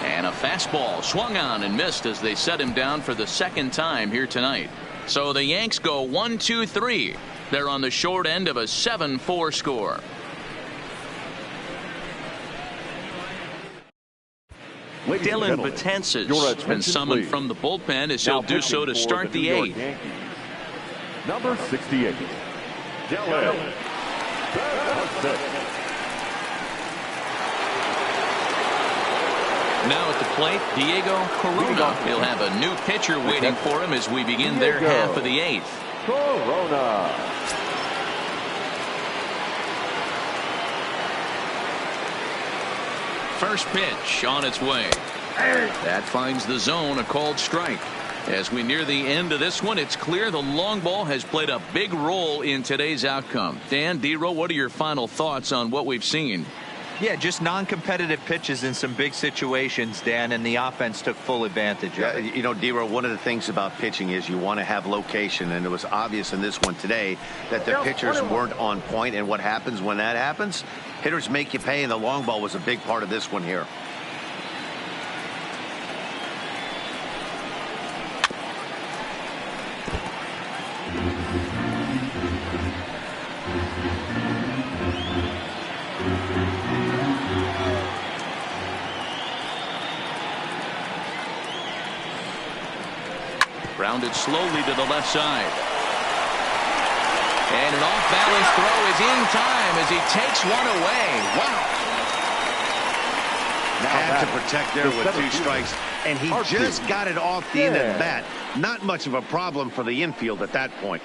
Speaker 1: And a fastball swung on and missed as they set him down for the 2nd time here tonight. So the Yanks go 1-2-3. They're on the short end of a 7-4 score. Dylan Betances has been summoned from the bullpen as he'll do so to start the 8th.
Speaker 5: Number 68, Dylan
Speaker 1: Now at the plate, Diego Corona. He'll have a new pitcher waiting for him as we begin their half of the 8th.
Speaker 5: Corona.
Speaker 1: First pitch on its way. That finds the zone, a called strike. As we near the end of this one, it's clear the long ball has played a big role in today's outcome. Dan, D-Row, what are your final thoughts on what we've seen?
Speaker 3: Yeah, just non-competitive pitches in some big situations, Dan, and the offense took full advantage of it.
Speaker 2: You know, D-Row, one of the things about pitching is you want to have location, and it was obvious in this one today that the pitchers weren't on point, and what happens when that happens? Hitters make you pay, and the long ball was a big part of this one here.
Speaker 1: Grounded slowly to the left side. And an off-balance throw is in time as he takes one away. Wow.
Speaker 2: Had to protect there with 2 strikes, and he just got it off the end of the bat. Not much of a problem for the infield at that point.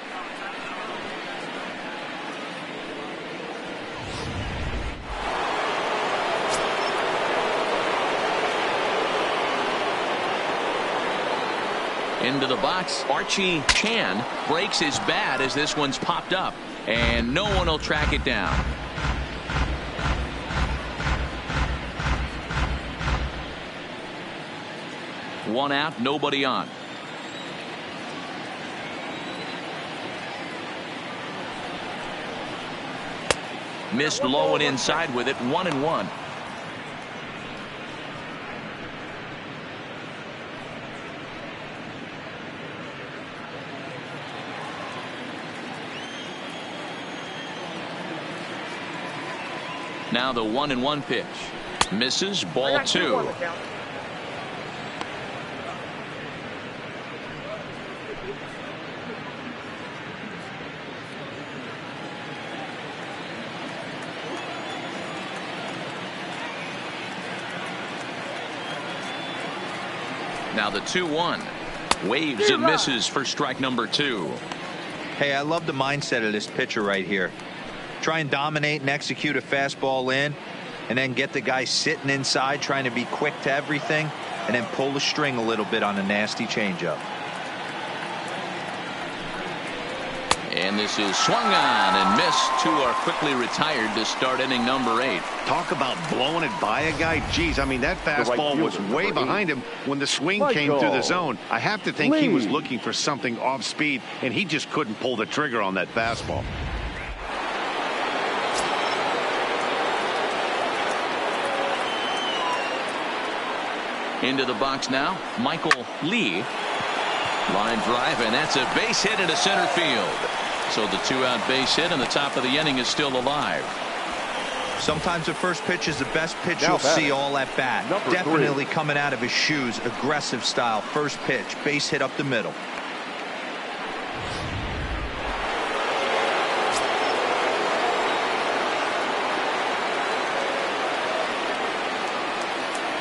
Speaker 1: Into the box, Archie Chan breaks his bat as this one's popped up, and no one will track it down. One out, nobody on. Missed low and inside with it, 1-1. Now the 1-1 pitch. Misses, ball 2. Now the 2-1. Waves and misses for strike number 2.
Speaker 3: Hey, I love the mindset of this pitcher right here. Try and dominate and execute a fastball in, and then get the guy sitting inside trying to be quick to everything, and then pull the string a little bit on a nasty changeup.
Speaker 1: And this is swung on and missed. 2 are quickly retired to start inning number 8.
Speaker 2: Talk about blowing it by a guy. Geez, I mean, that fastball was way behind him when the swing came through the zone. I have to think he was looking for something off speed, and he just couldn't pull the trigger on that fastball.
Speaker 1: Into the box now, Michael Lee. Line drive, and that's a base hit into center field. So the 2-out base hit, and the top of the inning is still alive.
Speaker 3: Sometimes the first pitch is the best pitch you'll see all at bat. Definitely coming out of his shoes, aggressive style. First pitch, base hit up the middle.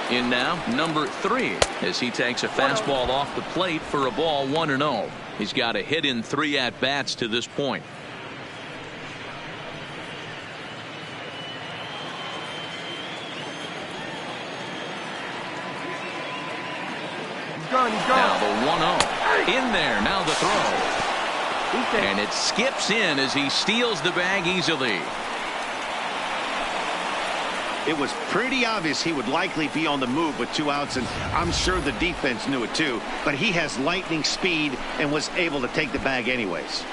Speaker 1: In now, number 3, as he takes a fastball off the plate for a ball, 1-0. He's got a hit in 3 at-bats to this point. Now the 1-0. In there, now the throw. And it skips in as he steals the bag easily.
Speaker 2: It was pretty obvious he would likely be on the move with 2 outs, and I'm sure the defense knew it too, but he has lightning speed and was able to take the bag anyways.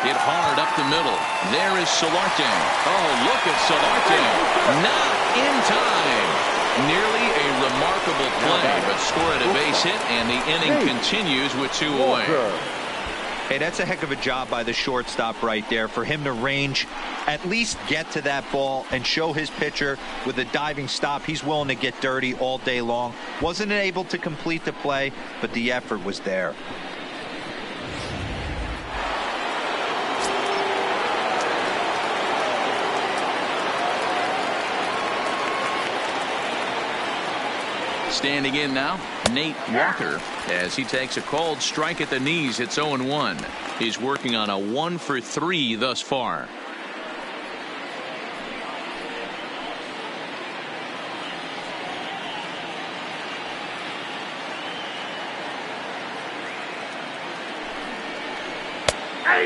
Speaker 1: Hit hard up the middle. There is Solarte. Oh, look at Solarte. Not in time. Nearly a remarkable play, but scored a base hit, and the inning continues with 2 away.
Speaker 3: Hey, that's a heck of a job by the shortstop right there for him to range, at least get to that ball and show his pitcher with a diving stop. He's willing to get dirty all day long. Wasn't able to complete the play, but the effort was there.
Speaker 1: Standing in now, Nate Walker, as he takes a called strike at the knees. It's 0-1. He's working on a 1-for-3 thus far.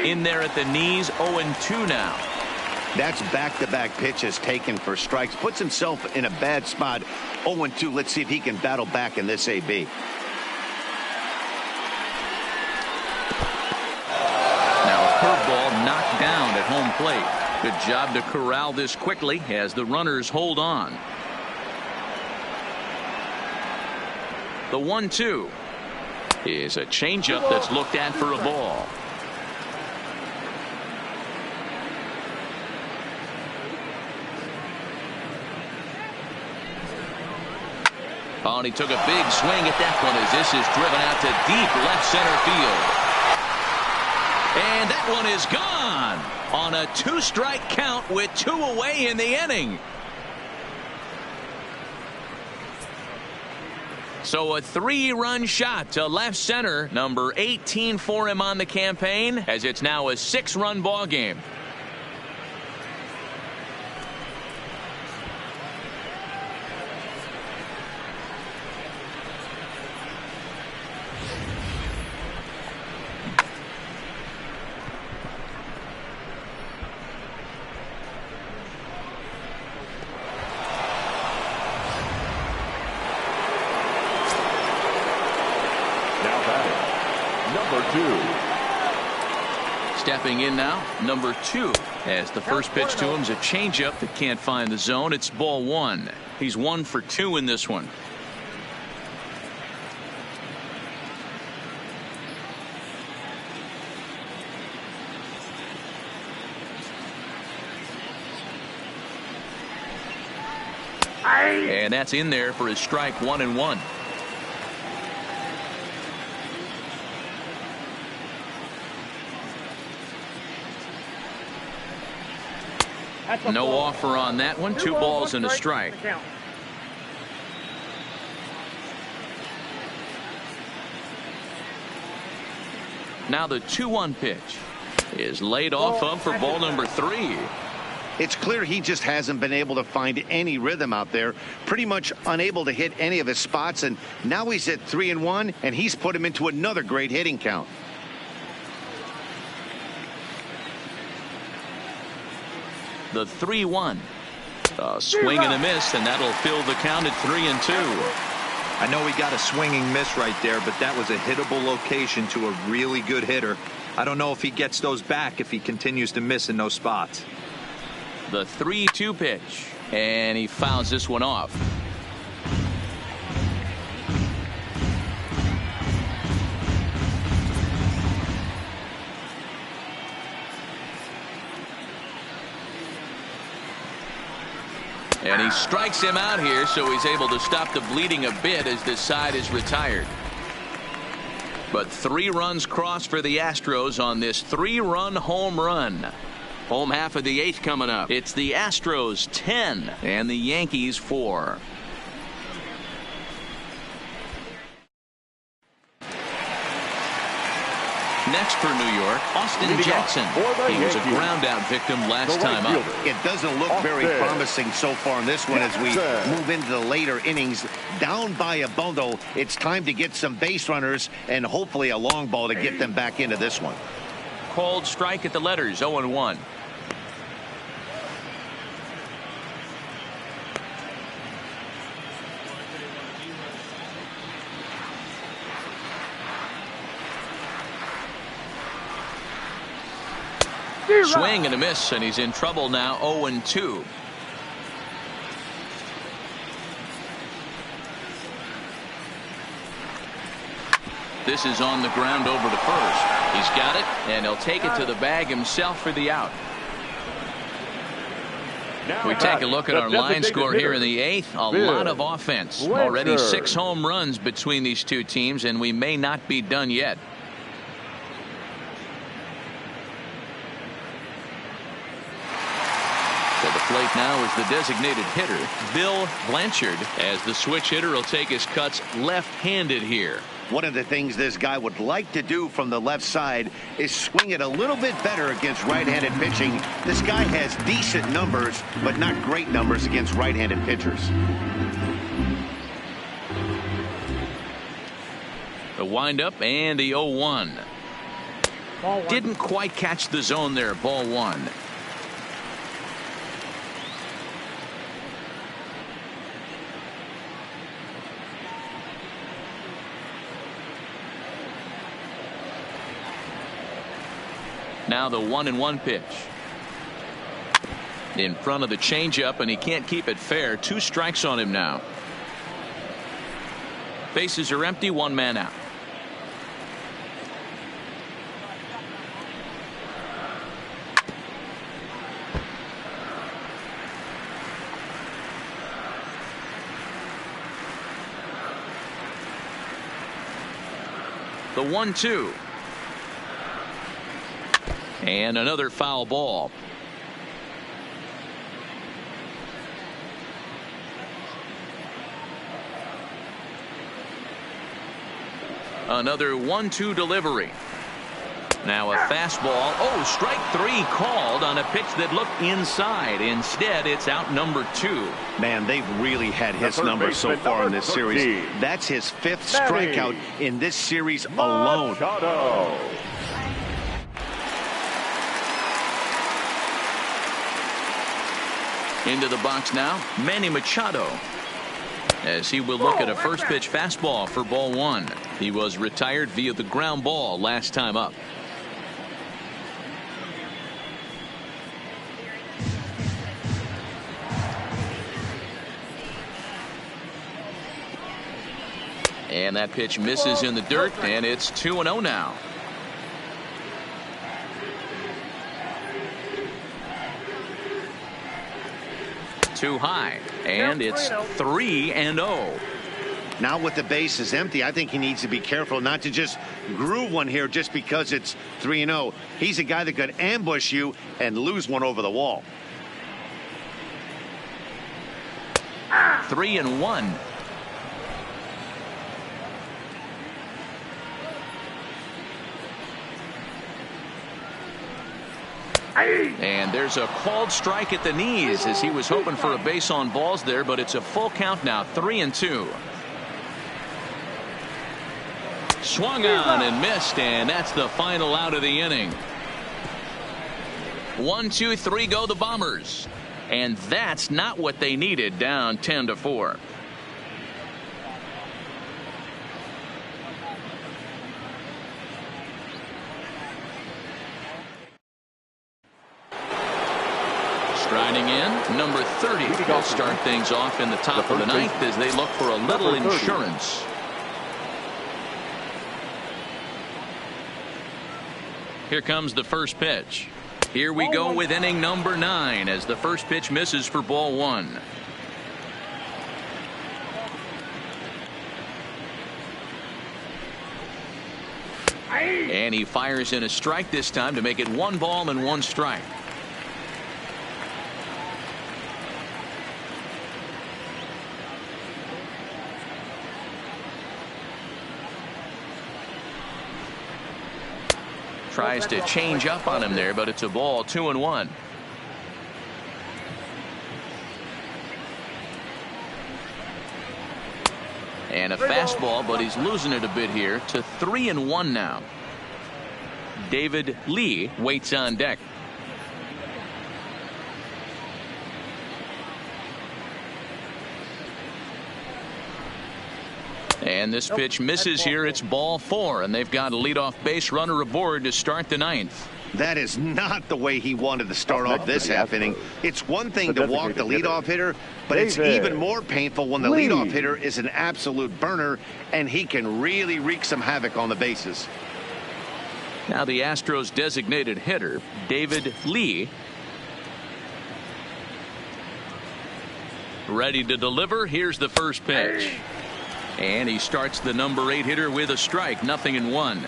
Speaker 1: In there at the knees, 0-2 now.
Speaker 2: That's back-to-back pitches taken for strikes. Puts himself in a bad spot. 0-2. Let's see if he can battle back in this AB.
Speaker 1: Now a curveball knocked down at home plate. Good job to corral this quickly as the runners hold on. The 1-2 is a changeup that's looked at for a ball. Oh, and he took a big swing at that one as this is driven out to deep left center field. And that one is gone on a 2-strike count with 2 away in the inning. So a 3-run shot to left center, number 18 for him on the campaign, as it's now a 6-run ball game. Stepping in now, number 2, as the first pitch to him is a changeup that can't find the zone. It's ball 1. He's 1 for 2 in this one. And that's in there for his strike 1-1. No offer on that one. 2 balls and a strike. Now the 2-1 pitch is laid off of for ball number 3.
Speaker 2: It's clear he just hasn't been able to find any rhythm out there. Pretty much unable to hit any of his spots. And now he's at 3-1, and he's put him into another great hitting count.
Speaker 1: The 3-1. A swing and a miss, and that'll fill the count at 3-2.
Speaker 3: I know he got a swinging miss right there, but that was a hittable location to a really good hitter. I don't know if he gets those back if he continues to miss in those spots.
Speaker 1: The 3-2 pitch, and he fouls this one off. And he strikes him out here, so he's able to stop the bleeding a bit as this side is retired. But 3 runs crossed for the Astros on this 3-run home run. Home half of the 8th coming up. It's the Astros 10 and the Yankees 4. Next for New York, Austin Jackson. He was a ground-out victim last time up.
Speaker 2: It doesn't look very promising so far in this one as we move into the later innings. Down by a bundle, it's time to get some base runners and hopefully a long ball to get them back into this one.
Speaker 1: Called strike at the letters, 0-1. Swing and a miss, and he's in trouble now. 0-2. This is on the ground over to first. He's got it, and he'll take it to the bag himself for the out. We take a look at our line score here in the 8th. A lot of offense. Already 6 home runs between these two teams, and we may not be done yet. To the plate now is the designated hitter, Bill Blanchard, as the switch hitter will take his cuts left-handed here.
Speaker 2: One of the things this guy would like to do from the left side is swing it a little bit better against right-handed pitching. This guy has decent numbers, but not great numbers against right-handed pitchers.
Speaker 1: The windup and the 0-1. Didn't quite catch the zone there. Ball 1. Now the 1-1 pitch. In front of the changeup, and he can't keep it fair. 2 strikes on him now. Bases are empty, 1 man out. The 1-2. And another foul ball. Another 1-2 delivery. Now a fastball. Oh, strike 3 called on a pitch that looked inside. Instead, it's out number 2.
Speaker 2: Man, they've really had his numbers so far in this series. That's his 5th strikeout in this series alone.
Speaker 1: Into the box now, Manny Machado, as he will look at a first pitch fastball for ball 1. He was retired via the ground ball last time up. And that pitch misses in the dirt, and it's 2-0 now. Too high, and it's 3-0.
Speaker 2: Now with the bases empty, I think he needs to be careful not to just groove one here just because it's 3-0. He's a guy that could ambush you and lose one over the wall.
Speaker 1: 3-1. And there's a called strike at the knees as he was hoping for a base on balls there, but it's a full count now. 3-2. Swung on and missed, and that's the final out of the inning. 1, 2, 3 go the Bombers, and that's not what they needed, down 10-4. Striding in, number 30 will start things off in the top of the 9th as they look for a little insurance. Here comes the first pitch. Here we go with inning number 9 as the first pitch misses for ball 1. And he fires in a strike this time to make it 1 ball and 1 strike. Tries to change up on him there, but it's a ball. 2-1. And a fastball, but he's losing it a bit here to 3-1 now. David Lee waits on deck. And this pitch misses here. It's ball 4, and they've got a leadoff base runner aboard to start the 9th.
Speaker 2: That is not the way he wanted to start off this half inning. It's one thing to walk the leadoff hitter, but it's even more painful when the leadoff hitter is an absolute burner, and he can really wreak some havoc on the bases.
Speaker 1: Now the Astros designated hitter, David Lee. Ready to deliver. Here's the first pitch. And he starts the number 8 hitter with a strike. 0-1.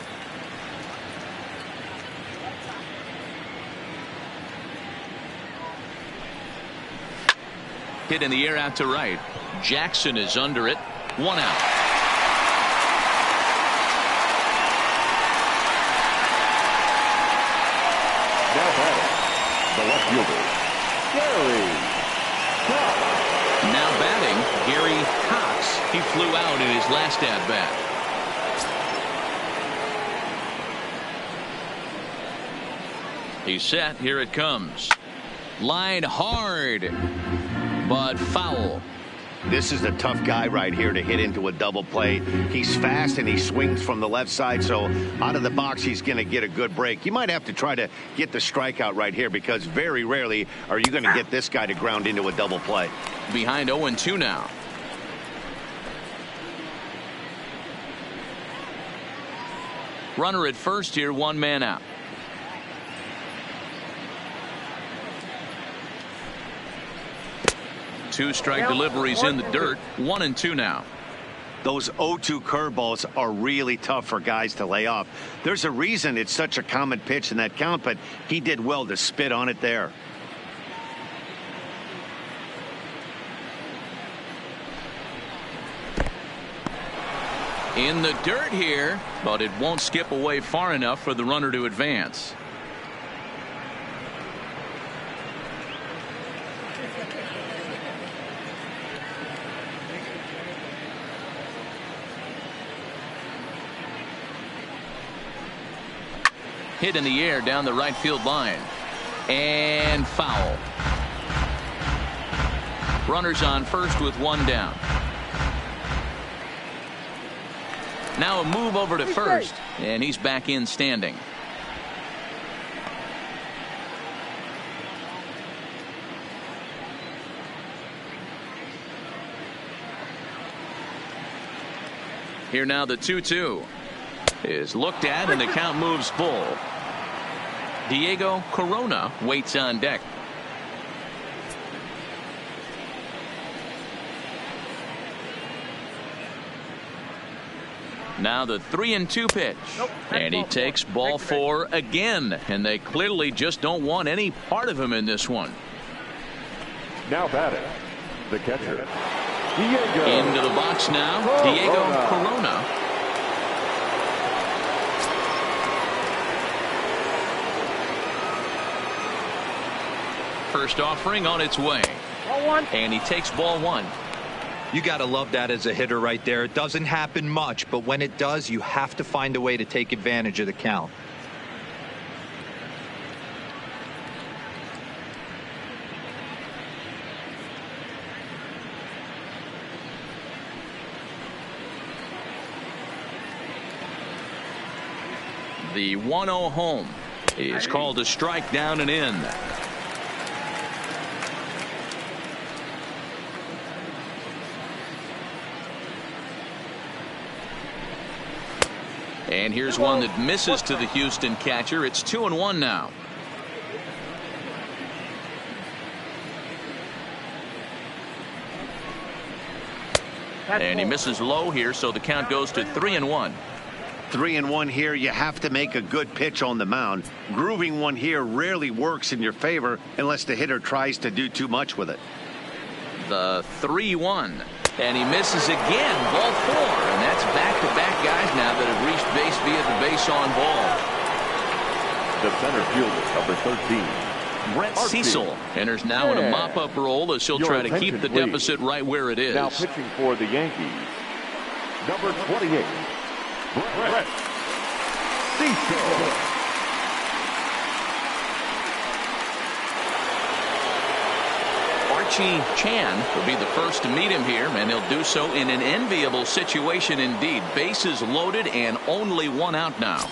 Speaker 1: Hit in the air out to right. Jackson is under it. 1 out.
Speaker 5: Now batting, the left fielder, Gary Cox.
Speaker 1: Now batting, Gary Cox. He flew out in his last at bat. He's set. Here it comes. Line hard, but foul.
Speaker 2: This is a tough guy right here to hit into a double play. He's fast and he swings from the left side, so out of the box he's going to get a good break. You might have to try to get the strikeout right here because very rarely are you going to get this guy to ground into a double play.
Speaker 1: Behind 0-2 now. Runner at first here, 1 man out. Two strike deliveries in the dirt. 1-2 now.
Speaker 2: Those 0-2 curveballs are really tough for guys to lay off. There's a reason it's such a common pitch in that count, but he did well to spit on it there.
Speaker 1: In the dirt here, but it won't skip away far enough for the runner to advance. Hit in the air down the right field line. And foul. Runners on first with 1 down. Now a move over to first, and he's back in standing. Here now the 2-2 is looked at, and the count moves full. Diego Corona waits on deck. Now the 3-2 pitch. And he takes ball 4 again. And they clearly just don't want any part of him in this one.
Speaker 5: Now batting, the catcher, Diego.
Speaker 1: Into the box now, Diego Corona. First offering on its way. And he takes ball 1.
Speaker 3: You got to love that as a hitter right there. It doesn't happen much, but when it does, you have to find a way to take advantage of the count.
Speaker 1: The 1-0 home is called a strike down and in. And here's one that misses to the Houston catcher. It's 2-1 now. And he misses low here, so the count goes to 3-1.
Speaker 2: 3-1 here. You have to make a good pitch on the mound. Grooving one here rarely works in your favor unless the hitter tries to do too much with it.
Speaker 1: The 3-1. And he misses again. Ball 4. And that's back-to-back guys now that have reached base via the base on ball.
Speaker 5: The center fielder, number 13.
Speaker 1: Brett Cecil enters now in a mop-up role as he'll try to keep the deficit right where it is.
Speaker 5: Now pitching for the Yankees, number 28, Brett Cecil.
Speaker 1: Archie Chan will be the first to meet him here, and he'll do so in an enviable situation indeed. Bases loaded and only 1 out now.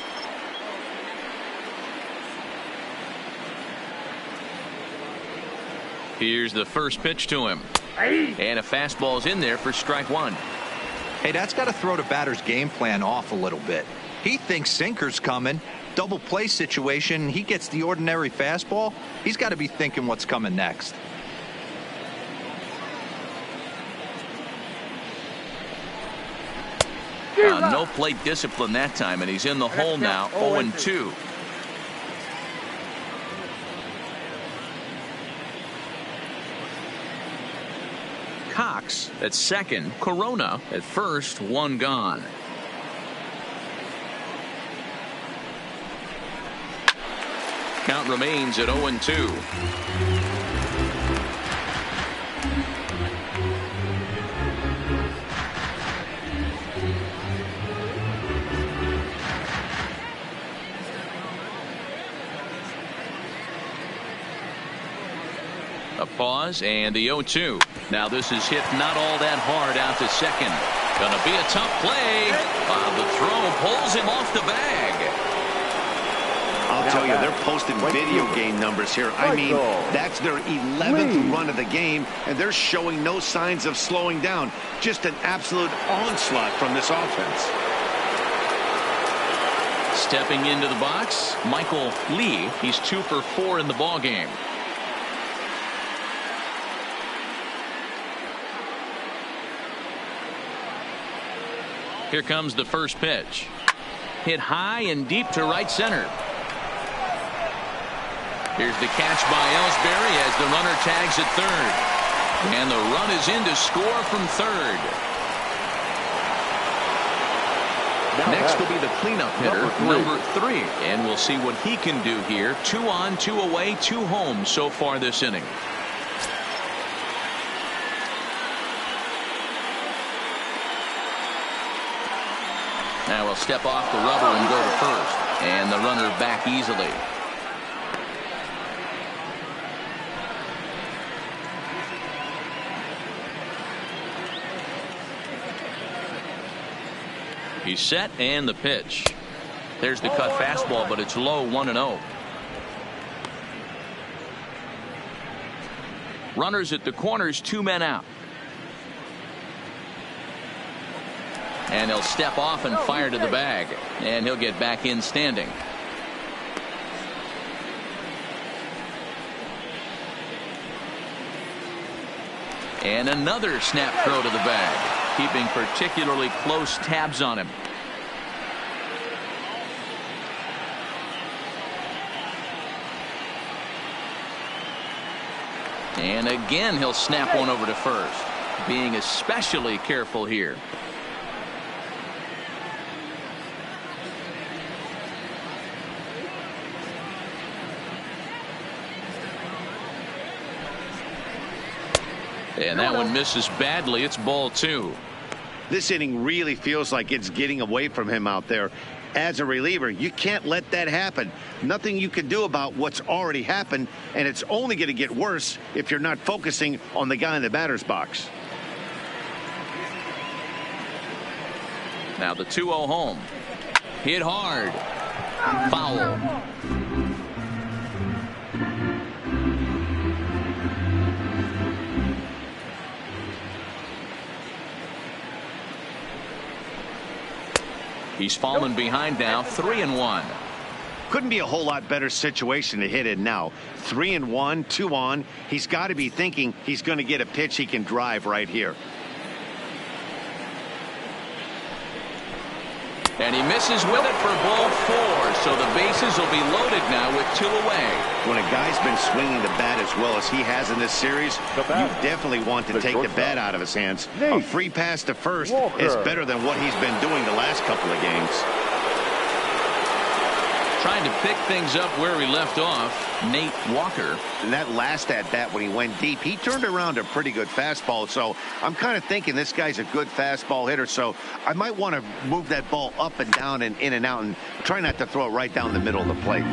Speaker 1: Here's the first pitch to him. And a fastball's in there for strike 1.
Speaker 3: Hey, that's got to throw the batter's game plan off a little bit. He thinks sinker's coming. double play situation, he gets the ordinary fastball, he's got to be thinking what's coming next.
Speaker 1: No plate discipline that time, and he's in the hole now, 0-2. Cox at second, Corona at first, one gone. Count remains at 0-2. A pause and the 0-2. Now this is hit not all that hard out to second. Gonna be a tough play. The throw pulls him off the bag.
Speaker 2: I'll tell you, they're posting video game numbers here. I mean, that's their 11th run of the game, and they're showing no signs of slowing down. Just an absolute onslaught from this offense.
Speaker 1: Stepping into the box, Michael Lee. He's 2 for 4 in the ball game. Here comes the first pitch. Hit high and deep to right center. Here's the catch by Ellsbury as the runner tags at third. And the run is in to score from third. Next will be the cleanup hitter, number 3. And we'll see what he can do here. 2 on, 2 away, 2 home so far this inning. Now we'll step off the rubber and go to first. And the runner back easily. He's set and the pitch. There's the cut fastball, but it's low, 1-0. Runners at the corners, 2 men out. And he'll step off and fire to the bag. And he'll get back in standing. And another snap throw to the bag, keeping particularly close tabs on him. And again he'll snap one over to first, being especially careful here. And that one misses badly. It's ball 2.
Speaker 2: This inning really feels like it's getting away from him out there. As a reliever, you can't let that happen. Nothing you can do about what's already happened, and it's only going to get worse if you're not focusing on the guy in the batter's box.
Speaker 1: Now the 2-0 home. Hit hard. Foul. He's fallen behind now, 3-1.
Speaker 2: Couldn't be a whole lot better situation to hit it now. 3-1, 2 on. He's got to be thinking he's going to get a pitch he can drive right here.
Speaker 1: And he misses with it for ball 4. So the bases will be loaded now with 2 away.
Speaker 2: When a guy's been swinging the bat as well as he has in this series, you definitely want to take the bat out of his hands. A free pass to first is better than what he's been doing the last couple of games.
Speaker 1: Trying to pick things up where he left off, Nate Walker.
Speaker 2: And that last at bat when he went deep, he turned around a pretty good fastball. So I'm kind of thinking this guy's a good fastball hitter. So I might want to move that ball up and down and in and out and try not to throw it right down the middle of the plate.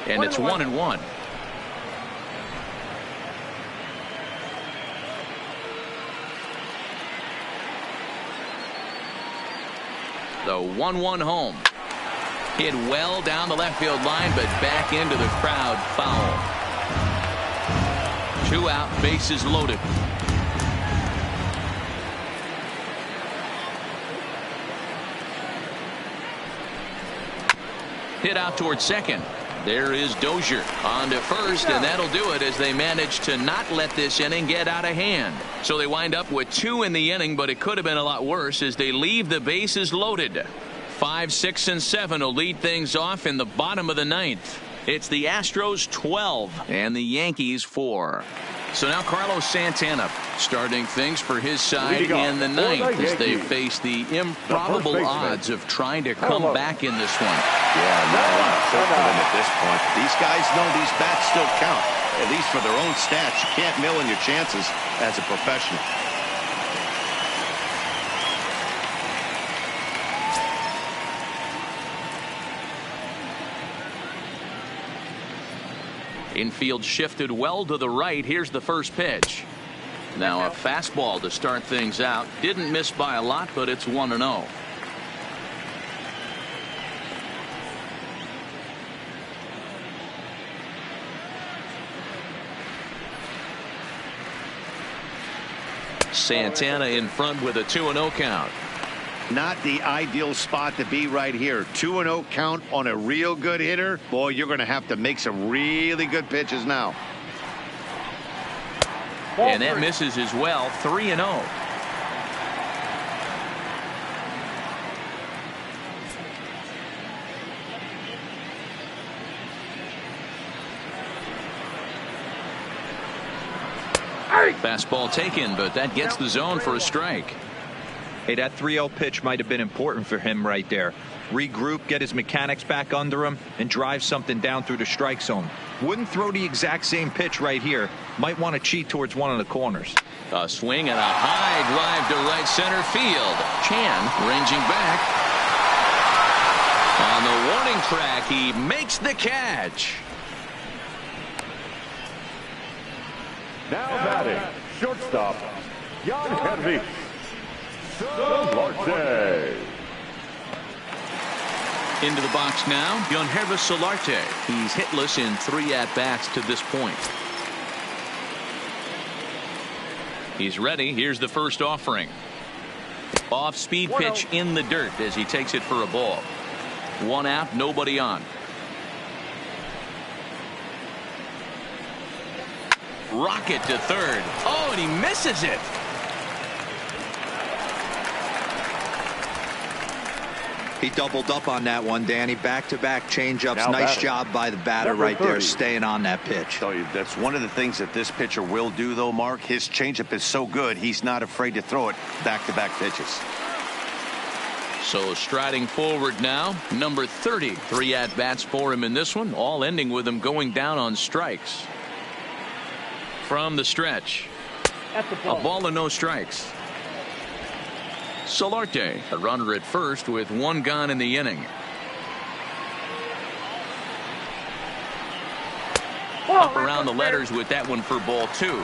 Speaker 1: And it's 1-1. The 1-1 home. Hit well down the left field line, but back into the crowd. Foul. 2 out, bases loaded. Hit out towards second. There is Dozier on to first, and that'll do it as they manage to not let this inning get out of hand. So they wind up with 2 in the inning, but it could have been a lot worse as they leave the bases loaded. 5, 6, and 7 will lead things off in the bottom of the 9th. It's the Astros 12 and the Yankees 4. So now Carlos Santana starting things for his side in the 9th as they face the improbable odds of trying to come back in this one.
Speaker 2: Yeah, not a lot of hope for them at this point. These guys know these bats still count, at least for their own stats. You can't mill in your chances as a professional.
Speaker 1: Infield shifted well to the right. Here's the first pitch. Now a fastball to start things out. Didn't miss by a lot, but it's 1-0. Santana in front with a 2-0 count.
Speaker 2: Not the ideal spot to be right here. 2-0 count on a real good hitter. Boy, you're going to have to make some really good pitches now.
Speaker 1: And that misses as well. 3-0. Fastball taken, but that gets the zone for a strike.
Speaker 3: Hey, that 3-0 pitch might have been important for him right there. Regroup, get his mechanics back under him, and drive something down through the strike zone. Wouldn't throw the exact same pitch right here. Might want to cheat towards one of the corners.
Speaker 1: A swing and a high drive to right center field. Chan ranging back. On the warning track, he makes the catch.
Speaker 5: Now batting, shortstop, Yankees. Solarte.
Speaker 1: Into the box now, Yankees Solarte. He's hitless in 3 at-bats to this point. He's ready. Here's the first offering. Off-speed pitch in the dirt as he takes it for a ball. 1 out, nobody on. Rocket to third. Oh, and he misses it.
Speaker 3: He doubled up on that one, Danny. Back-to-back changeups.
Speaker 5: Now
Speaker 3: nice
Speaker 5: batting.
Speaker 3: job by the batter right there, staying on that pitch.
Speaker 2: Tell you, that's one of the things that this pitcher will do, though, Mark. His changeup is so good, he's not afraid to throw it back-to-back pitches.
Speaker 1: So striding forward now, number 30. 3 at-bats for him in this one, all ending with him going down on strikes. From the stretch, a ball and no strikes. Solarte, a runner at first with 1 gone in the inning. Up around the letters with that one for ball 2.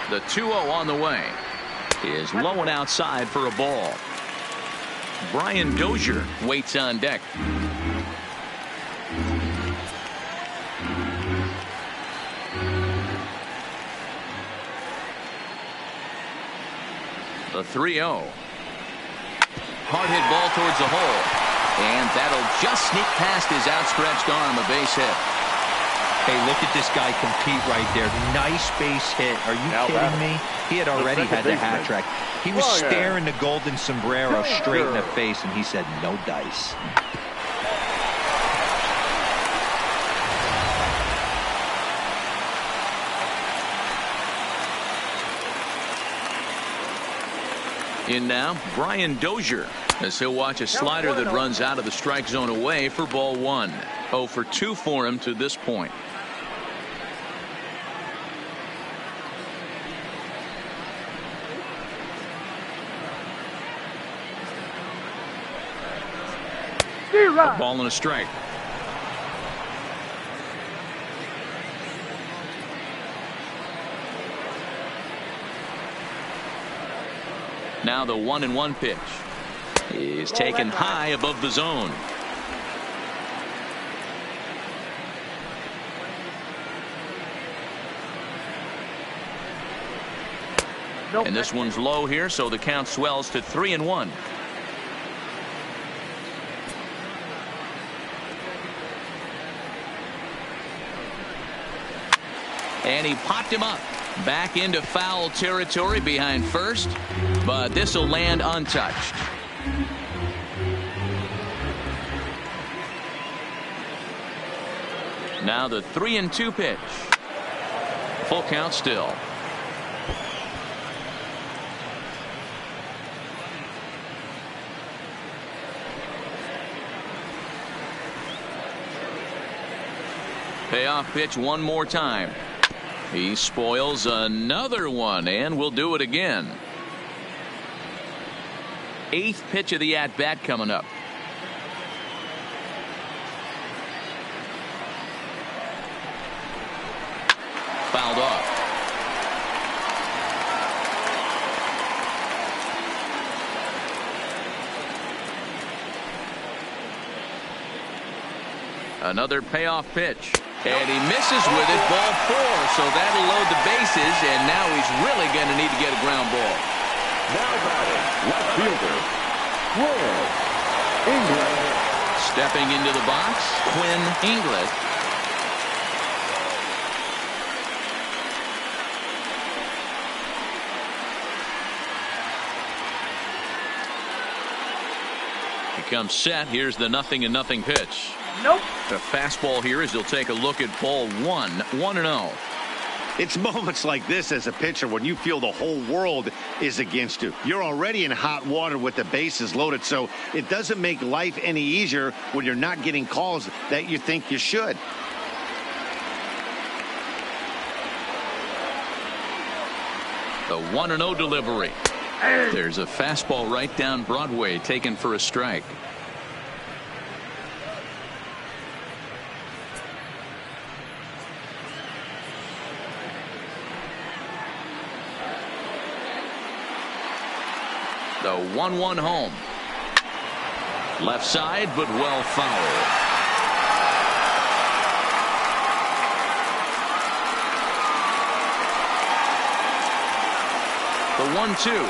Speaker 1: The 2-0 on the way is low and outside for a ball. Brian Dozier waits on deck. The 3-0. Hard hit ball towards the hole. And that'll just sneak past his outstretched arm, a base hit.
Speaker 3: Hey, look at this guy compete right there. Nice base hit. Are you kidding me? He had already had the hat trick. He was staring the golden sombrero straight in the face, and he said, no dice.
Speaker 1: In now, Brian Dozier, as he'll watch a slider that runs out of the strike zone away for ball 1. 0 for 2 for him to this point. A ball and a strike. Now the 1-1 pitch is taken high above the zone. And this one's low here, so the count swells to 3-1. And he popped him up. Back into foul territory behind first, but this will land untouched. Now the 3-2 pitch. Full count still. Payoff pitch one more time. He spoils another one, and will do it again. 8th pitch of the at-bat coming up. Fouled off. Another payoff pitch. And he misses with it, ball 4, so that'll load the bases, and now he's really going to need to get a ground ball.
Speaker 5: Now batting, left fielder, Quinn English.
Speaker 1: Stepping into the box, Quinn English. He comes set. Here's the 0-0 pitch.
Speaker 4: Nope.
Speaker 1: The fastball here as he'll take a look at ball 1, 1-0.
Speaker 2: It's moments like this as a pitcher when you feel the whole world is against you. You're already in hot water with the bases loaded, so it doesn't make life any easier when you're not getting calls that you think you should.
Speaker 1: The 1-0 delivery. There's a fastball right down Broadway taken for a strike. The 1-1 home. Left side, but well fouled. The 1-2.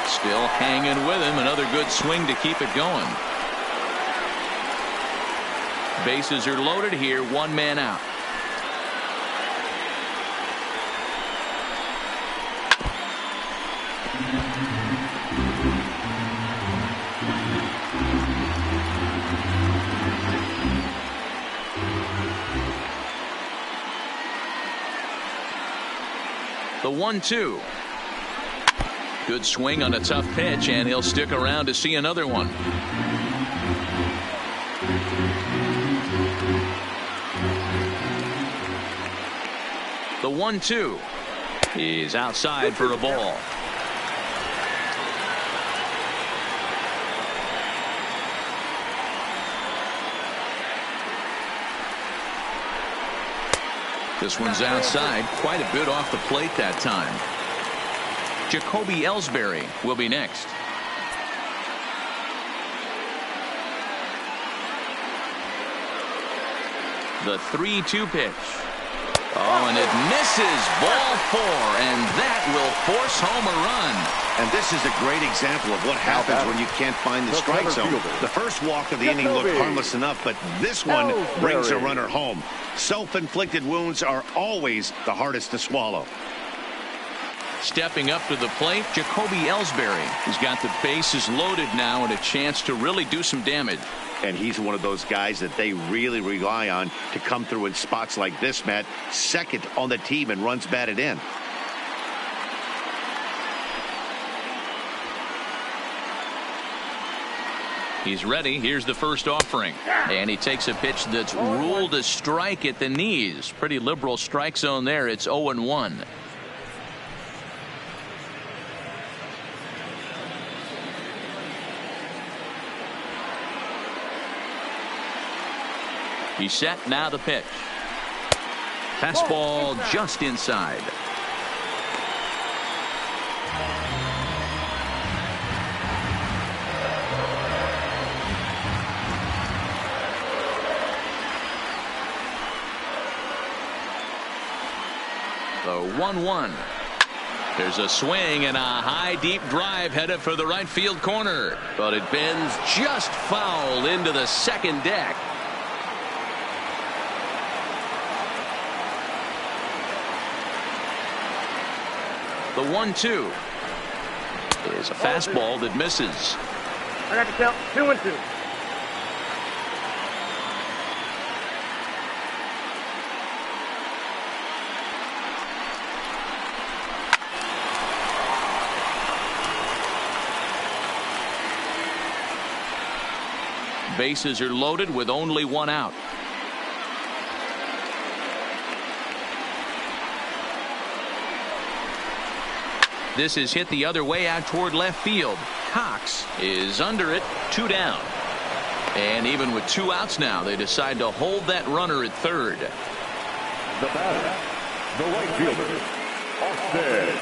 Speaker 1: Still hanging with him. Another good swing to keep it going. Bases are loaded here. One man out. The 1-2. Good swing on a tough pitch, and he'll stick around to see another one. The 1-2. He's outside for a ball. This one's outside, quite a bit off the plate that time. Jacoby Ellsbury will be next. The 3-2 pitch. Oh, and it misses, ball 4, and that will force home a run.
Speaker 2: And this is a great example of what happens when you can't find the strike zone. The first walk of the inning looked harmless enough, but this one brings a runner home. Self-inflicted wounds are always the hardest to swallow.
Speaker 1: Stepping up to the plate, Jacoby Ellsbury. He's got the bases loaded now and a chance to really do some damage.
Speaker 2: And he's one of those guys that they really rely on to come through in spots like this, Matt. Second on the team and runs batted in.
Speaker 1: He's ready. Here's the first offering. And he takes a pitch that's ruled a strike at the knees. Pretty liberal strike zone there. It's 0-1. He's set. Now the pitch. Fastball just inside. The 1-1. There's a swing and a high deep drive headed for the right field corner,
Speaker 6: but it bends just foul into the second deck.
Speaker 1: The 1-2 is a fastball that misses.
Speaker 4: I got to count 2-2.
Speaker 1: Bases are loaded with only one out. This is hit the other way out toward left field. Cox is under it. 2 down. And even with 2 outs now, they decide to hold that runner at third.
Speaker 5: The batter, the right fielder, Austin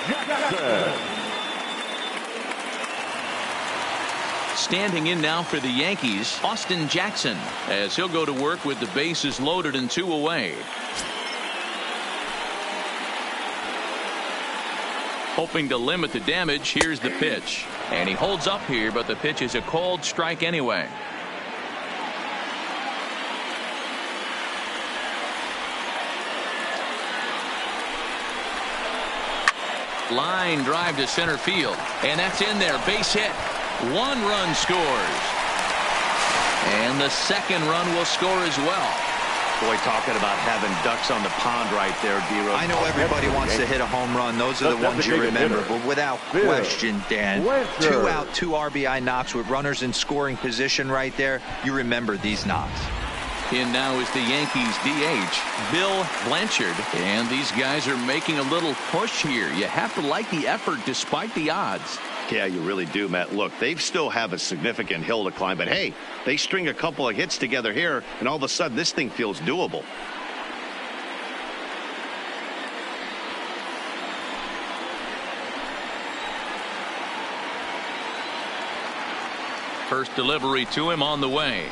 Speaker 5: Jackson.
Speaker 1: Standing in now for the Yankees, Austin Jackson, as he'll go to work with the bases loaded and 2 away. Hoping to limit the damage, here's the pitch. And he holds up here, but the pitch is a called strike anyway. Line drive to center field. And that's in there. Base hit. 1 run scores. And the second run will score as well.
Speaker 2: Boy, talking about having ducks on the pond right there, D-Rose.
Speaker 3: I know everybody wants to hit a home run. Those are the ones you remember. But without question, Dan, 2 out, 2 RBI knocks with runners in scoring position right there. You remember these knocks.
Speaker 1: In now is the Yankees DH, Bill Blanchard. And these guys are making a little push here. You have to like the effort despite the odds.
Speaker 2: Yeah, you really do, Matt. Look, they still have a significant hill to climb, but hey, they string a couple of hits together here, and all of a sudden this thing feels doable.
Speaker 1: First delivery to him on the way.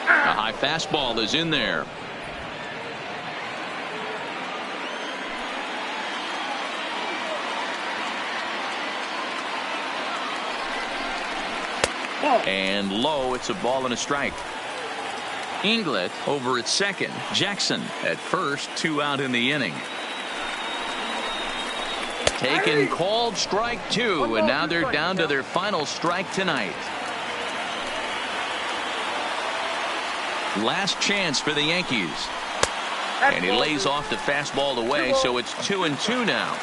Speaker 1: A high fastball is in there. And low, it's a ball and a strike. Inglet over at second. Jackson at first. 2 out in the inning. Taken, called strike 2, and now they're down to their final strike tonight. Last chance for the Yankees. And he lays off the fastball away, so it's 2-2 now.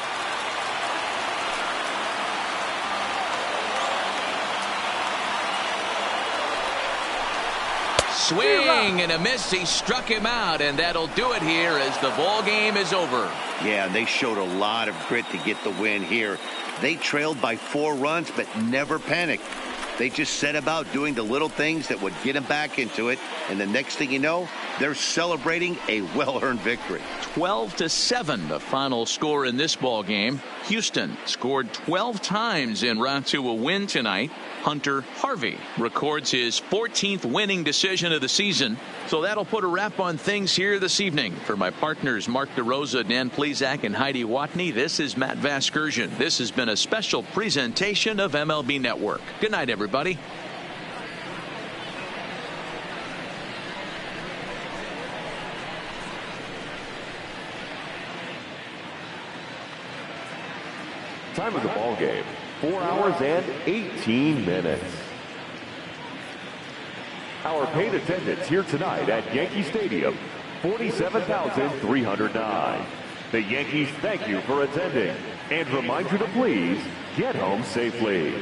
Speaker 1: Swing and a miss. He struck him out, and that'll do it here as the ball game is over.
Speaker 2: Yeah, they showed a lot of grit to get the win here. They trailed by 4 runs, but never panicked. They just set about doing the little things that would get them back into it, and the next thing you know, they're celebrating a well-earned victory.
Speaker 1: 12-7 the final score in this ball game. Houston scored 12 times en route to a win tonight. Hunter Harvey records his 14th winning decision of the season. So that'll put a wrap on things here this evening. For my partners Mark DeRosa, Dan Plesac, and Heidi Watney, this is Matt Vasgersian. This has been a special presentation of MLB Network. Good night, everybody.
Speaker 5: Time of the ball game, 4 hours and 18 minutes. Our paid attendance here tonight at Yankee Stadium, 47,309. The Yankees thank you for attending and remind you to please get home safely.